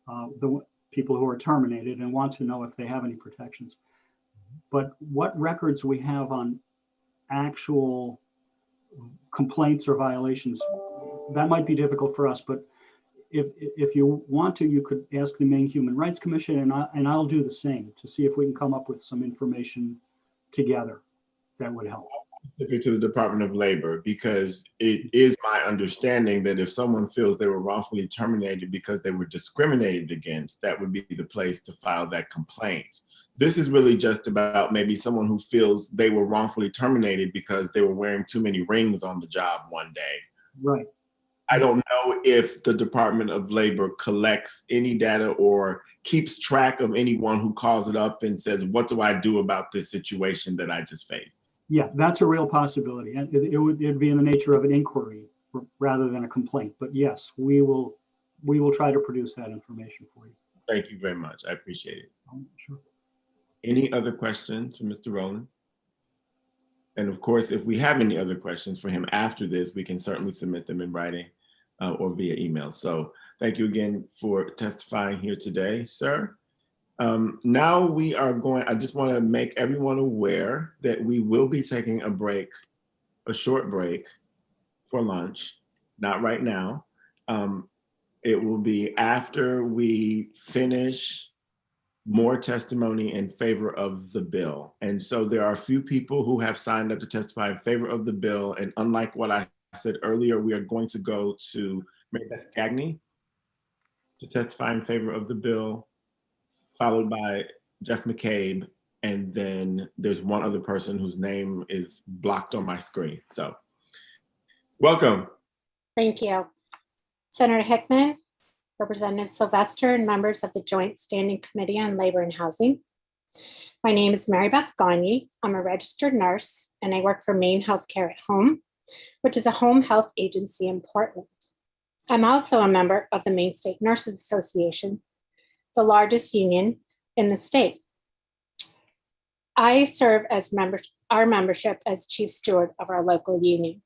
the people who are terminated and want to know if they have any protections. But what records we have on actual complaints or violations, that might be difficult for us. But if you want to, you could ask the Maine Human Rights Commission, and I'll do the same to see if we can come up with some information together that would help. Specific to the Department of Labor, because it is my understanding that if someone feels they were wrongfully terminated because they were discriminated against, that would be the place to file that complaint. This is really just about maybe someone who feels they were wrongfully terminated because they were wearing too many rings on the job one day. Right. I don't know if the Department of Labor collects any data or keeps track of anyone who calls it up and says, what do I do about this situation that I just faced? Yeah, that's a real possibility. And it'd be in the nature of an inquiry rather than a complaint. But yes, we will try to produce that information for you. Thank you very much. I appreciate it. Sure. Any other questions for Mr. Rowland? And of course, if we have any other questions for him after this, we can certainly submit them in writing or via email. So thank you again for testifying here today, sir. Now we are going, I just want to make everyone aware that we will be taking a break, a short break for lunch, not right now. It will be after we finish more testimony in favor of the bill. And so there are a few people who have signed up to testify in favor of the bill. And unlike what I said earlier, we are going to go to Mary Beth Gagney to testify in favor of the bill, followed by Jeff McCabe. And then there's one other person whose name is blocked on my screen. So welcome. Thank you. Senator Hickman, Representative Sylvester, and members of the Joint Standing Committee on Labor and Housing. My name is Mary Beth Gagne. I'm a registered nurse and I work for Maine Healthcare at Home, which is a home health agency in Portland. I'm also a member of the Maine State Nurses Association, the largest union in the state. I serve as our membership as chief steward of our local union.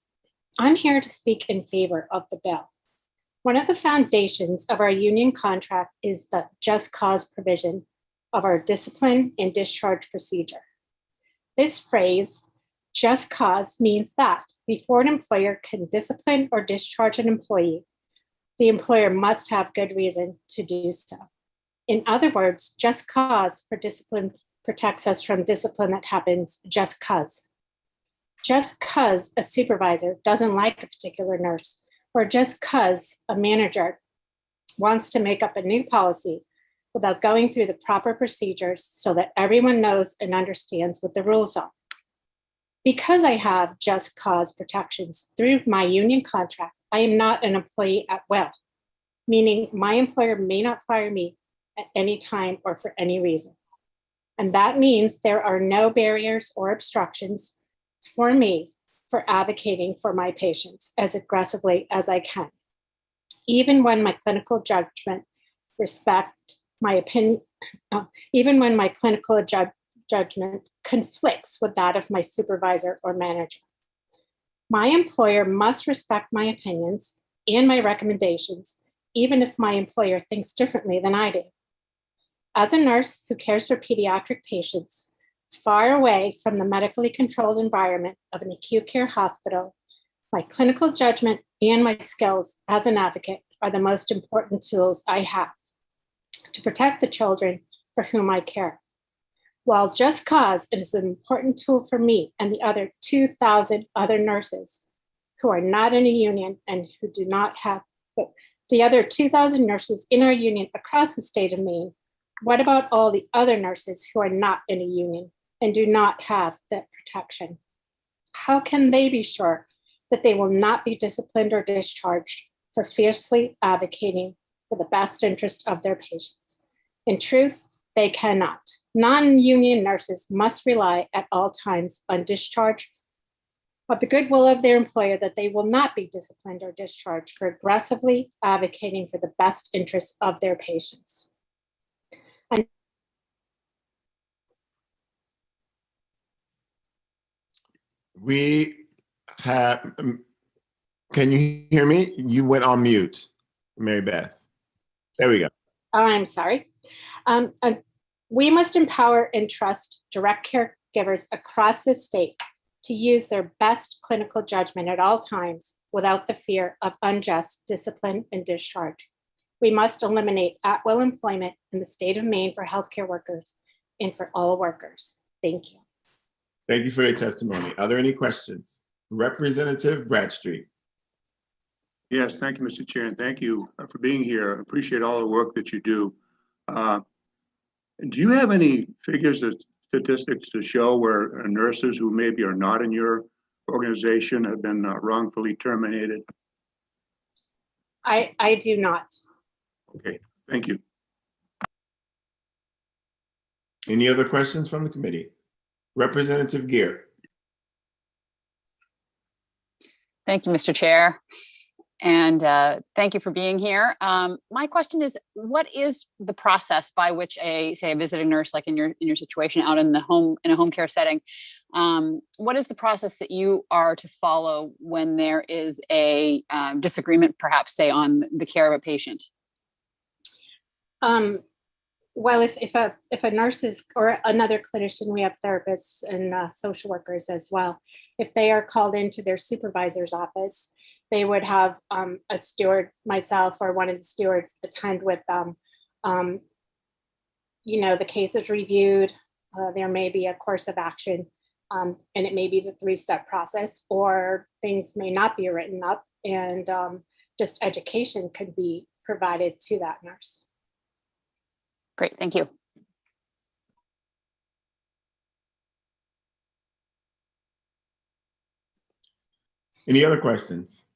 I'm here to speak in favor of the bill. One of the foundations of our union contract is the just cause provision of our discipline and discharge procedure. This phrase, just cause, means that before an employer can discipline or discharge an employee, the employer must have good reason to do so. In other words, just cause for discipline protects us from discipline that happens just cause. Just cause a supervisor doesn't like a particular nurse, or just cause a manager wants to make up a new policy without going through the proper procedures so that everyone knows and understands what the rules are. Because I have just cause protections through my union contract, I am not an employee at will, meaning my employer may not fire me at any time or for any reason. And that means there are no barriers or obstructions for me for advocating for my patients as aggressively as I can, even when my clinical judgment judgment conflicts with that of my supervisor or manager. My employer must respect my opinions and my recommendations, even if my employer thinks differently than I do. As a nurse who cares for pediatric patients, far away from the medically controlled environment of an acute care hospital, my clinical judgment and my skills as an advocate are the most important tools I have to protect the children for whom I care. While just cause is an important tool for me and the other 2,000 other nurses who are not in a union and who do not have, the other 2,000 nurses in our union across the state of Maine, what about all the other nurses who are not in a union and do not have that protection? How can they be sure that they will not be disciplined or discharged for fiercely advocating for the best interest of their patients? In truth, they cannot. Non-union nurses must rely at all times on discharge of the goodwill of their employer that they will not be disciplined or discharged for aggressively advocating for the best interests of their patients. We have, can you hear me? You went on mute, Mary Beth. There we go. I'm sorry. We must empower and trust direct caregivers across the state to use their best clinical judgment at all times without the fear of unjust discipline and discharge. We must eliminate at-will employment in the state of Maine for healthcare workers and for all workers. Thank you. Thank you for your testimony. Are there any questions? Representative Bradstreet. Yes, thank you, Mr. Chair, and thank you for being here. I appreciate all the work that you do. Do you have any figures or statistics to show where nurses who maybe are not in your organization have been wrongfully terminated? I do not. Okay, thank you. Any other questions from the committee? Representative Gear. Thank you, Mr. Chair. And thank you for being here. My question is, what is the process by which a visiting nurse, like in your situation out in a home care setting, what is the process that you are to follow when there is a disagreement, perhaps say on the care of a patient? Well, if a nurse is, or another clinician, we have therapists and social workers as well. If they are called into their supervisor's office, they would have a steward, myself or one of the stewards, attend with them. The case is reviewed. There may be a course of action, and it may be the 3-step process, or things may not be written up, and just education could be provided to that nurse. Great, thank you. Any other questions?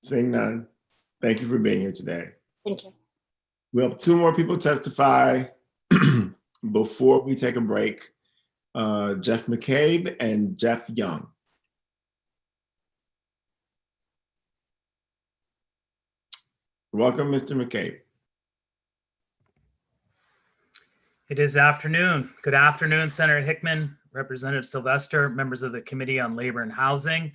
Seeing none, thank you for being here today. Thank you. We have 2 more people testify before we take a break. Jeff McCabe and Jeff Young. Welcome, Mr. McCabe. It is afternoon. Good afternoon, Senator Hickman, Representative Sylvester, members of the Committee on Labor and Housing.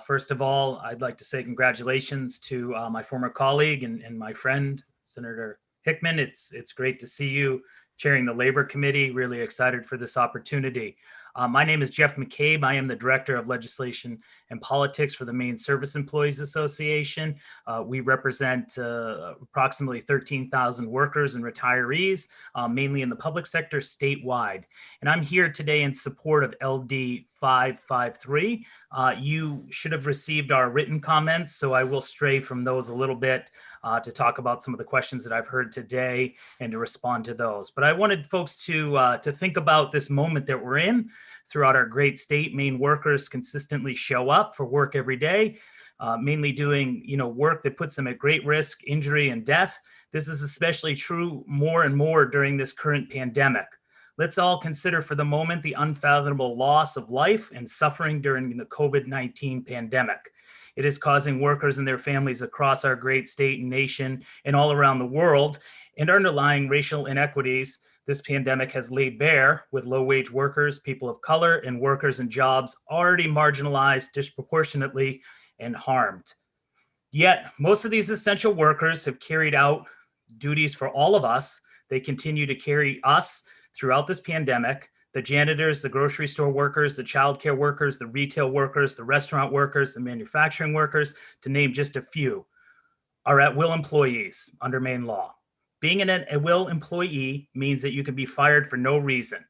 First of all, I'd like to say congratulations to my former colleague and my friend, Senator Hickman. It's great to see you chairing the Labor Committee. Really excited for this opportunity. My name is Jeff McCabe. I am the Director of Legislation and Politics for the Maine Service Employees Association. We represent approximately 13,000 workers and retirees, mainly in the public sector statewide. And I'm here today in support of LD 553. You should have received our written comments, so I will stray from those a little bit to talk about some of the questions that I've heard today and to respond to those. But I wanted folks to think about this moment that we're in. Throughout our great state, Maine workers consistently show up for work every day, mainly doing work that puts them at great risk, injury, and death. This is especially true more and more during this current pandemic. Let's all consider for the moment the unfathomable loss of life and suffering during the COVID-19 pandemic. It is causing workers and their families across our great state and nation and all around the world, and underlying racial inequities this pandemic has laid bare, with low-wage workers, people of color, and workers in jobs already marginalized disproportionately and harmed. Yet, most of these essential workers have carried out duties for all of us. They continue to carry us throughout this pandemic. The janitors, the grocery store workers, the childcare workers, the retail workers, the restaurant workers, the manufacturing workers, to name just a few, are at-will employees under Maine law. Being an at-will employee means that you can be fired for no reason.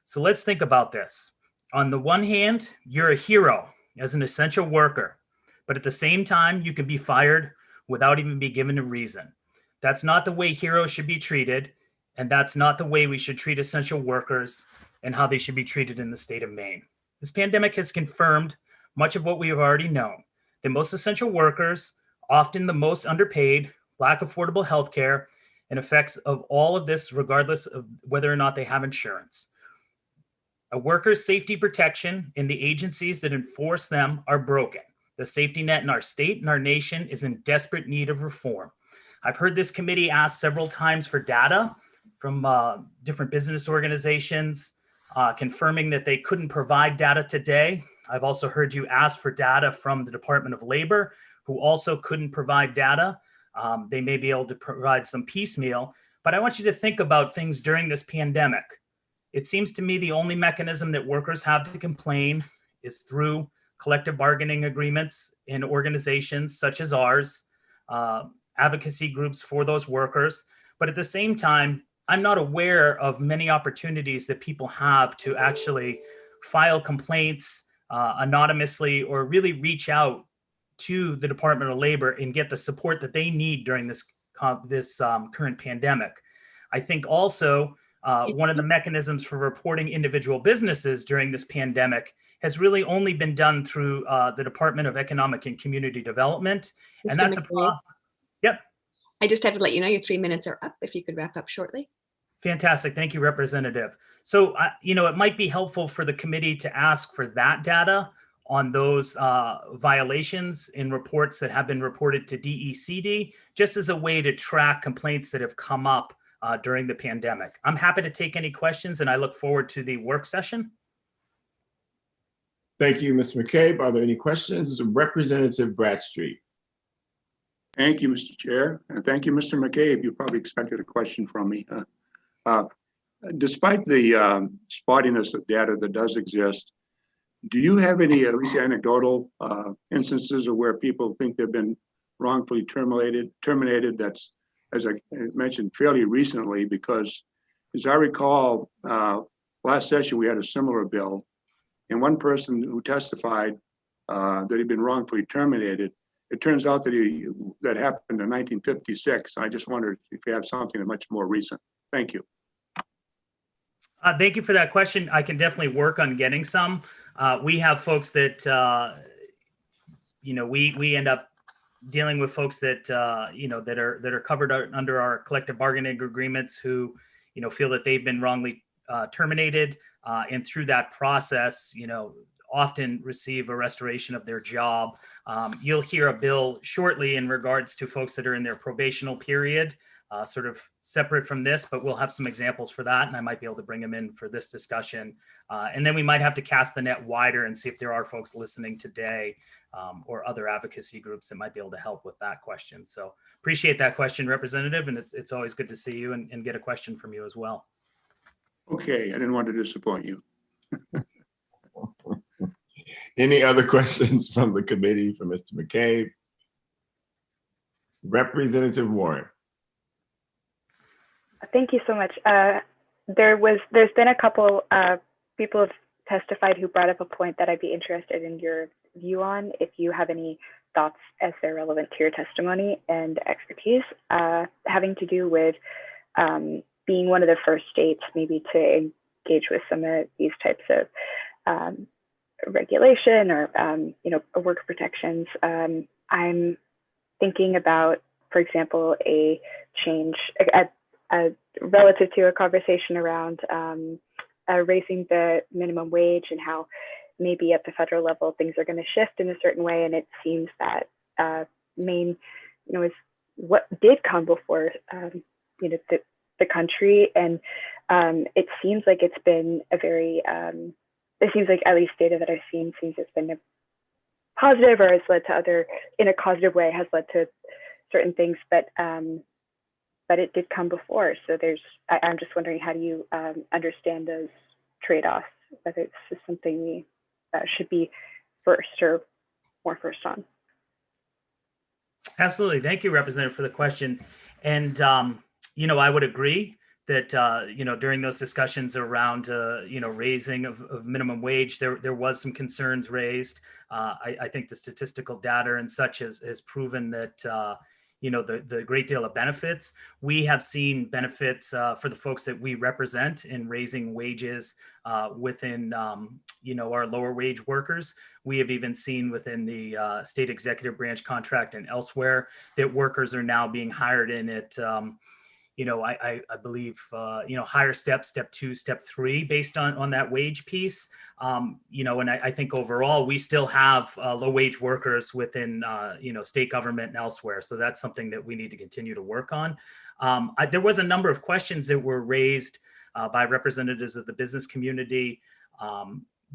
So let's think about this. On the one hand, you're a hero as an essential worker, but at the same time, you can be fired without even being given a reason. That's not the way heroes should be treated, and that's not the way we should treat essential workers and how they should be treated in the state of Maine. This pandemic has confirmed much of what we have already known, that most essential workers, often the most underpaid, lack affordable health care, and effects of all of this regardless of whether or not they have insurance. A worker's safety protection and the agencies that enforce them are broken. The safety net in our state and our nation is in desperate need of reform. I've heard this committee ask several times for data from different business organizations confirming that they couldn't provide data today. I've also heard you ask for data from the Department of Labor, who also couldn't provide data. They may be able to provide some piecemeal, but I want you to think about things during this pandemic. It seems to me the only mechanism that workers have to complain is through collective bargaining agreements in organizations such as ours, advocacy groups for those workers. But at the same time, I'm not aware of many opportunities that people have to actually file complaints anonymously or really reach out to the Department of Labor and get the support that they need during this current pandemic. I think also one of the mechanisms for reporting individual businesses during this pandemic has really only been done through the Department of Economic and Community Development. And that's a process. Yep. I just have to let you know your 3 minutes are up. If you could wrap up shortly. Fantastic. Thank you, Representative. So, it might be helpful for the committee to ask for that data on those violations in reports that have been reported to DECD, just as a way to track complaints that have come up during the pandemic. I'm happy to take any questions, and I look forward to the work session. Thank you, Mr. McCabe. Are there any questions? Representative Bradstreet. Thank you, Mr. Chair, and thank you, Mr. McCabe. You probably expected a question from me. Despite the spottiness of data that does exist, do you have any, at least anecdotal instances of where people think they've been wrongfully terminated? That's, as I mentioned, fairly recently, because as I recall, last session we had a similar bill, and one person who testified that he'd been wrongfully terminated, it turns out that that happened in 1956. I just wondered if you have something much more recent. Thank you. Thank you for that question. I can definitely work on getting some. We have folks that, we end up dealing with folks that, that are covered under our collective bargaining agreements who, feel that they've been wrongly terminated. And through that process, often receive a restoration of their job. You'll hear a bill shortly in regards to folks that are in their probational period, sort of separate from this, but we'll have some examples for that, and I might be able to bring them in for this discussion. And then we might have to cast the net wider and see if there are folks listening today or other advocacy groups that might be able to help with that question. So appreciate that question, Representative, and it's always good to see you and get a question from you as well. Okay, I didn't want to disappoint you. Any other questions from the committee for Mr. McCabe? Representative Warren. Thank you so much. There's been a couple people have testified who brought up a point that I'd be interested in your view on, if you have any thoughts as they're relevant to your testimony and expertise, having to do with being one of the first states maybe to engage with some of these types of regulation or work protections. I'm thinking about, for example, a change relative to a conversation around raising the minimum wage and how maybe at the federal level things are going to shift in a certain way, and it seems that Maine, is what did come before the country, and it seems like it's been a very it seems like, at least data that I've seen, seems it's been a positive or has led to other, in a causative way, has led to certain things, but it did come before. So I'm just wondering, how do you understand those trade-offs, whether it's just something we should be first or more first on? Absolutely. Thank you, Representative, for the question. And, I would agree that, during those discussions around, raising of minimum wage, there was some concerns raised. I think the statistical data and such has proven that, the great deal of benefits. We have seen benefits for the folks that we represent in raising wages within, our lower wage workers. We have even seen within the state executive branch contract and elsewhere that workers are now being hired in at, I believe, higher step 2, step 3, based on that wage piece. And I think overall, we still have low wage workers within, state government and elsewhere. So that's something that we need to continue to work on. There was a number of questions that were raised by representatives of the business community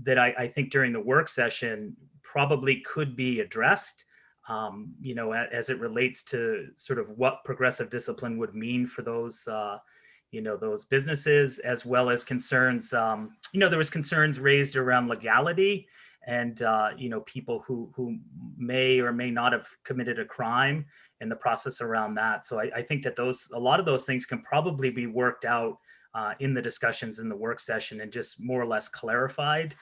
that I think during the work session probably could be addressed. As it relates to sort of what progressive discipline would mean for those, those businesses, as well as concerns. There was concerns raised around legality and, people who may or may not have committed a crime in the process around that. So I think that a lot of those things can probably be worked out in the discussions in the work session and just more or less clarified.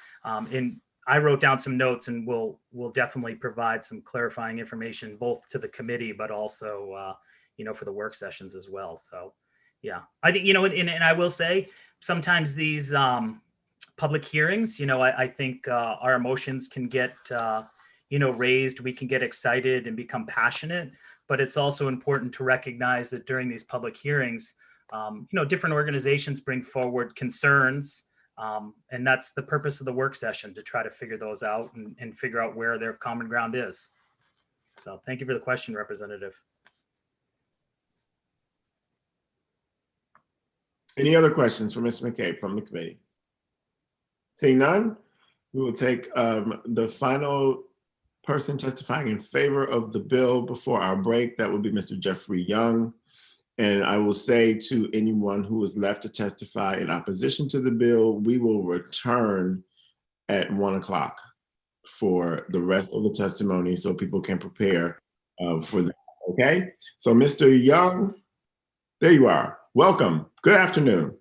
I wrote down some notes, and we'll definitely provide some clarifying information both to the committee, but also, for the work sessions as well. So, yeah, I think, and I will say sometimes these public hearings, I think our emotions can get, raised. We can get excited and become passionate, but it's also important to recognize that during these public hearings, different organizations bring forward concerns. And that's the purpose of the work session, to try to figure those out and figure out where their common ground is. So thank you for the question, Representative. Any other questions for Mr. McCabe from the committee? Seeing none, we will take the final person testifying in favor of the bill before our break. That will be Mr. Jeffrey Young. And I will say to anyone who is left to testify in opposition to the bill, we will return at 1 o'clock for the rest of the testimony so people can prepare for that, okay? So Mr. Young, there you are. Welcome. Good afternoon.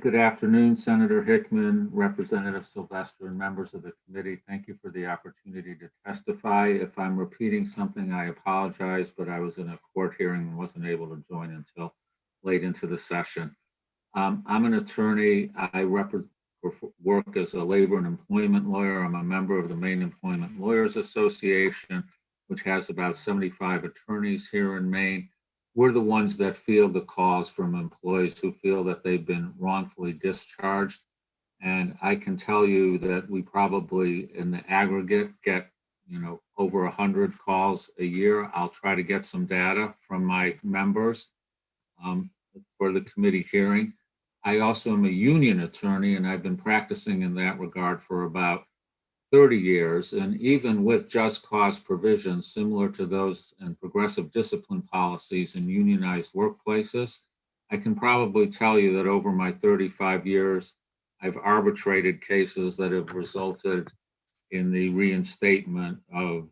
Good afternoon, Senator Hickman, Representative Sylvester, and members of the committee. Thank you for the opportunity to testify. If I'm repeating something, I apologize, but I was in a court hearing and wasn't able to join until late into the session. I'm an attorney. I work as a labor and employment lawyer. I'm a member of the Maine Employment Lawyers Association, which has about 75 attorneys here in Maine. We're the ones that field the calls from employees who feel that they've been wrongfully discharged. And I can tell you that we probably in the aggregate get, over 100 calls a year. I'll try to get some data from my members for the committee hearing. I also am a union attorney, and I've been practicing in that regard for about 30 years, and even with just cause provisions similar to those in progressive discipline policies in unionized workplaces, I can probably tell you that over my 35 years, I've arbitrated cases that have resulted in the reinstatement of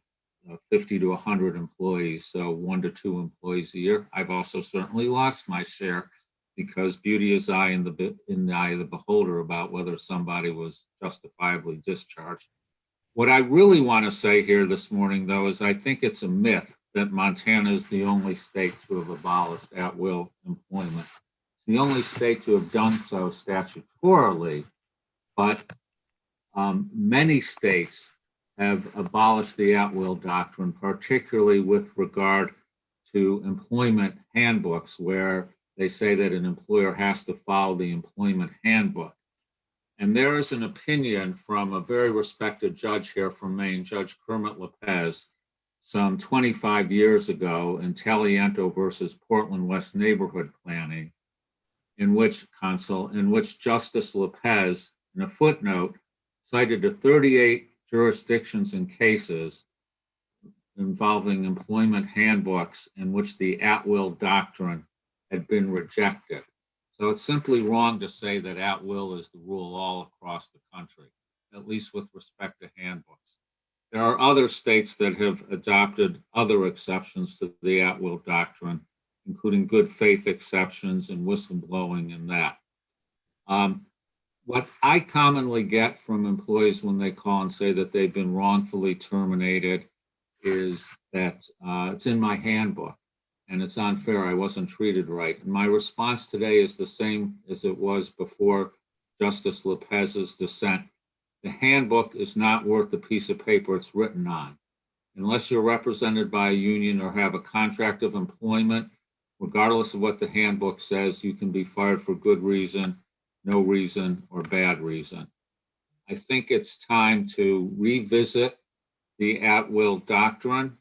50 to 100 employees, so 1 to 2 employees a year. I've also certainly lost my share because beauty is in the eye of the beholder about whether somebody was justifiably discharged. What I really want to say here this morning, though, is I think it's a myth that Montana is the only state to have abolished at-will employment. It's the only state to have done so statutorily, but many states have abolished the at-will doctrine, particularly with regard to employment handbooks, where they say that an employer has to follow the employment handbook. And there is an opinion from a very respected judge here from Maine, Judge Kermit Lopez, some 25 years ago in Taliento versus Portland West Neighborhood Planning, in which Justice Lopez, in a footnote, cited the 38 jurisdictions and cases involving employment handbooks in which the at-will doctrine had been rejected. So it's simply wrong to say that at-will is the rule all across the country, at least with respect to handbooks. There are other states that have adopted other exceptions to the at-will doctrine, including good faith exceptions and whistleblowing and that. What I commonly get from employees when they call and say that they've been wrongfully terminated is that it's in my handbook and it's unfair, I wasn't treated right. And my response today is the same as it was before Justice Lopez's dissent. The handbook is not worth the piece of paper it's written on. Unless you're represented by a union or have a contract of employment, regardless of what the handbook says, you can be fired for good reason, no reason, or bad reason. I think it's time to revisit the at-will doctrine.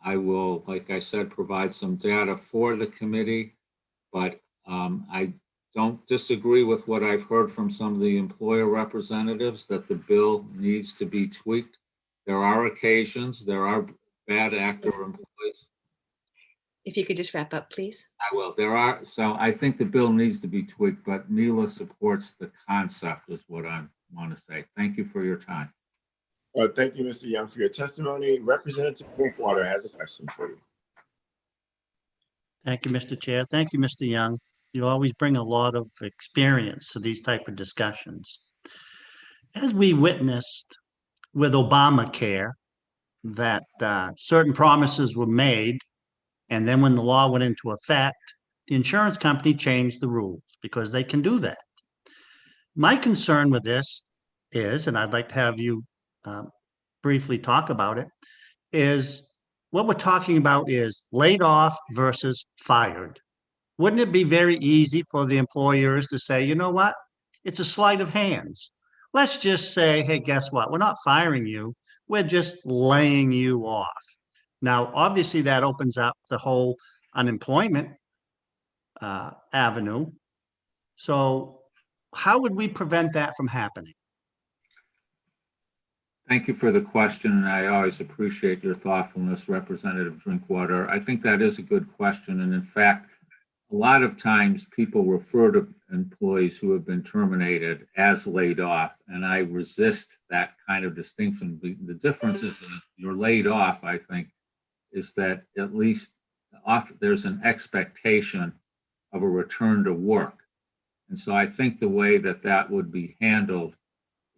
I will, like I said, provide some data for the committee, but I don't disagree with what I've heard from some of the employer representatives that the bill needs to be tweaked. There are occasions, there are bad actor employees. If you could just wrap up, please. I will. So I think the bill needs to be tweaked, but NELA supports the concept is what I want to say. Thank you for your time. Thank you, Mr. Young, for your testimony. Representative Drinkwater has a question for you. Thank you, Mr. Chair. Thank you, Mr. Young. You always bring a lot of experience to these type of discussions. As we witnessed with Obamacare, that certain promises were made, and then when the law went into effect, the insurance company changed the rules because they can do that. My concern with this is, and I'd like to have you briefly talk about it, is what we're talking about is laid off versus fired. Wouldn't it be very easy for the employers to say, you know what, it's a sleight of hands. Let's just say, hey, guess what? We're not firing you. We're just laying you off. Now, obviously, that opens up the whole unemployment avenue. So how would we prevent that from happening? Thank you for the question, and I always appreciate your thoughtfulness, Representative Drinkwater. I think that is a good question, and in fact, a lot of times people refer to employees who have been terminated as laid off, and I resist that kind of distinction. The difference is if you're laid off, I think, is that at least there's an expectation of a return to work. And so I think the way that that would be handled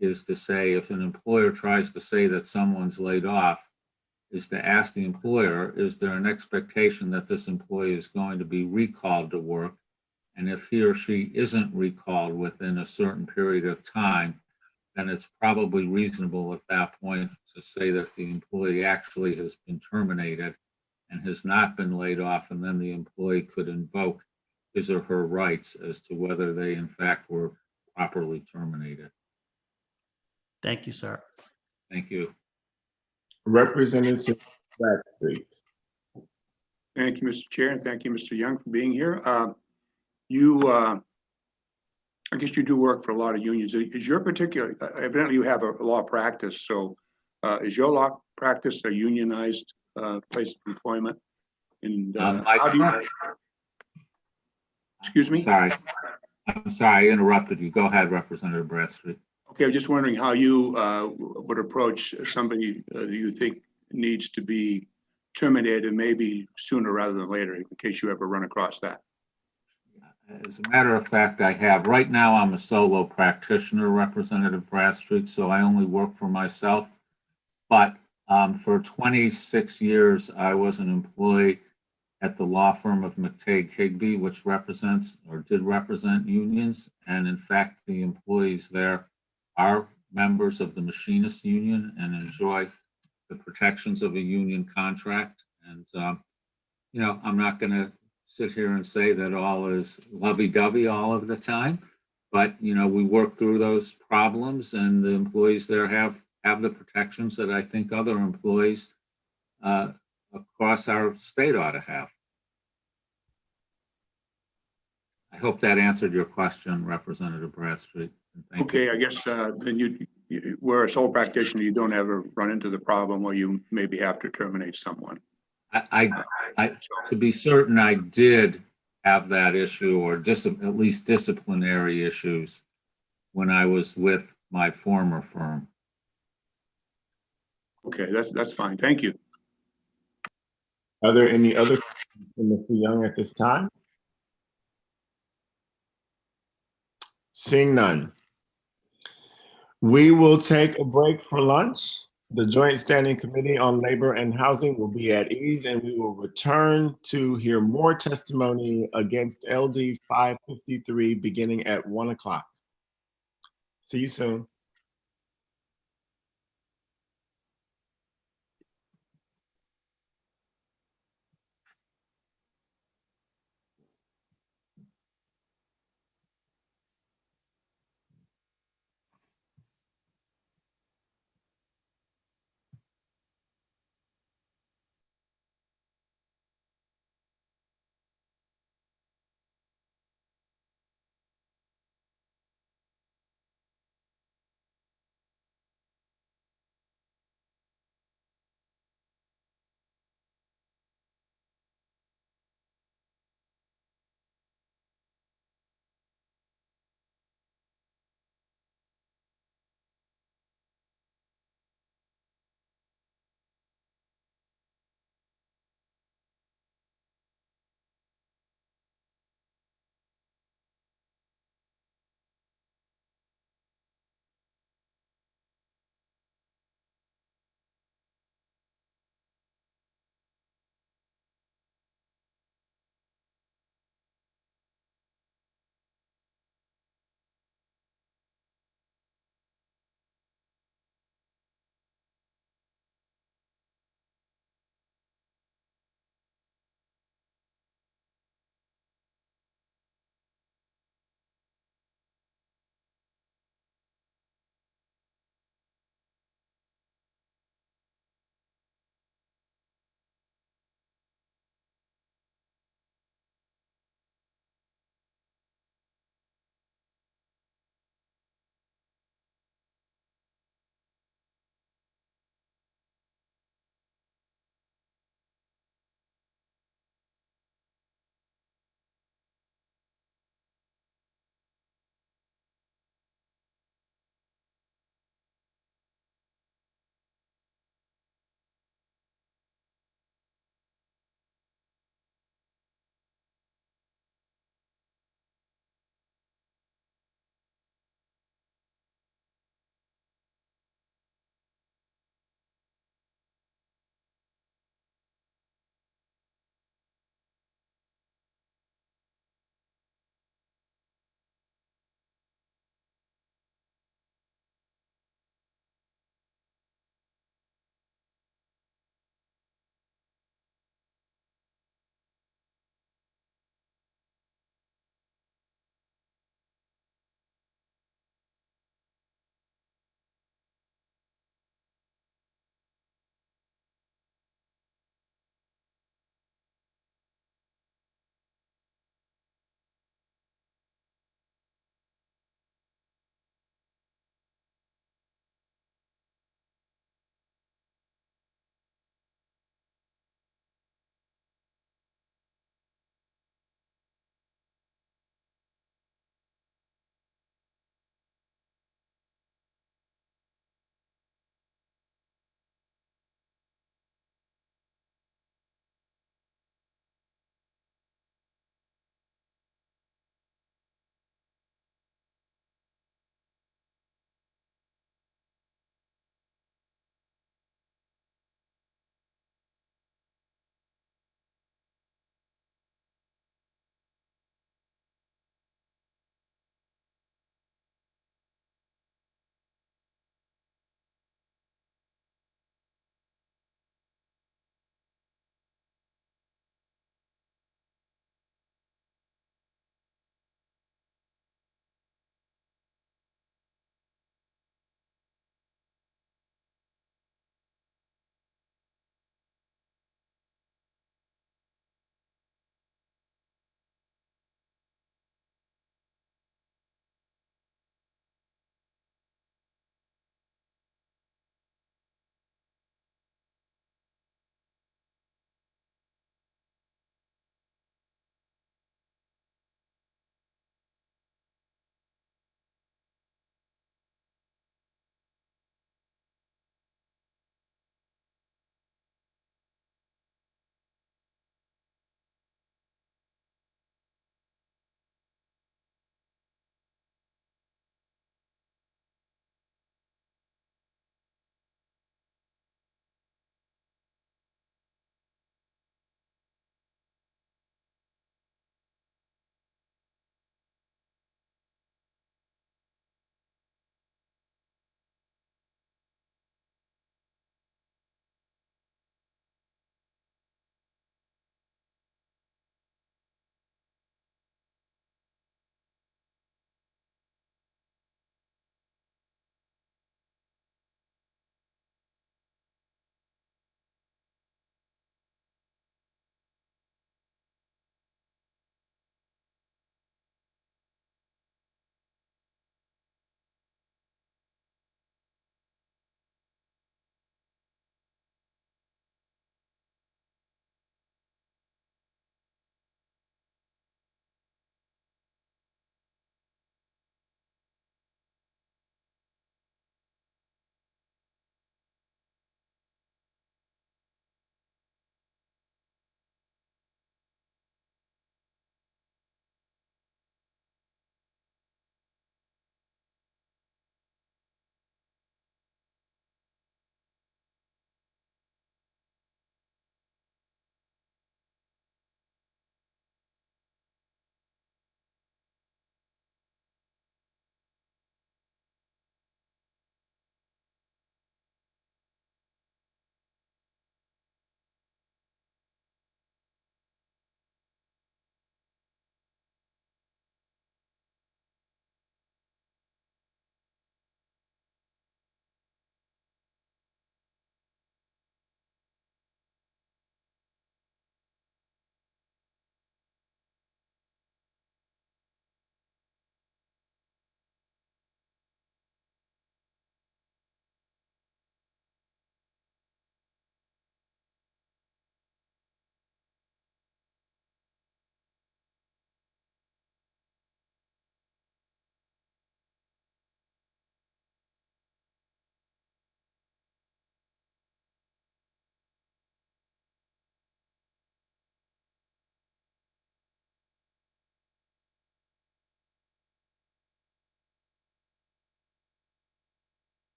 is to say, if an employer tries to say that someone's laid off, is to ask the employer, is there an expectation that this employee is going to be recalled to work? And if he or she isn't recalled within a certain period of time, then it's probably reasonable at that point to say that the employee actually has been terminated and has not been laid off, and then the employee could invoke his or her rights as to whether they in fact were properly terminated. Thank you, sir. Thank you. Representative Bradstreet. Thank you, Mr. Chair, and thank you, Mr. Young, for being here. I guess you do work for a lot of unions. Is your particular, evidently you have a law practice, so is your law practice a unionized place of employment? And how do you, excuse me? I'm sorry, I interrupted you. Go ahead, Representative Bradstreet. Okay, I'm just wondering how you would approach somebody you think needs to be terminated, maybe sooner rather than later, in case you ever run across that. As a matter of fact, I have. Right now, I'm a solo practitioner, Representative Bradstreet, so I only work for myself. But for 26 years, I was an employee at the law firm of McTague Higbee, which represents or did represent unions. And in fact, the employees there are members of the Machinists Union and enjoy the protections of a union contract. And, you know, I'm not going to sit here and say that all is lovey-dovey all of the time, but, you know, we work through those problems, and the employees there have the protections that I think other employees across our state ought to have. I hope that answered your question, Representative Bradstreet. Okay, I guess then you were a sole practitioner, you don't ever run into the problem where you maybe have to terminate someone. I to be certain, I did have that issue, or at least disciplinary issues, when I was with my former firm. Okay, that's fine. Thank you. Are there any other questions for Mr. Young at this time? Seeing none. We will take a break for lunch. The Joint Standing Committee on Labor and Housing will be at ease, and we will return to hear more testimony against LD 553 beginning at 1 o'clock. See you soon.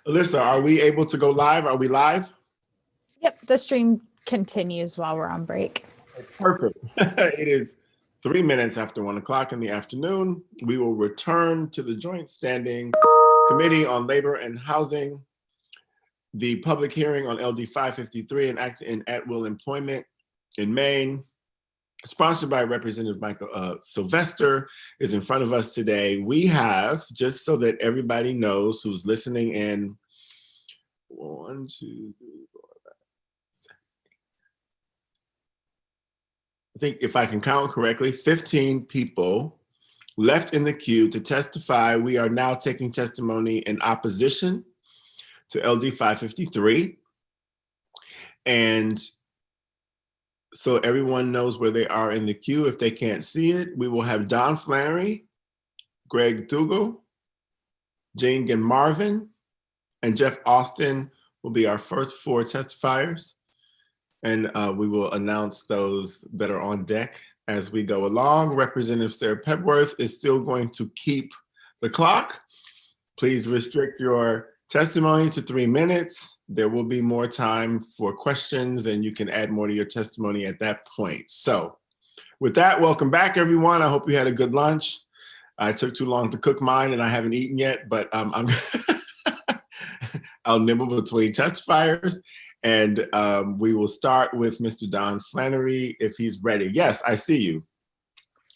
Alyssa, are we able to go live? Are we live? Yep, the stream continues while we're on break. Perfect. It is 3 minutes after 1 o'clock in the afternoon. We will return to the Joint Standing Committee on Labor and Housing, the public hearing on LD 553, an act in at-will employment in Maine, sponsored by Representative Michael Sylvester, is in front of us today. We have, just so that everybody knows who's listening in, 1, 2, 3, 4, 5, 6. I think if I can count correctly, 15 people left in the queue to testify. We are now taking testimony in opposition to LD 553. And so everyone knows where they are in the queue. If they can't see it, we will have Don Flannery, Greg Dougal, Jane Marvin, and Jeff Austin will be our first 4 testifiers. And we will announce those that are on deck as we go along. Representative Sarah Pepworth is still going to keep the clock. Please restrict your testimony to 3 minutes. There will be more time for questions and you can add more to your testimony at that point. So with that, welcome back everyone. I hope you had a good lunch. I took too long to cook mine and I haven't eaten yet, but I'll nibble between testifiers and we will start with Mr. Don Flannery if he's ready. Yes, I see you.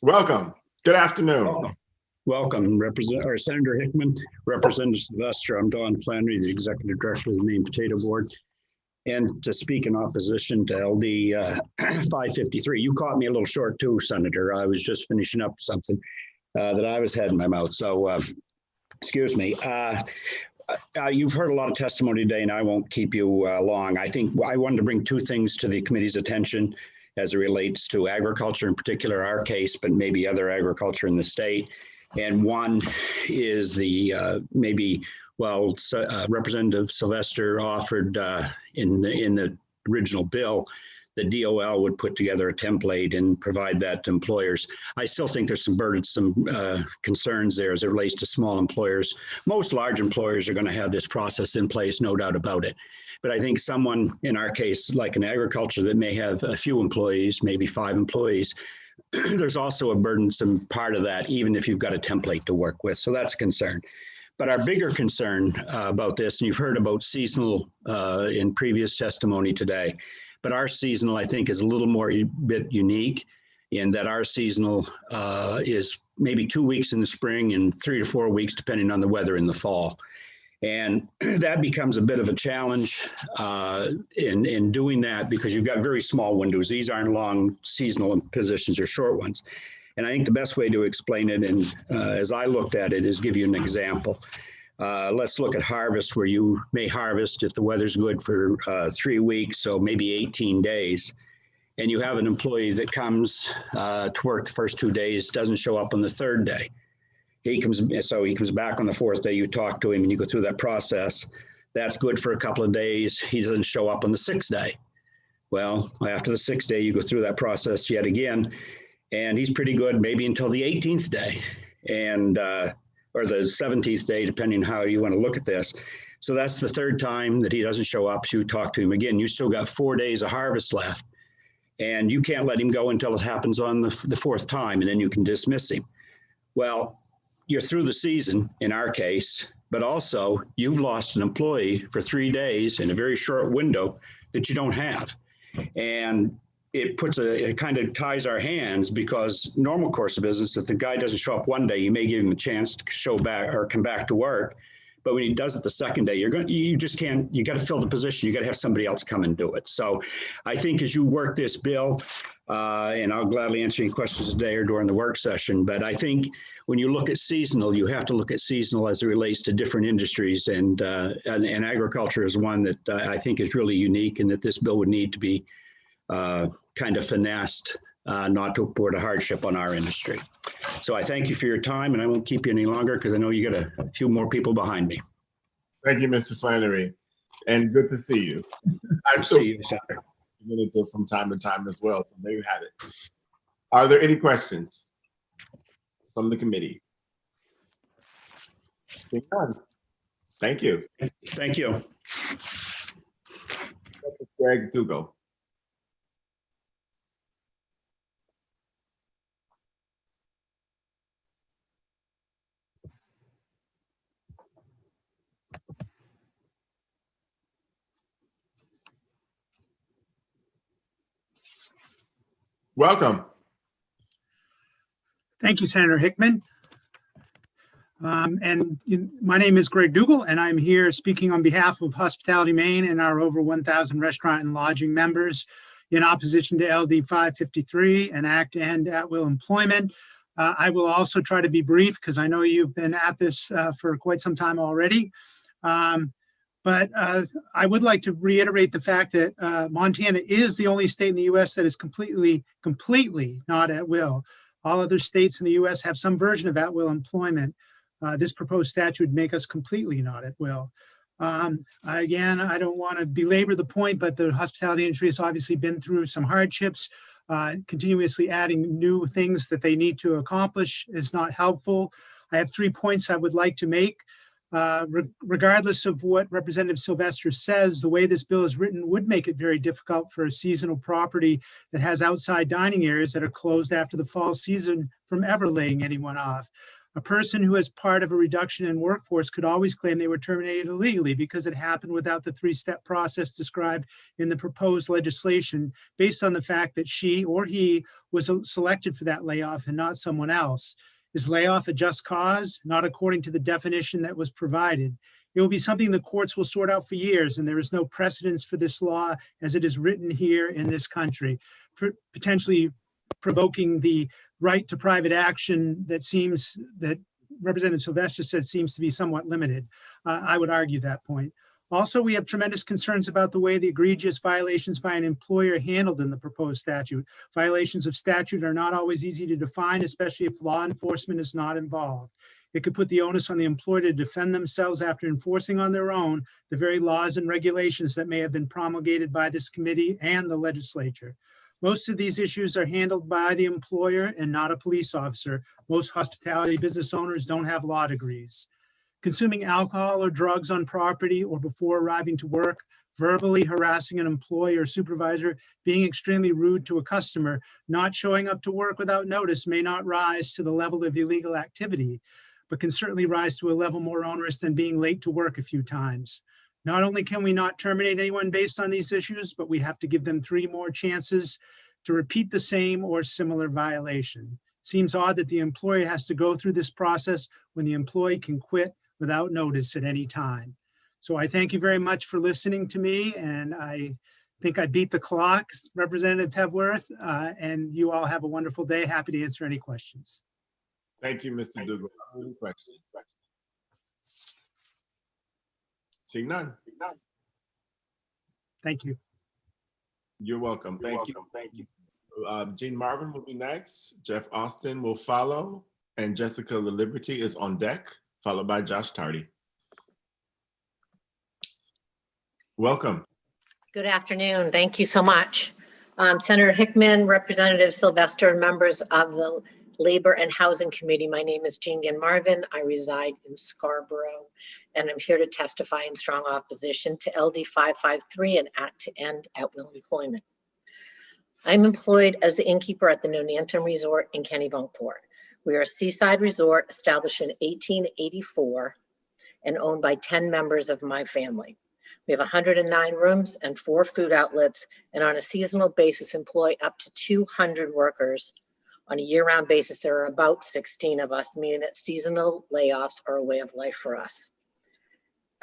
Welcome. Good afternoon. Welcome, Senator Hickman, Representative Sylvester. I'm Don Flannery, the Executive Director of the Maine Potato Board. And to speak in opposition to LD 553, you caught me a little short too, Senator. I was just finishing up something that I was had in my mouth. So, excuse me. You've heard a lot of testimony today and I won't keep you long. I think I wanted to bring 2 things to the committee's attention as it relates to agriculture, in particular our case, but maybe other agriculture in the state. And one is the Representative Sylvester offered in the original bill, the DOL would put together a template and provide that to employers. I still think there's some burdensome concerns there as it relates to small employers. Most large employers are going to have this process in place, no doubt about it. But I think someone, in our case, like in agriculture, that may have a few employees, maybe 5 employees, there's also a burdensome part of that, even if you've got a template to work with. So that's a concern. But our bigger concern about this, and you've heard about seasonal in previous testimony today, but our seasonal, I think, is a little more bit unique in that our seasonal is maybe 2 weeks in the spring and 3 to 4 weeks, depending on the weather in the fall. And that becomes a bit of a challenge in doing that because you've got very small windows. These aren't long seasonal positions or short ones. And I think the best way to explain it, and as I looked at it, is give you an example. Let's look at harvest, where you may harvest if the weather's good for 3 weeks, so maybe 18 days. And you have an employee that comes to work the first 2 days, doesn't show up on the 3rd day. He comes back on the 4th day, you talk to him and you go through that process. That's good for a couple of days. He doesn't show up on the 6th day. Well, after the 6th day, you go through that process yet again, and he's pretty good maybe until the 18th day and or the 17th day, depending on how you want to look at this. So that's the 3rd time that he doesn't show up. So you talk to him again. You still got 4 days of harvest left, and you can't let him go until it happens on the 4th time, and then you can dismiss him. Well, you're through the season in our case, but also you've lost an employee for 3 days in a very short window that you don't have. And it kind of ties our hands, because normal course of business, if the guy doesn't show up 1 day, you may give him a chance to show back or come back to work. But when he does it the 2nd day, you just can't, you got to fill the position. You got to have somebody else come and do it. So I think as you work this bill, and I'll gladly answer any questions today or during the work session, but I think when you look at seasonal, you have to look at seasonal as it relates to different industries, and agriculture is one that I think is really unique, and that this bill would need to be kind of finessed not to put a hardship on our industry. So I thank you for your time, and I won't keep you any longer because I know you got a few more people behind me. Thank you, Mr. Flannery, and good to see you. I still see you from time to time as well, so there you have it. Are there any questions from the committee? Thank you. Thank you. Greg Dugal. Welcome. Thank you, Senator Hickman. My name is Greg Dugal, and I'm here speaking on behalf of Hospitality Maine and our over 1,000 restaurant and lodging members in opposition to LD 553 and Act to End At-Will Employment. I will also try to be brief because I know you've been at this for quite some time already. But I would like to reiterate the fact that Montana is the only state in the U.S. that is completely not at will. All other states in the U.S. have some version of at-will employment. This proposed statute would make us completely not at will. Again, I don't want to belabor the point, but the hospitality industry has obviously been through some hardships. Continuously adding new things that they need to accomplish is not helpful. I have 3 points I would like to make. Regardless of what Representative Sylvester says, the way this bill is written would make it very difficult for a seasonal property that has outside dining areas that are closed after the fall season from ever laying anyone off. A person who is part of a reduction in workforce could always claim they were terminated illegally because it happened without the three-step process described in the proposed legislation based on the fact that she or he was selected for that layoff and not someone else. Is layoff a just cause? Not according to the definition that was provided. It will be something the courts will sort out for years, and there is no precedence for this law as it is written here in this country, potentially provoking the right to private action that Representative Sylvester said seems to be somewhat limited. I would argue that point. Also, we have tremendous concerns about the way the egregious violations by an employer are handled in the proposed statute. Violations of statute are not always easy to define, especially if law enforcement is not involved. It could put the onus on the employer to defend themselves after enforcing on their own the very laws and regulations that may have been promulgated by this committee and the legislature. Most of these issues are handled by the employer and not a police officer. Most hospitality business owners don't have law degrees. Consuming alcohol or drugs on property or before arriving to work, verbally harassing an employee or supervisor, being extremely rude to a customer, not showing up to work without notice may not rise to the level of illegal activity, but can certainly rise to a level more onerous than being late to work a few times. Not only can we not terminate anyone based on these issues, but we have to give them 3 more chances to repeat the same or similar violation. Seems odd that the employer has to go through this process when the employee can quit without notice at any time. So I thank you very much for listening to me, and I think I beat the clock, Representative Tebworth, and you all have a wonderful day. Happy to answer any questions. Thank you, Mr. Dugal. Any questions? Seeing none. Thank you. You're welcome. Thank you. Gene Marvin will be next. Jeff Austin will follow, and Jessica La Liberty is on deck, followed by Josh Tardy. Welcome. Good afternoon. Thank you so much. Senator Hickman, Representative Sylvester, and members of the Labor and Housing Committee. My name is Jean Marvin. I reside in Scarborough, and I'm here to testify in strong opposition to LD 553 and Act to End At-Will Employment. I'm employed as the innkeeper at the Nonantum Resort in Kennebunkport. We are a seaside resort established in 1884 and owned by 10 members of my family. We have 109 rooms and 4 food outlets, and on a seasonal basis employ up to 200 workers. On a year-round basis, there are about 16 of us, meaning that seasonal layoffs are a way of life for us.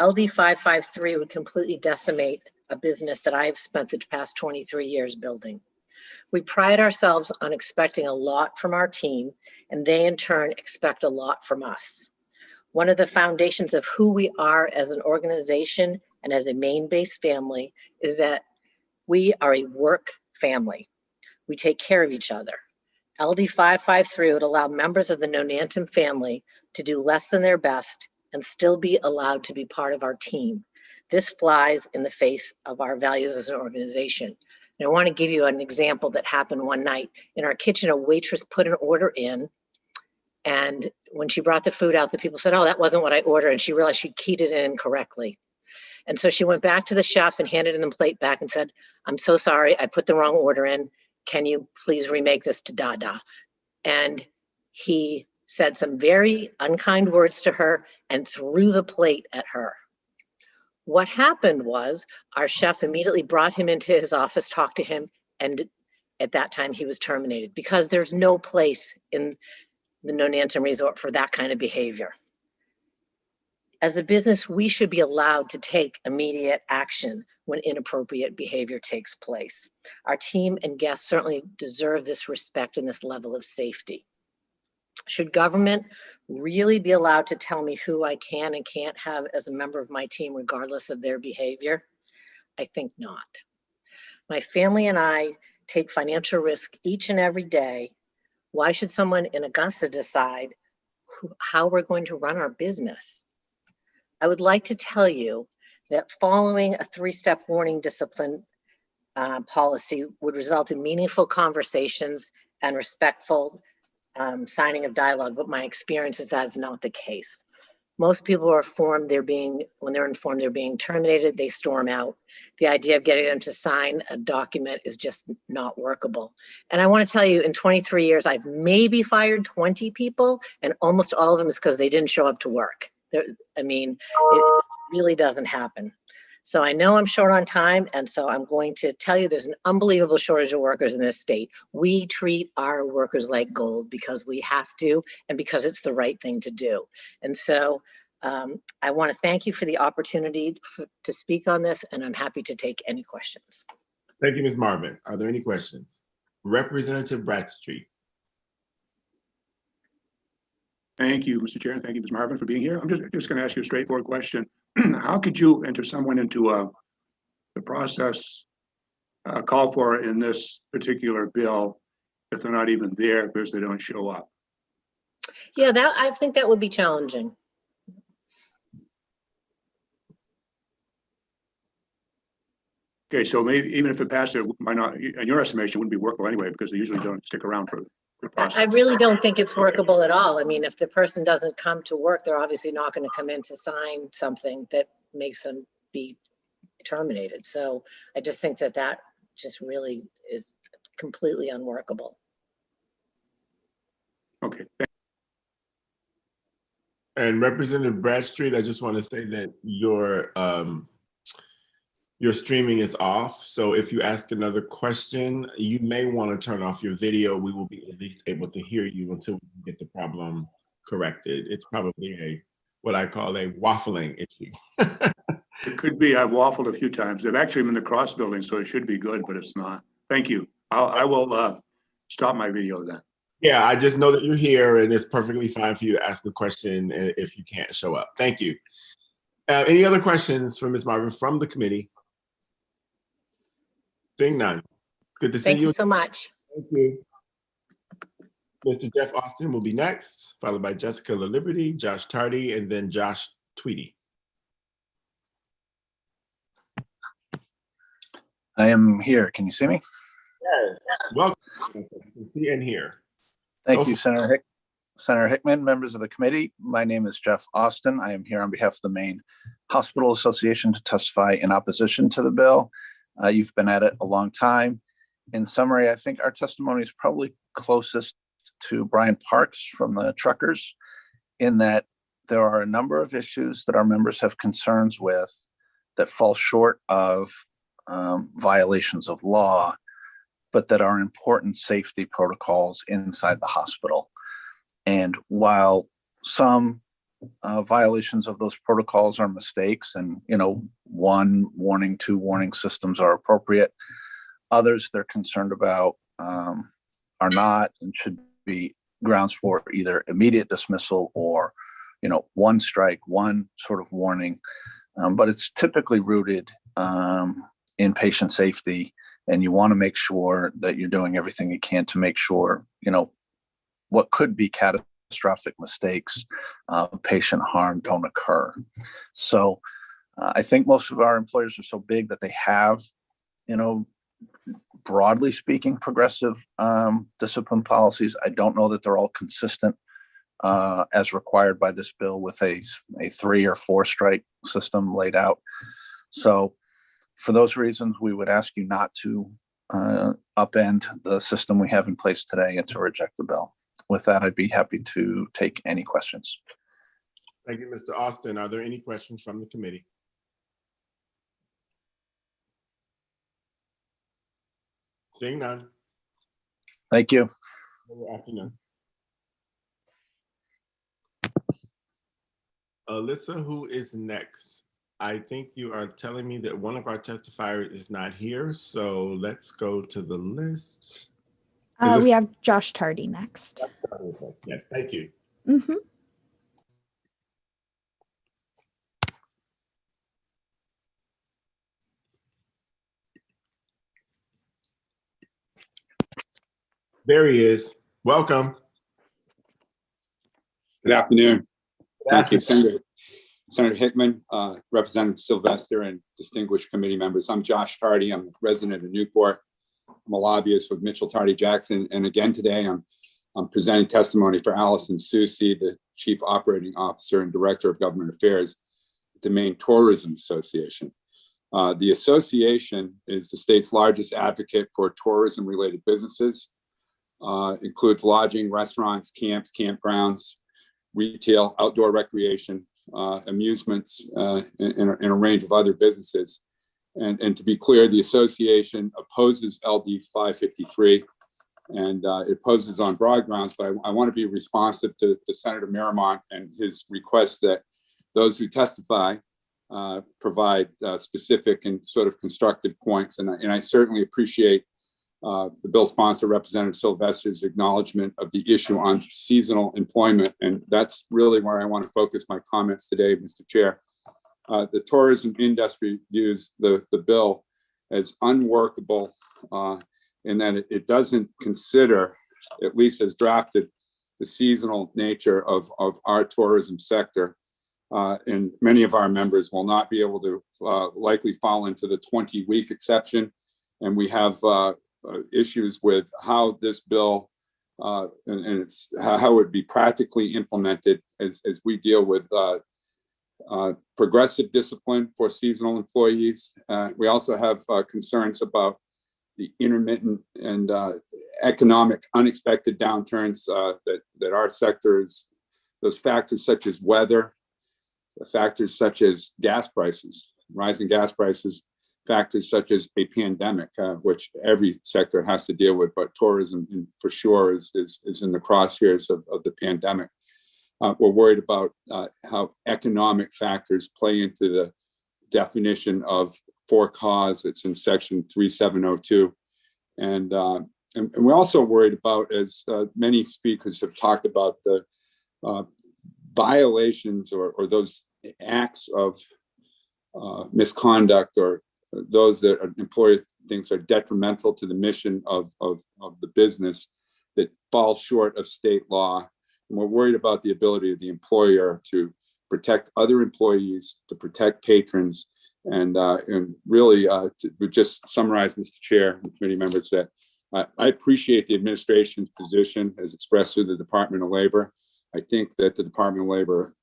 LD 553 would completely decimate a business that I have spent the past 23 years building. We pride ourselves on expecting a lot from our team, and they in turn expect a lot from us. One of the foundations of who we are as an organization and as a Maine-based family is that we are a work family. We take care of each other. LD 553 would allow members of the Nonantum family to do less than their best and still be allowed to be part of our team. This flies in the face of our values as an organization. And I want to give you an example that happened one night. In our kitchen, a waitress put an order in, And when she brought the food out, the people said, "Oh, that wasn't what I ordered." And she realized she keyed it in incorrectly. And so she went back to the chef and handed him the plate back and said, "I'm so sorry, I put the wrong order in. Can you please remake this to Dada?" And he said some very unkind words to her and threw the plate at her. What happened was our chef immediately brought him into his office, talked to him, and at that time he was terminated because there's no place in the Nonantum Resort for that kind of behavior. As a business, we should be allowed to take immediate action when inappropriate behavior takes place. Our team and guests certainly deserve this respect and this level of safety. Should government really be allowed to tell me who I can and can't have as a member of my team, regardless of their behavior? I think not. My family and I take financial risk each and every day. Why should someone in Augusta decide how we're going to run our business? I would like to tell you that following a 3-step warning discipline policy would result in meaningful conversations and respectful signing of dialogue, but my experience is that is not the case. Most people are informed when they're informed they're being terminated, they storm out. The idea of getting them to sign a document is just not workable. And I want to tell you, in 23 years, I've maybe fired 20 people, and almost all of them is because they didn't show up to work. I mean, it really doesn't happen. So I know I'm short on time, and so I'm going to tell you there's an unbelievable shortage of workers in this state. We treat our workers like gold because we have to and because it's the right thing to do. And so I want to thank you for the opportunity to speak on this, and I'm happy to take any questions. Thank you, Ms. Marvin. Are there any questions? Representative Bradstreet. Thank you, Mr. Chair. Thank you, Ms. Marvin, for being here. I'm just going to ask you a straightforward question. How could you enter someone into the process called for in this particular bill if they're not even there because they don't show up? Yeah, I think that would be challenging. Okay, so maybe even if it passed, it might not, in your estimation, wouldn't be workable anyway because they usually don't stick around for the process. I really don't think it's workable at all. I mean, if the person doesn't come to work, they're obviously not going to come in to sign something that makes them be terminated. So I just think that just really is completely unworkable. Okay. And Representative Bradstreet, I just want to say that your streaming is off. So if you ask another question, you may want to turn off your video. We will be at least able to hear you until we get the problem corrected. It's probably what I call a waffling issue. It could be. I've waffled a few times. They've actually been in the cross building, so it should be good, but it's not. Thank you. I will stop my video then. Yeah, I just know that you're here and it's perfectly fine for you to ask a question if you can't show up. Thank you. Any other questions for Ms. Marvin from the committee? Seeing none. Good to see you. Thank you so much. Thank you. Mr. Jeff Austin will be next, followed by Jessica LaLiberty, Josh Tardy, and then Josh Tweedy. I am here. Can you see me? Yes. Welcome. You can see and hear. Thank you, Senator Hickman, members of the committee. My name is Jeff Austin. I am here on behalf of the Maine Hospital Association to testify in opposition to the bill. You've been at it a long time. In summary, I think our testimony is probably closest to Brian Parks from the truckers in that there are a number of issues that our members have concerns with that fall short of violations of law, but that are important safety protocols inside the hospital. And while some violations of those protocols are mistakes and, 1 warning, 2 warning systems are appropriate, others they're concerned about are not and should be grounds for either immediate dismissal or, 1 strike, 1 sort of warning. But it's typically rooted in patient safety, and you want to make sure that you're doing everything you can to make sure, what could be catastrophic mistakes, patient harm don't occur. So I think most of our employers are so big that they have, broadly speaking, progressive discipline policies. I don't know that they're all consistent as required by this bill with a 3 or 4 strike system laid out. So for those reasons, we would ask you not to upend the system we have in place today and to reject the bill. With that, I'd be happy to take any questions. Thank you, Mr. Austin. Are there any questions from the committee? Seeing none. Thank you. Good afternoon. Alyssa, who is next? I think you are telling me that one of our testifiers is not here, so let's go to the list. We have Josh Tardy next. Yes, thank you. Mm-hmm. There he is. Welcome. Good afternoon. Good Thank you, afternoon. Senator Hickman, Representative Sylvester, and distinguished committee members. I'm Josh Tardy. I'm a resident of Newport. I'm a lobbyist with Mitchell Tardy Jackson. And again, today I'm presenting testimony for Allison Susi, the Chief Operating Officer and Director of Government Affairs at the Maine Tourism Association. The association is the state's largest advocate for tourism-related businesses. Includes lodging, restaurants, camps, campgrounds, retail, outdoor recreation, amusements, and a range of other businesses. And to be clear, the association opposes LD 553, and it opposes on broad grounds, but I want to be responsive to Senator Miramont and his request that those who testify provide specific and sort of constructive points. And I certainly appreciate the bill sponsor, Representative Sylvester's acknowledgement of the issue on seasonal employment. And that's really where I want to focus my comments today, Mr. Chair. The tourism industry views the bill as unworkable in that it doesn't consider, at least as drafted, the seasonal nature of our tourism sector. And many of our members will not be able to likely fall into the 20-week exception. And we have issues with how this bill and it's how it would be practically implemented as we deal with progressive discipline for seasonal employees. We also have concerns about the intermittent and economic unexpected downturns that our sectors, those factors such as weather, factors such as gas prices, rising gas prices, factors such as a pandemic, which every sector has to deal with, but tourism for sure is in the crosshairs of the pandemic. We're worried about how economic factors play into the definition of for cause. It's in section 3702. And we're also worried about, as many speakers have talked about, the violations or those acts of misconduct or those that an employer thinks are detrimental to the mission of the business that fall short of state law. And we're worried about the ability of the employer to protect other employees, to protect patrons, and really to just summarize, Mr. Chair and committee members, that I appreciate the administration's position as expressed through the Department of Labor. I think that the Department of Labor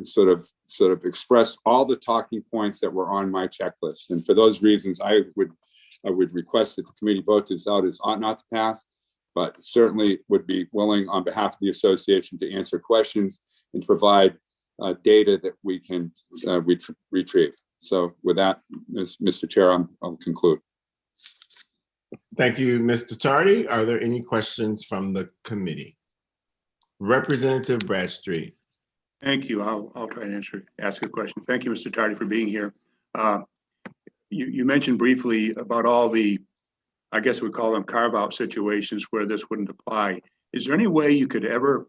sort of expressed all the talking points that were on my checklist. And for those reasons, I would request that the committee vote this out as ought not to pass, but certainly would be willing on behalf of the association to answer questions and to provide data that we can retrieve. So with that, Mr. Chair, I'll conclude. Thank you, Mr. Tardy. Are there any questions from the committee? Representative Bradstreet. Thank you. I'll try and ask a question. Thank you, Mr. Tardy, for being here. You mentioned briefly about all the, I guess we call them carve-out situations where this wouldn't apply. Is there any way you could ever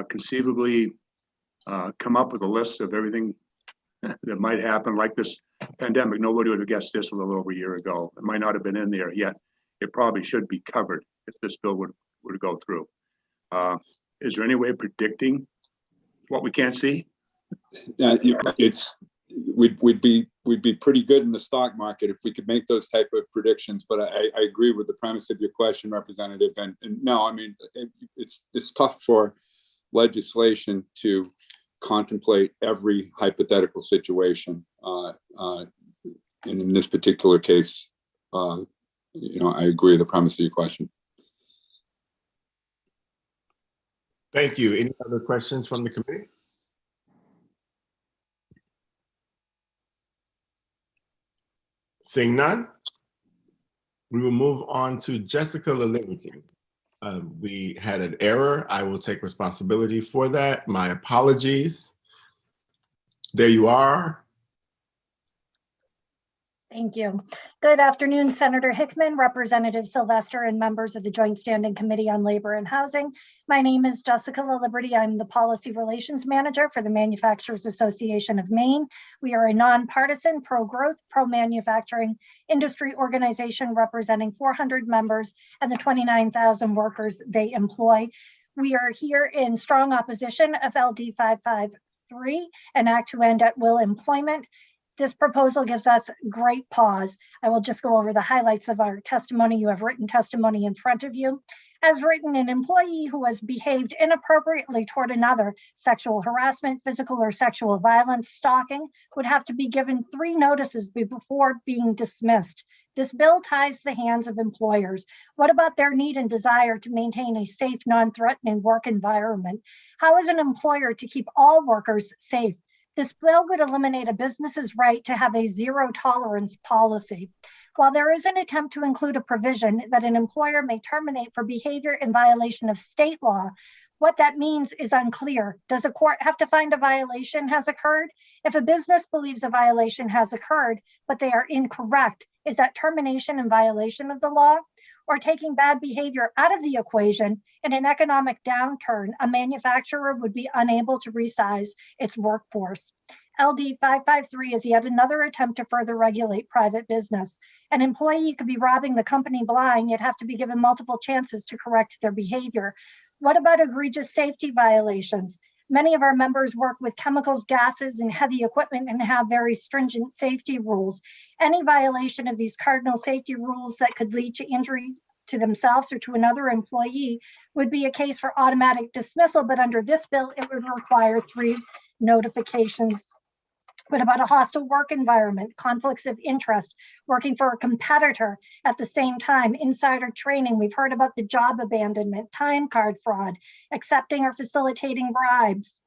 conceivably come up with a list of everything that might happen, like this pandemic? Nobody would have guessed this a little over a year ago. It might not have been in there yet. It probably should be covered if this bill were to go through. Is there any way of predicting what we can't see? We'd be pretty good in the stock market if we could make those type of predictions. But I agree with the premise of your question, Representative. And no, I mean, it's tough for legislation to contemplate every hypothetical situation. And in this particular case, I agree with the premise of your question. Thank you. Any other questions from the committee? Seeing none, we will move on to Jessica LaLiberty. We had an error. I will take responsibility for that. My apologies. There you are. Thank you. Good afternoon, Senator Hickman, Representative Sylvester, and members of the Joint Standing Committee on Labor and Housing. My name is Jessica LaLiberty. I'm the Policy Relations Manager for the Manufacturers Association of Maine. We are a nonpartisan, pro-growth, pro-manufacturing industry organization representing 400 members and the 29,000 workers they employ. We are here in strong opposition of LD 553, an act to end at will employment. This proposal gives us great pause. I will just go over the highlights of our testimony. You have written testimony in front of you. As written, an employee who has behaved inappropriately toward another, sexual harassment, physical or sexual violence, stalking, would have to be given 3 notices before being dismissed. This bill ties the hands of employers. What about their need and desire to maintain a safe, non-threatening work environment? How is an employer to keep all workers safe? This bill would eliminate a business's right to have a zero tolerance policy. While there is an attempt to include a provision that an employer may terminate for behavior in violation of state law, what that means is unclear. Does a court have to find a violation has occurred? If a business believes a violation has occurred, but they are incorrect, is that termination in violation of the law? Or taking bad behavior out of the equation, in an economic downturn, a manufacturer would be unable to resize its workforce. LD 553 is yet another attempt to further regulate private business. An employee could be robbing the company blind, yet have to be given multiple chances to correct their behavior. What about egregious safety violations? Many of our members work with chemicals, gases, and heavy equipment and have very stringent safety rules. Any violation of these cardinal safety rules that could lead to injury to themselves or to another employee would be a case for automatic dismissal, but under this bill, it would require 3 notifications. What about a hostile work environment, conflicts of interest, working for a competitor at the same time, insider training? We've heard about the job abandonment, time card fraud, accepting or facilitating bribes.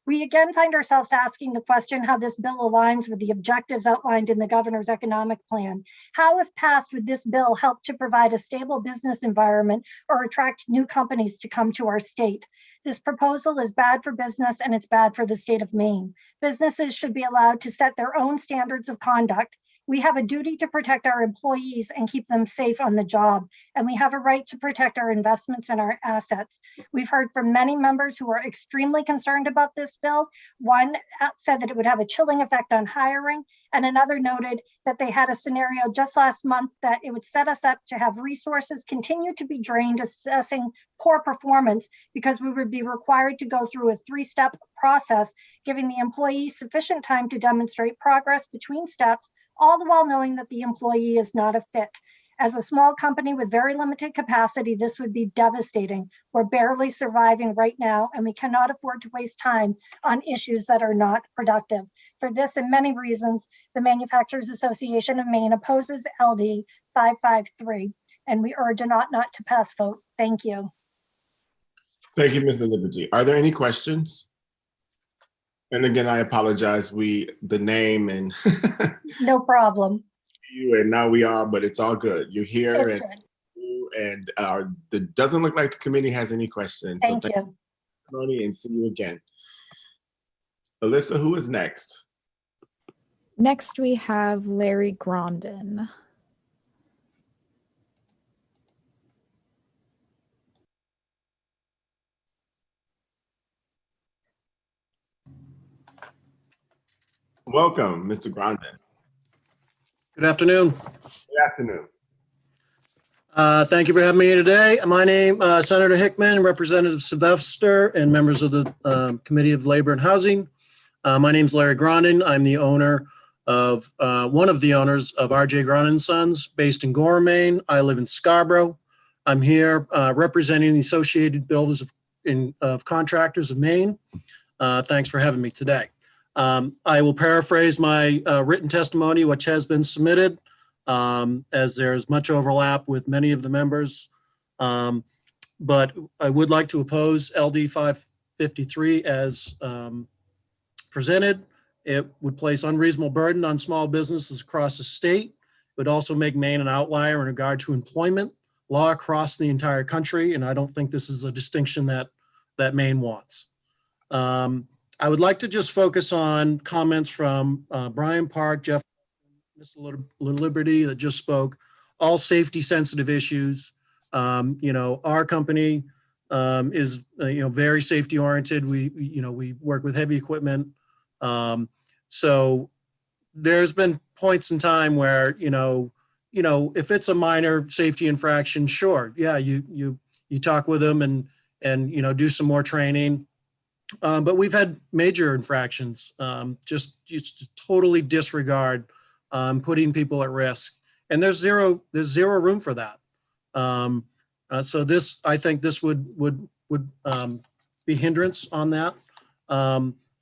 We again find ourselves asking the question how this bill aligns with the objectives outlined in the governor's economic plan. How, if passed, would this bill help to provide a stable business environment or attract new companies to come to our state? This proposal is bad for business and it's bad for the state of Maine. Businesses should be allowed to set their own standards of conduct. We have a duty to protect our employees and keep them safe on the job, and we have a right to protect our investments and our assets. We've heard from many members who are extremely concerned about this bill. One said that it would have a chilling effect on hiring, and another noted that they had a scenario just last month that it would set us up to have resources continue to be drained assessing poor performance because we would be required to go through a 3-step process, giving the employee sufficient time to demonstrate progress between steps, all the while knowing that the employee is not a fit. As a small company with very limited capacity, this would be devastating. We're barely surviving right now, and we cannot afford to waste time on issues that are not productive. For this and many reasons, the Manufacturers Association of Maine opposes LD 553, and we urge a not to pass vote. Thank you. Thank you, Ms. LaLiberty. Are there any questions? And again, I apologize. The name and No problem. you and now we are, but it's all good. You're here, It's and it doesn't look like the committee has any questions. Thank you. Tony, and see you again. Alyssa, who is next? Next, we have Larry Grondin. Welcome, Mr. Grondin. Good afternoon. Good afternoon. Thank you for having me here today. My name is Senator Hickman, Representative Sylvester, and members of the Committee of Labor and Housing. My name is Larry Grondin. I'm the owner of one of the owners of R.J. Grondin Sons, based in Gorham, Maine. I live in Scarborough. I'm here representing the Associated Builders of Contractors of Maine. Thanks for having me today. I will paraphrase my written testimony, which has been submitted, as there's much overlap with many of the members. But I would like to oppose LD 553 as presented. It would place unreasonable burden on small businesses across the state. It would also make Maine an outlier in regard to employment law across the entire country, and I don't think this is a distinction that Maine wants. I would like to just focus on comments from Brian Park, Jeff, Ms. Liberty that just spoke, all safety sensitive issues. Our company is very safety oriented. We work with heavy equipment. So there's been points in time where, if it's a minor safety infraction, sure. Yeah. You talk with them and do some more training. But we've had major infractions, just totally disregard, putting people at risk, and there's zero room for that. So I think this would be hindrance on that.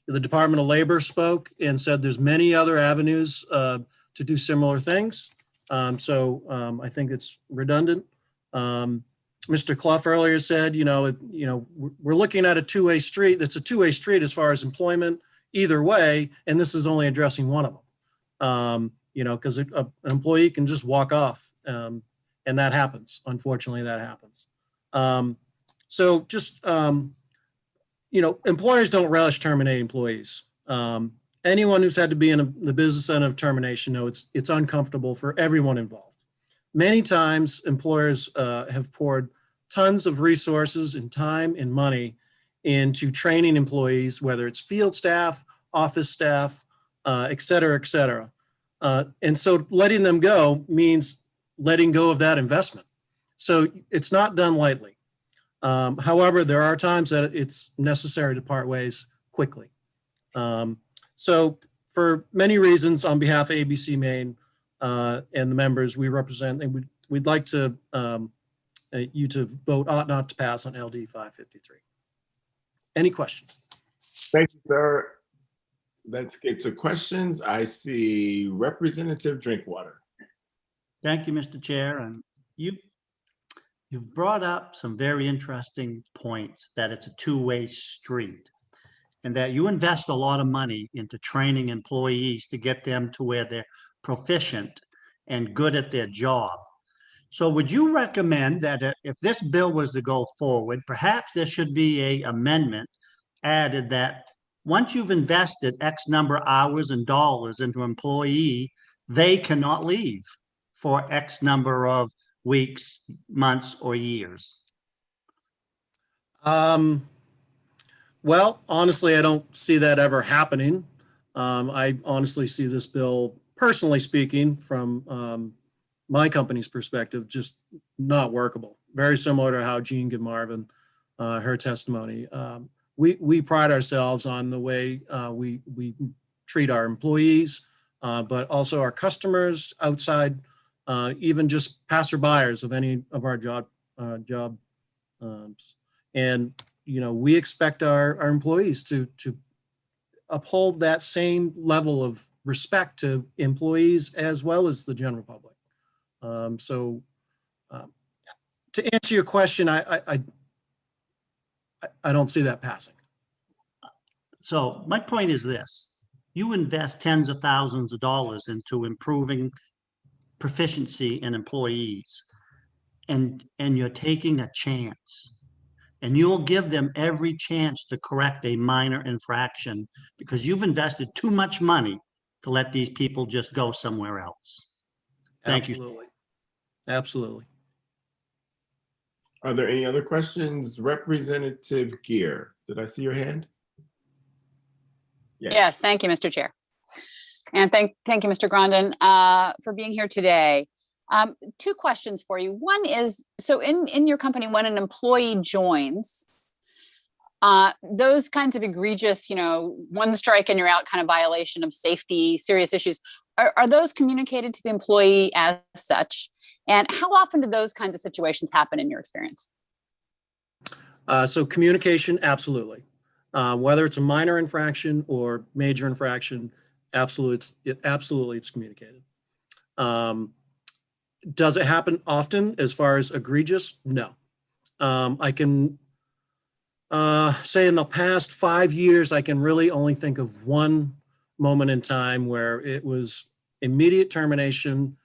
The Department of Labor spoke and said there's many other avenues to do similar things. So I think it's redundant. Mr. Clough earlier said, we're looking at a two-way street. That's a two-way street as far as employment either way, and this is only addressing one of them. Because an employee can just walk off, and that happens. Unfortunately, that happens. So just, employers don't relish terminating employees. Anyone who's had to be in the business end of termination knows it's uncomfortable for everyone involved. Many times, employers have poured tons of resources and time and money into training employees, whether it's field staff, office staff, et cetera, et cetera. And so letting them go means letting go of that investment. So it's not done lightly. However, there are times that it's necessary to part ways quickly. So for many reasons, on behalf of ABC Maine and the members we represent, and we'd like to you to vote ought not to pass on LD 553. Any questions? Thank you, sir. Let's get to questions. I see Representative Drinkwater. Thank you, Mr. Chair. And you've brought up some very interesting points, that it's a two-way street and that you invest a lot of money into training employees to get them to where they're proficient and good at their job. So would you recommend that if this bill was to go forward, perhaps there should be an amendment added that once you've invested X number of hours and dollars into an employee, they cannot leave for X number of weeks, months, or years? Well, honestly, I don't see that ever happening. I honestly see this bill, personally speaking, from my company's perspective, just not workable. Very similar to how Jean Marvin, her testimony. We pride ourselves on the way we treat our employees, but also our customers outside, even just passerbyers of any of our jobs. And we expect our employees to uphold that same level of respect to employees as well as the general public. So to answer your question, I don't see that passing. So my point is this: you invest tens of thousands of dollars into improving proficiency in employees, and you're taking a chance, and you'll give them every chance to correct a minor infraction because you've invested too much money to let these people just go somewhere else. Thank you. Absolutely. Are there any other questions? Representative Gear, did I see your hand? Yes, thank you, Mr. Chair. And thank you, Mr. Grondin, for being here today. Two questions for you. One is, so in your company, when an employee joins, those kinds of egregious, one strike and you're out kind of violation of safety, serious issues, are those communicated to the employee as such? And how often do those kinds of situations happen in your experience? So communication, absolutely. Whether it's a minor infraction or major infraction, absolutely, it's communicated. Does it happen often as far as egregious? No. I can say in the past 5 years, I can really only think of one moment in time where it was immediate termination.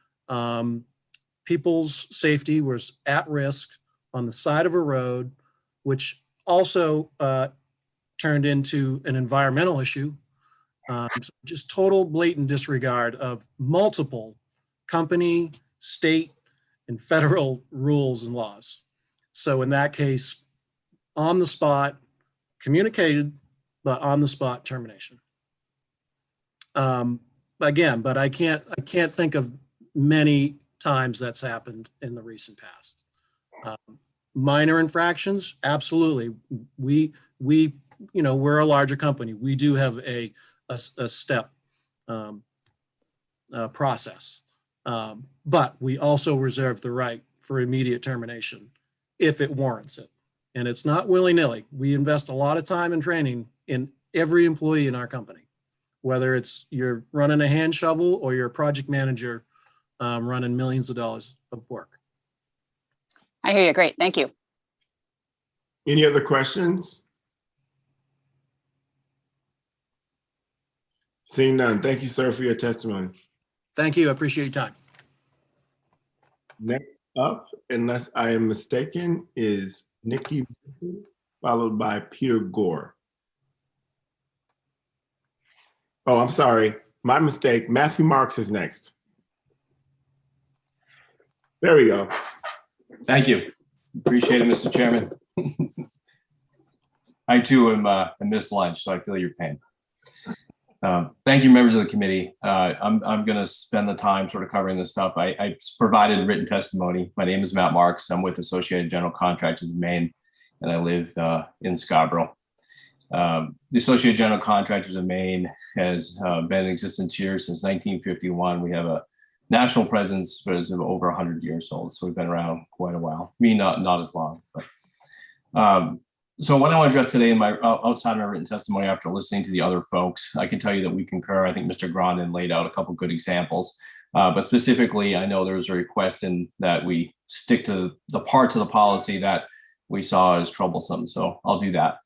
People's safety was at risk on the side of a road, which also turned into an environmental issue. So just total blatant disregard of multiple company, state, and federal rules and laws. So in that case, on the spot, communicated, but on the spot termination. Again, but I can't think of many times that's happened in the recent past. Minor infractions, absolutely. We're a larger company. We do have a step process, but we also reserve the right for immediate termination if it warrants it. And it's not willy-nilly. We invest a lot of time and training in every employee in our company, whether it's you're running a hand shovel or you're a project manager running millions of dollars of work. I hear you. Great. Thank you. Any other questions? Seeing none, thank you, sir, for your testimony. Thank you. I appreciate your time. Next up, unless I am mistaken, is Nikki, followed by Peter Gore. Oh, I'm sorry. My mistake. Matthew Marks is next. There we go. Thank you. Appreciate it, Mr. Chairman. I too am I missed lunch, so I feel your pain. Thank you, members of the committee. I'm going to spend the time sort of covering this stuff. I provided written testimony. My name is Matt Marks. I'm with Associated General Contractors of Maine, and I live in Scarborough. The Associated General Contractors of Maine has been in existence here since 1951. We have a national presence that is over 100 years old, so we've been around quite a while. Me, not as long, but so what I want to address today in my outside of my written testimony, after listening to the other folks, I can tell you that we concur. I think Mr. Grondin laid out a couple good examples, but specifically, I know there was a request in that we stick to the parts of the policy that we saw as troublesome. So I'll do that.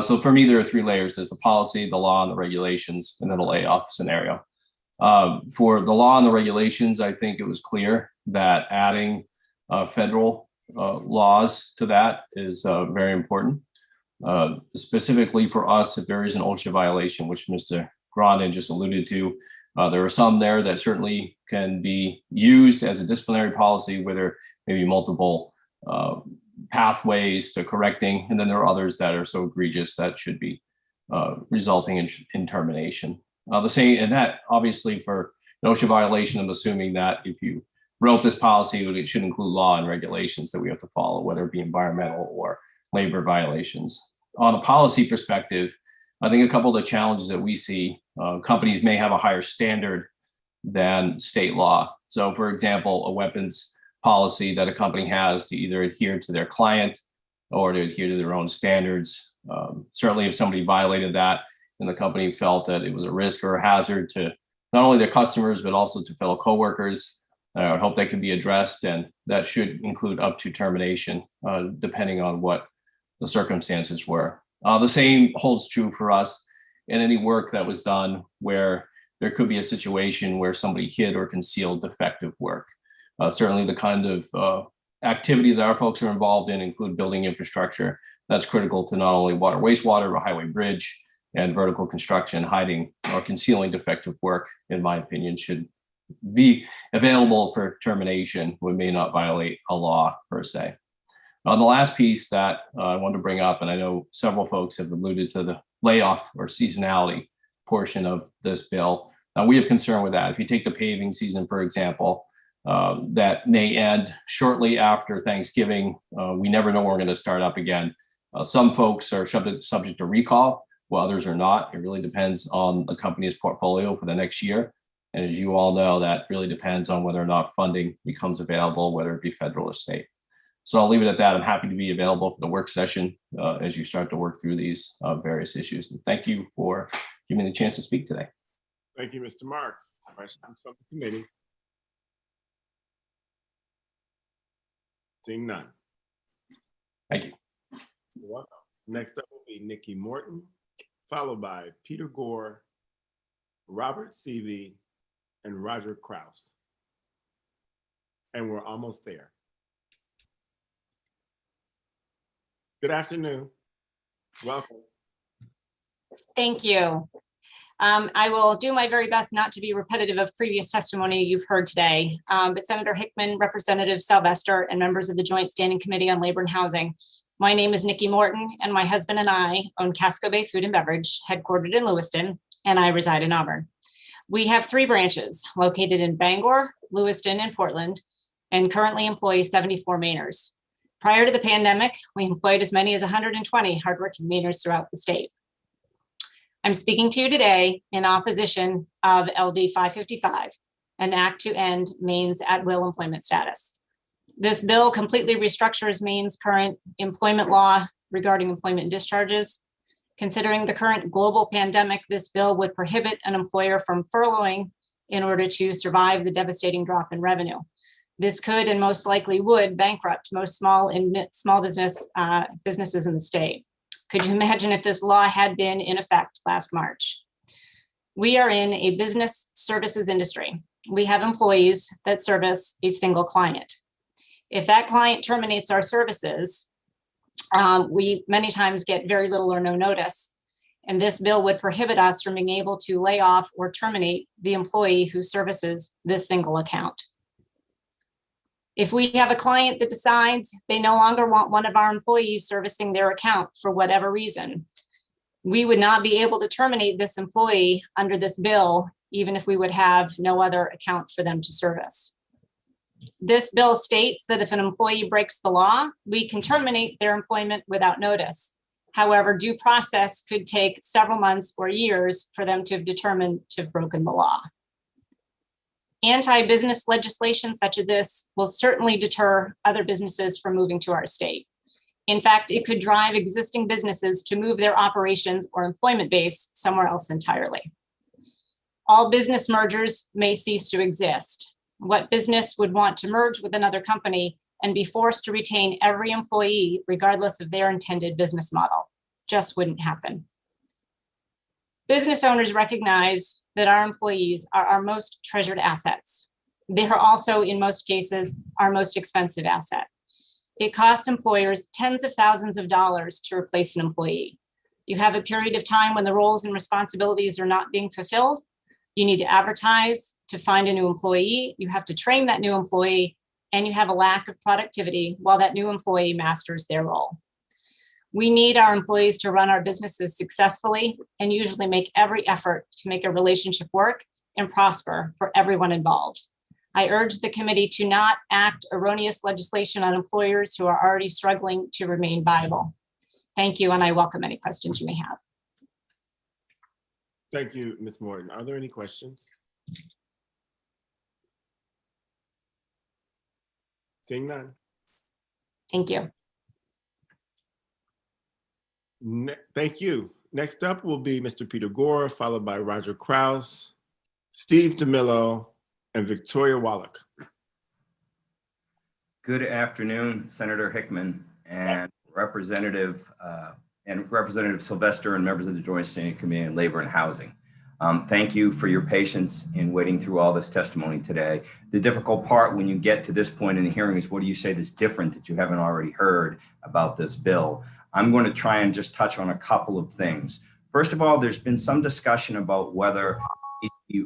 So for me, there are three layers. There's the policy, the law, and the regulations, and then the layoff scenario. For the law and the regulations, I think it was clear that adding federal laws to that is very important. Specifically for us, if there is an OSHA violation, which Mr. Grondin just alluded to, there are some there that certainly can be used as a disciplinary policy where there may be multiple pathways to correcting, and then there are others that are so egregious that should be resulting in termination. The same, and that obviously for an OSHA violation, I'm assuming that if you wrote this policy, it should include law and regulations that we have to follow, whether it be environmental or labor violations. On a policy perspective, I think a couple of the challenges that we see, companies may have a higher standard than state law. So for example, a weapons policy that a company has to either adhere to their client or to adhere to their own standards. Certainly if somebody violated that and the company felt that it was a risk or a hazard to not only their customers, but also to fellow coworkers, I would hope that can be addressed, and that should include up to termination, depending on what the circumstances were. The same holds true for us in any work that was done where there could be a situation where somebody hid or concealed defective work. Certainly the kind of activity that our folks are involved in include building infrastructure. That's critical to not only water, wastewater, but highway, bridge, and vertical construction. Hiding or concealing defective work, in my opinion, should be available for termination when may not violate a law per se. The last piece that I wanted to bring up, and I know several folks have alluded to the layoff or seasonality portion of this bill. We have concern with that. If you take the paving season, for example, that may end shortly after Thanksgiving. We never know when we're going to start up again. Some folks are subject to recall, while others are not. It really depends on the company's portfolio for the next year. And as you all know, that really depends on whether or not funding becomes available, whether it be federal or state. So I'll leave it at that. I'm happy to be available for the work session as you start to work through these various issues. And thank you for giving me the chance to speak today. Thank you, Mr. Marks. Questions from the committee? Seeing none. Thank you. You're welcome. Next up will be Nikki Morton, followed by Peter Gore, Robert Seavey, and Roger Kraus. And we're almost there. Good afternoon. Welcome. Thank you. I will do my very best not to be repetitive of previous testimony you've heard today, but Senator Hickman, Representative Sylvester, and members of the Joint Standing Committee on Labor and Housing. My name is Nikki Morton, and my husband and I own Casco Bay Food and Beverage, headquartered in Lewiston, and I reside in Auburn. We have 3 branches located in Bangor, Lewiston, and Portland, and currently employ 74 Mainers. Prior to the pandemic, we employed as many as 120 hardworking Mainers throughout the state. I'm speaking to you today in opposition of LD 555, an act to end Maine's at-will employment status. This bill completely restructures Maine's current employment law regarding employment discharges. Considering the current global pandemic, this bill would prohibit an employer from furloughing in order to survive the devastating drop in revenue. This could and most likely would bankrupt most small businesses in the state. Could you imagine if this law had been in effect last March? We are in a business services industry. We have employees that service a single client. If that client terminates our services, we many times get very little or no notice. And this bill would prohibit us from being able to lay off or terminate the employee who services this single account. If we have a client that decides they no longer want one of our employees servicing their account for whatever reason, we would not be able to terminate this employee under this bill, even if we would have no other account for them to service. This bill states that if an employee breaks the law, we can terminate their employment without notice. However, due process could take several months or years for them to have determined to have broken the law. Anti-business legislation such as this will certainly deter other businesses from moving to our state. In fact, it could drive existing businesses to move their operations or employment base somewhere else entirely. All business mergers may cease to exist. What business would want to merge with another company and be forced to retain every employee regardless of their intended business model? Just wouldn't happen. Business owners recognize that our employees are our most treasured assets. They are also, in most cases, our most expensive asset. It costs employers tens of thousands of dollars to replace an employee. You have a period of time when the roles and responsibilities are not being fulfilled. You need to advertise to find a new employee. You have to train that new employee, and you have a lack of productivity while that new employee masters their role. We need our employees to run our businesses successfully and usually make every effort to make a relationship work and prosper for everyone involved. I urge the committee to not act erroneous legislation on employers who are already struggling to remain viable. Thank you, and I welcome any questions you may have. Thank you, Ms. Morton. Are there any questions? Seeing none. Thank you. Thank you. Next up will be Mr. Peter Gore, followed by Roger Kraus, Steve DeMillo, and Victoria Wallach. Good afternoon, Senator Hickman and Representative Sylvester and members of the Joint Standing Committee on Labor and Housing. Thank you for your patience in waiting through all this testimony today. The difficult part when you get to this point in the hearing is what do you say that's different that you haven't already heard about this bill? I'm going to try and just touch on a couple of things. First of all, there's been some discussion about whether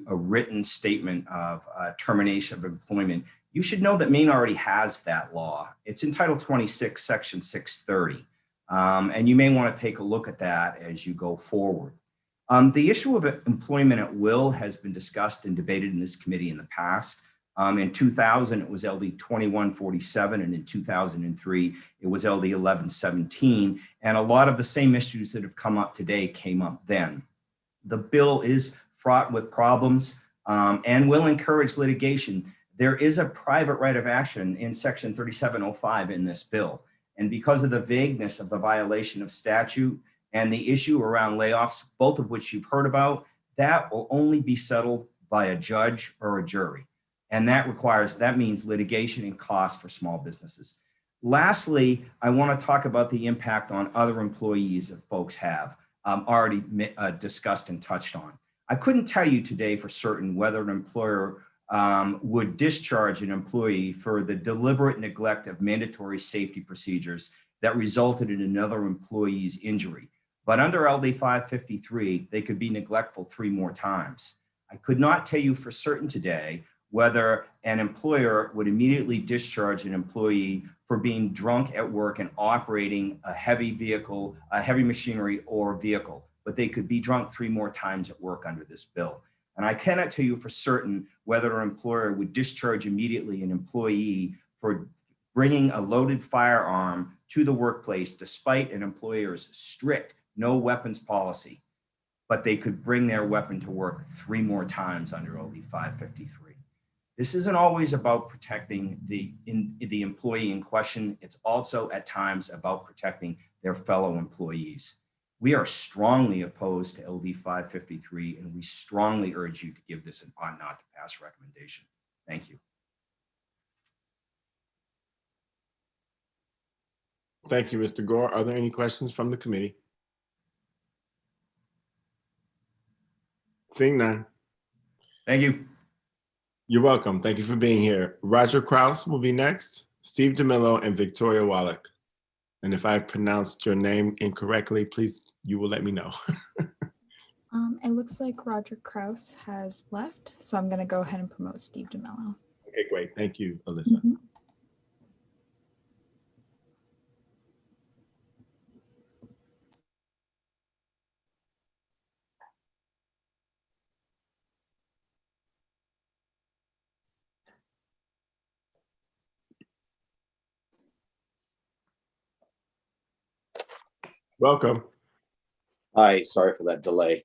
a written statement of termination of employment. You should know that Maine already has that law. It's in Title 26, Section 630. And you may want to take a look at that as you go forward. The issue of employment at will has been discussed and debated in this committee in the past. In 2000, it was LD 2147, and in 2003, it was LD 1117. And a lot of the same issues that have come up today came up then. The bill is fraught with problems and will encourage litigation there is a private right of action in section 3705 in this bill. And because of the vagueness of the violation of statute and the issue around layoffs, both of which you've heard about, that will only be settled by a judge or a jury. And that means litigation and cost for small businesses. Lastly, I want to talk about the impact on other employees that folks have already discussed and touched on. I couldn't tell you today for certain whether an employer would discharge an employee for the deliberate neglect of mandatory safety procedures that resulted in another employee's injury. But under LD 553, they could be neglectful 3 more times. I could not tell you for certain today whether an employer would immediately discharge an employee for being drunk at work and operating a heavy vehicle, a heavy machinery or vehicle, but they could be drunk 3 more times at work under this bill. And I cannot tell you for certain whether an employer would discharge immediately an employee for bringing a loaded firearm to the workplace despite an employer's strict no weapons policy, but they could bring their weapon to work 3 more times under LD 553. This isn't always about protecting the employee in question. It's also at times about protecting their fellow employees. We are strongly opposed to LD 553, and we strongly urge you to give this an ought not to pass recommendation. Thank you. Thank you, Mr. Gore. Are there any questions from the committee? Seeing none. Thank you. You're welcome. Thank you for being here. Roger Kraus will be next, Steve DeMillo, and Victoria Wallach. And if I pronounced your name incorrectly, please, you will let me know. It looks like Roger Kraus has left, so I'm going to go ahead and promote Steve DeMello. Okay, great. Thank you, Alyssa. Welcome. Hi, sorry for that delay.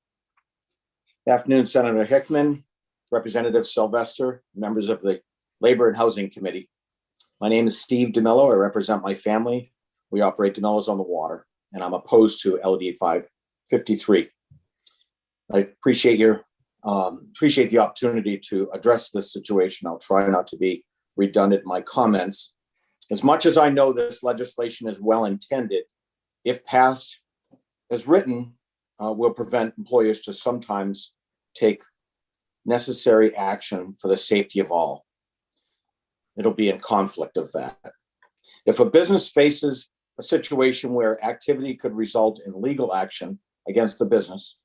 Good afternoon, Senator Hickman, Representative Sylvester, members of the Labor and Housing Committee. My name is Steve DeMillo. I represent my family. We operate DeMillo's on the Water, and I'm opposed to LD 553. I appreciate the opportunity to address this situation. I'll try not to be redundant in my comments. As much as I know this legislation is well intended, if passed as written, will prevent employers to sometimes take necessary action for the safety of all. It'll be in conflict of that. If a business faces a situation where activity could result in legal action against the business,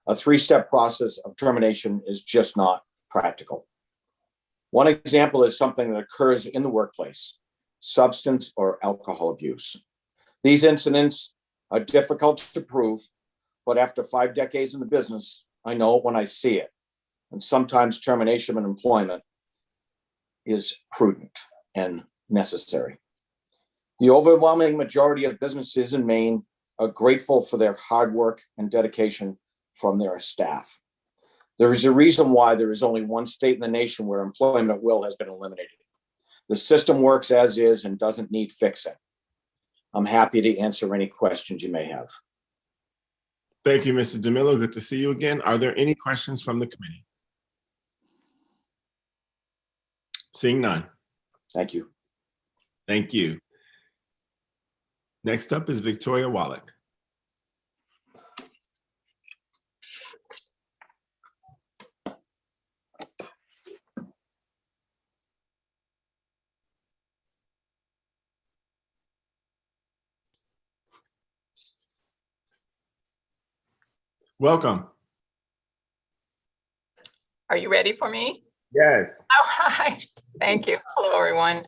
a 3-step process of termination is just not practical. One example is something that occurs in the workplace: substance or alcohol abuse. These incidents are difficult to prove, but after 5 decades in the business, I know it when I see it. And sometimes termination of employment is prudent and necessary. The overwhelming majority of businesses in Maine are grateful for their hard work and dedication from their staff. There is a reason why there is only one state in the nation where employment at will has been eliminated. The system works as is and doesn't need fixing. I'm happy to answer any questions you may have. Thank you, Mr. DeMillo. Good to see you again. Are there any questions from the committee? Seeing none. Thank you. Thank you. Next up is Victoria Wallach. Welcome. Are you ready for me? Yes. Oh, hi. Thank you. Hello, everyone.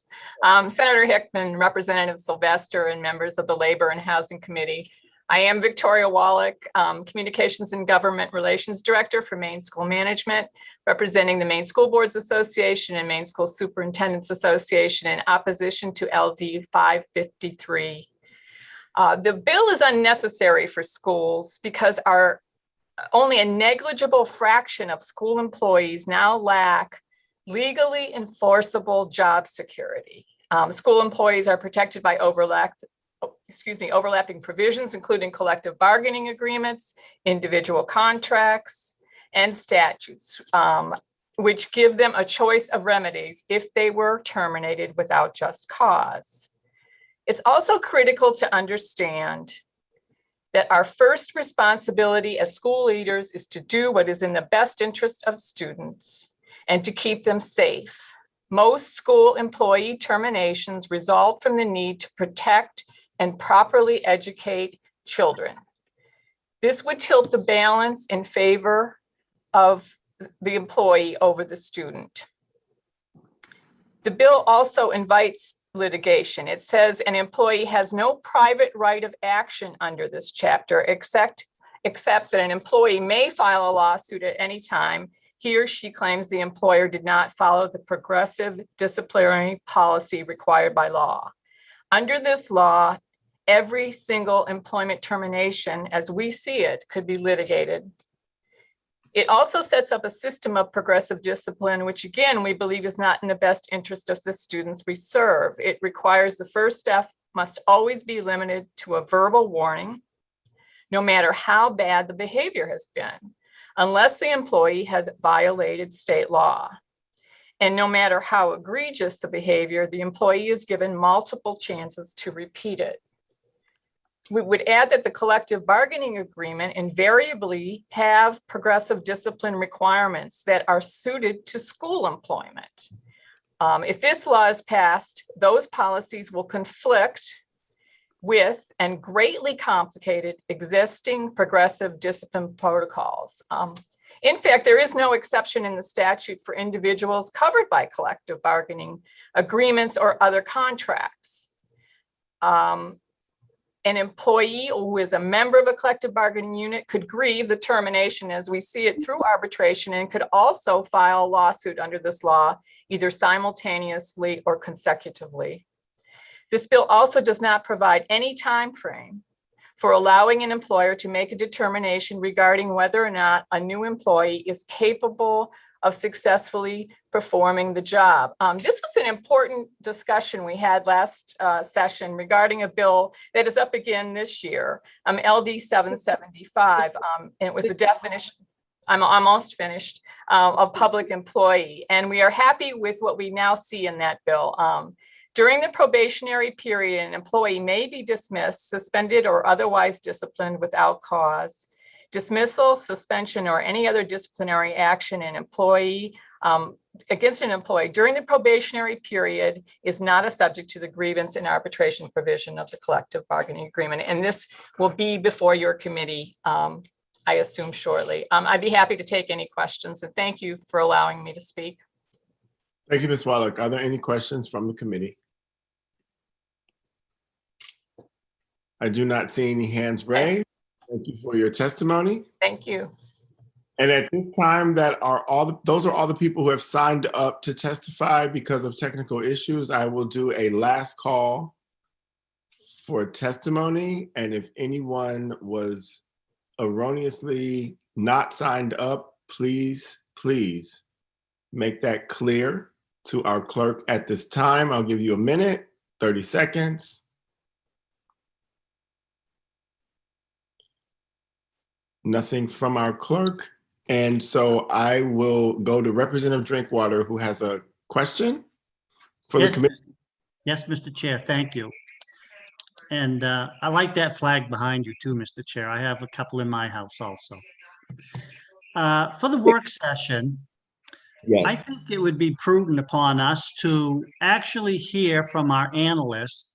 Senator Hickman, Representative Sylvester, and members of the Labor and Housing Committee. I am Victoria Wallach, Communications and Government Relations Director for Maine School Management, representing the Maine School Boards Association and Maine School Superintendents Association in opposition to LD 553. The bill is unnecessary for schools because only a negligible fraction of school employees now lack legally enforceable job security. School employees are protected by overlapping provisions, including collective bargaining agreements, individual contracts, and statutes, which give them a choice of remedies if they were terminated without just cause. It's also critical to understand that our first responsibility as school leaders is to do what is in the best interest of students and to keep them safe. Most school employee terminations result from the need to protect and properly educate children. This would tilt the balance in favor of the employee over the student. The bill also invites litigation. It says an employee has no private right of action under this chapter, except that an employee may file a lawsuit at any time he or she claims the employer did not follow the progressive disciplinary policy required by law. Under this law, every single employment termination, as we see it, could be litigated. It also sets up a system of progressive discipline, which again, we believe is not in the best interest of the students we serve. It requires the first step must always be limited to a verbal warning, no matter how bad the behavior has been, unless the employee has violated state law. And no matter how egregious the behavior, the employee is given multiple chances to repeat it. We would add that the collective bargaining agreement invariably have progressive discipline requirements that are suited to school employment. If this law is passed, those policies will conflict with and greatly complicated existing progressive discipline protocols. In fact, there is no exception in the statute for individuals covered by collective bargaining agreements or other contracts. An employee who is a member of a collective bargaining unit could grieve the termination as we see it through arbitration and could also file a lawsuit under this law, either simultaneously or consecutively. This bill also does not provide any time frame for allowing an employer to make a determination regarding whether or not a new employee is capable of successfully performing the job. This was an important discussion we had last session regarding a bill that is up again this year, LD 775, and it was a definition, I'm almost finished, of public employee. And we are happy with what we now see in that bill. During the probationary period, an employee may be dismissed, suspended, or otherwise disciplined without cause. Dismissal, suspension, or any other disciplinary action against an employee during the probationary period is not a subject to the grievance and arbitration provision of the collective bargaining agreement. And this will be before your committee, I assume, shortly. I'd be happy to take any questions, and thank you for allowing me to speak. Thank you, Ms. Wallach. Are there any questions from the committee? I do not see any hands raised. Thank you for your testimony. Thank you. And at this time, those are all the people who have signed up to testify because of technical issues. I will do a last call for testimony. And if anyone was erroneously not signed up, please make that clear to our clerk at this time. I'll give you a minute, 30 seconds. Nothing from our clerk. And so I will go to Representative Drinkwater, who has a question for the committee. Yes, Mr. Chair, thank you. And I like that flag behind you too, Mr. Chair. I have a couple in my house also. For the work session, yes, I think it would be prudent upon us to actually hear from our analysts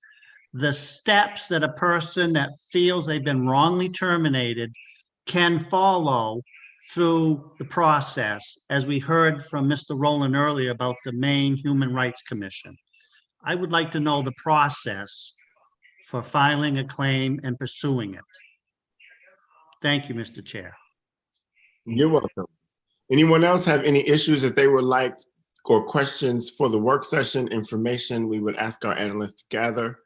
the steps that a person that feels they've been wrongly terminated can follow through the process, as we heard from Mr. Rowland earlier about the Maine Human Rights Commission. I would like to know the process for filing a claim and pursuing it. Thank you, Mr. Chair. You're welcome. Anyone else have any issues that they would like or questions for the work session information we would ask our analysts to gather?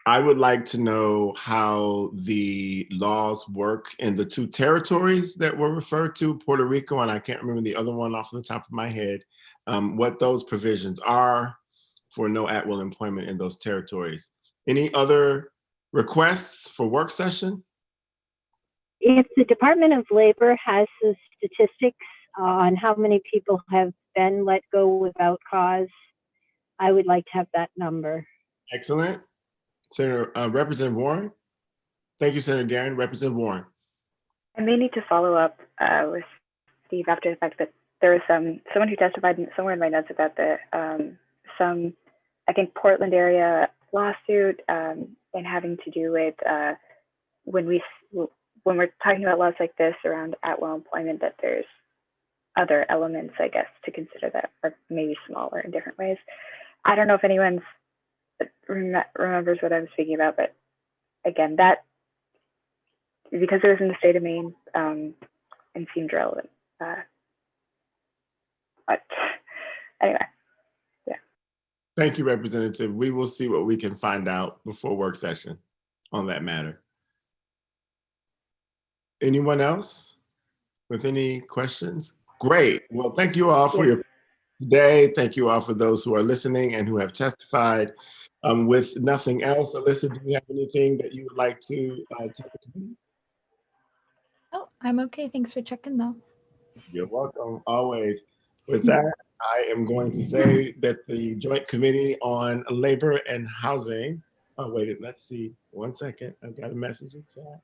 I would like to know how the laws work in the two territories that were referred to, Puerto Rico, and I can't remember the other one off the top of my head. what those provisions are for no at-will employment in those territories. Any other requests for work session? If the Department of Labor has the statistics on how many people have been let go without cause, I would like to have that number. Excellent. Senator Representative Warren. Thank you, Senator Garin. Representative Warren. I may need to follow up with Steve after the fact, but there was someone who testified somewhere in my notes about some, I think, Portland area lawsuit and having to do with when we're talking about laws like this around at-will employment, that there's other elements, I guess, to consider that are maybe smaller in different ways. I don't know if anyone remembers what I was speaking about, but again, that, because it was in the state of Maine and seemed relevant. But anyway, yeah. Thank you, Representative. We will see what we can find out before work session on that matter. Anyone else with any questions? Great. Well, thank you all for your today. Thank you all for those who are listening and who have testified. With nothing else, Alyssa, do you have anything that you would like to tell the community? Oh, I'm okay. Thanks for checking though. You're welcome, always. With that, I am going to say that the Joint Committee on Labor and Housing, oh, wait, let's see, 1 second. I've got a message in chat.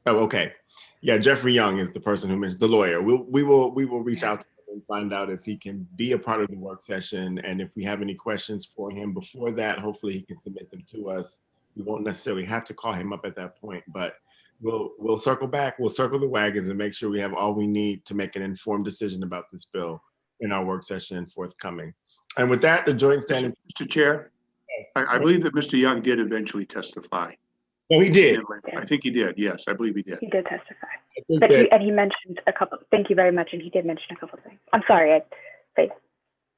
Oh, okay. Yeah, Jeffrey Young is the person who mentioned, the lawyer. We will reach out to him and find out if he can be a part of the work session. And if we have any questions for him before that, hopefully he can submit them to us. We won't necessarily have to call him up at that point, but we'll circle back. We'll circle the wagons and make sure we have all we need to make an informed decision about this bill in our work session forthcoming. And with that, the Joint Standing. Mr. Chair, yes. I believe that Mr. Young did eventually testify. No, he did. I think he did. Yes, I believe he did. He did testify. But he mentioned a couple. Thank you very much. And he did mention a couple of things. I'm sorry.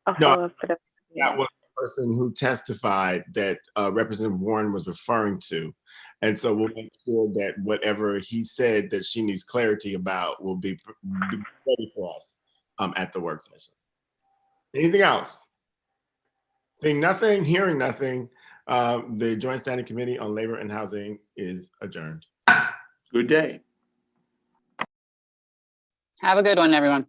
I'll follow up for the. That was the person who testified that Representative Warren was referring to. And so we'll make sure that whatever he said that she needs clarity about will be ready for us at the work session. Anything else? Seeing nothing, hearing nothing, the Joint Standing Committee on Labor and Housing is adjourned. Good day. Have a good one, everyone.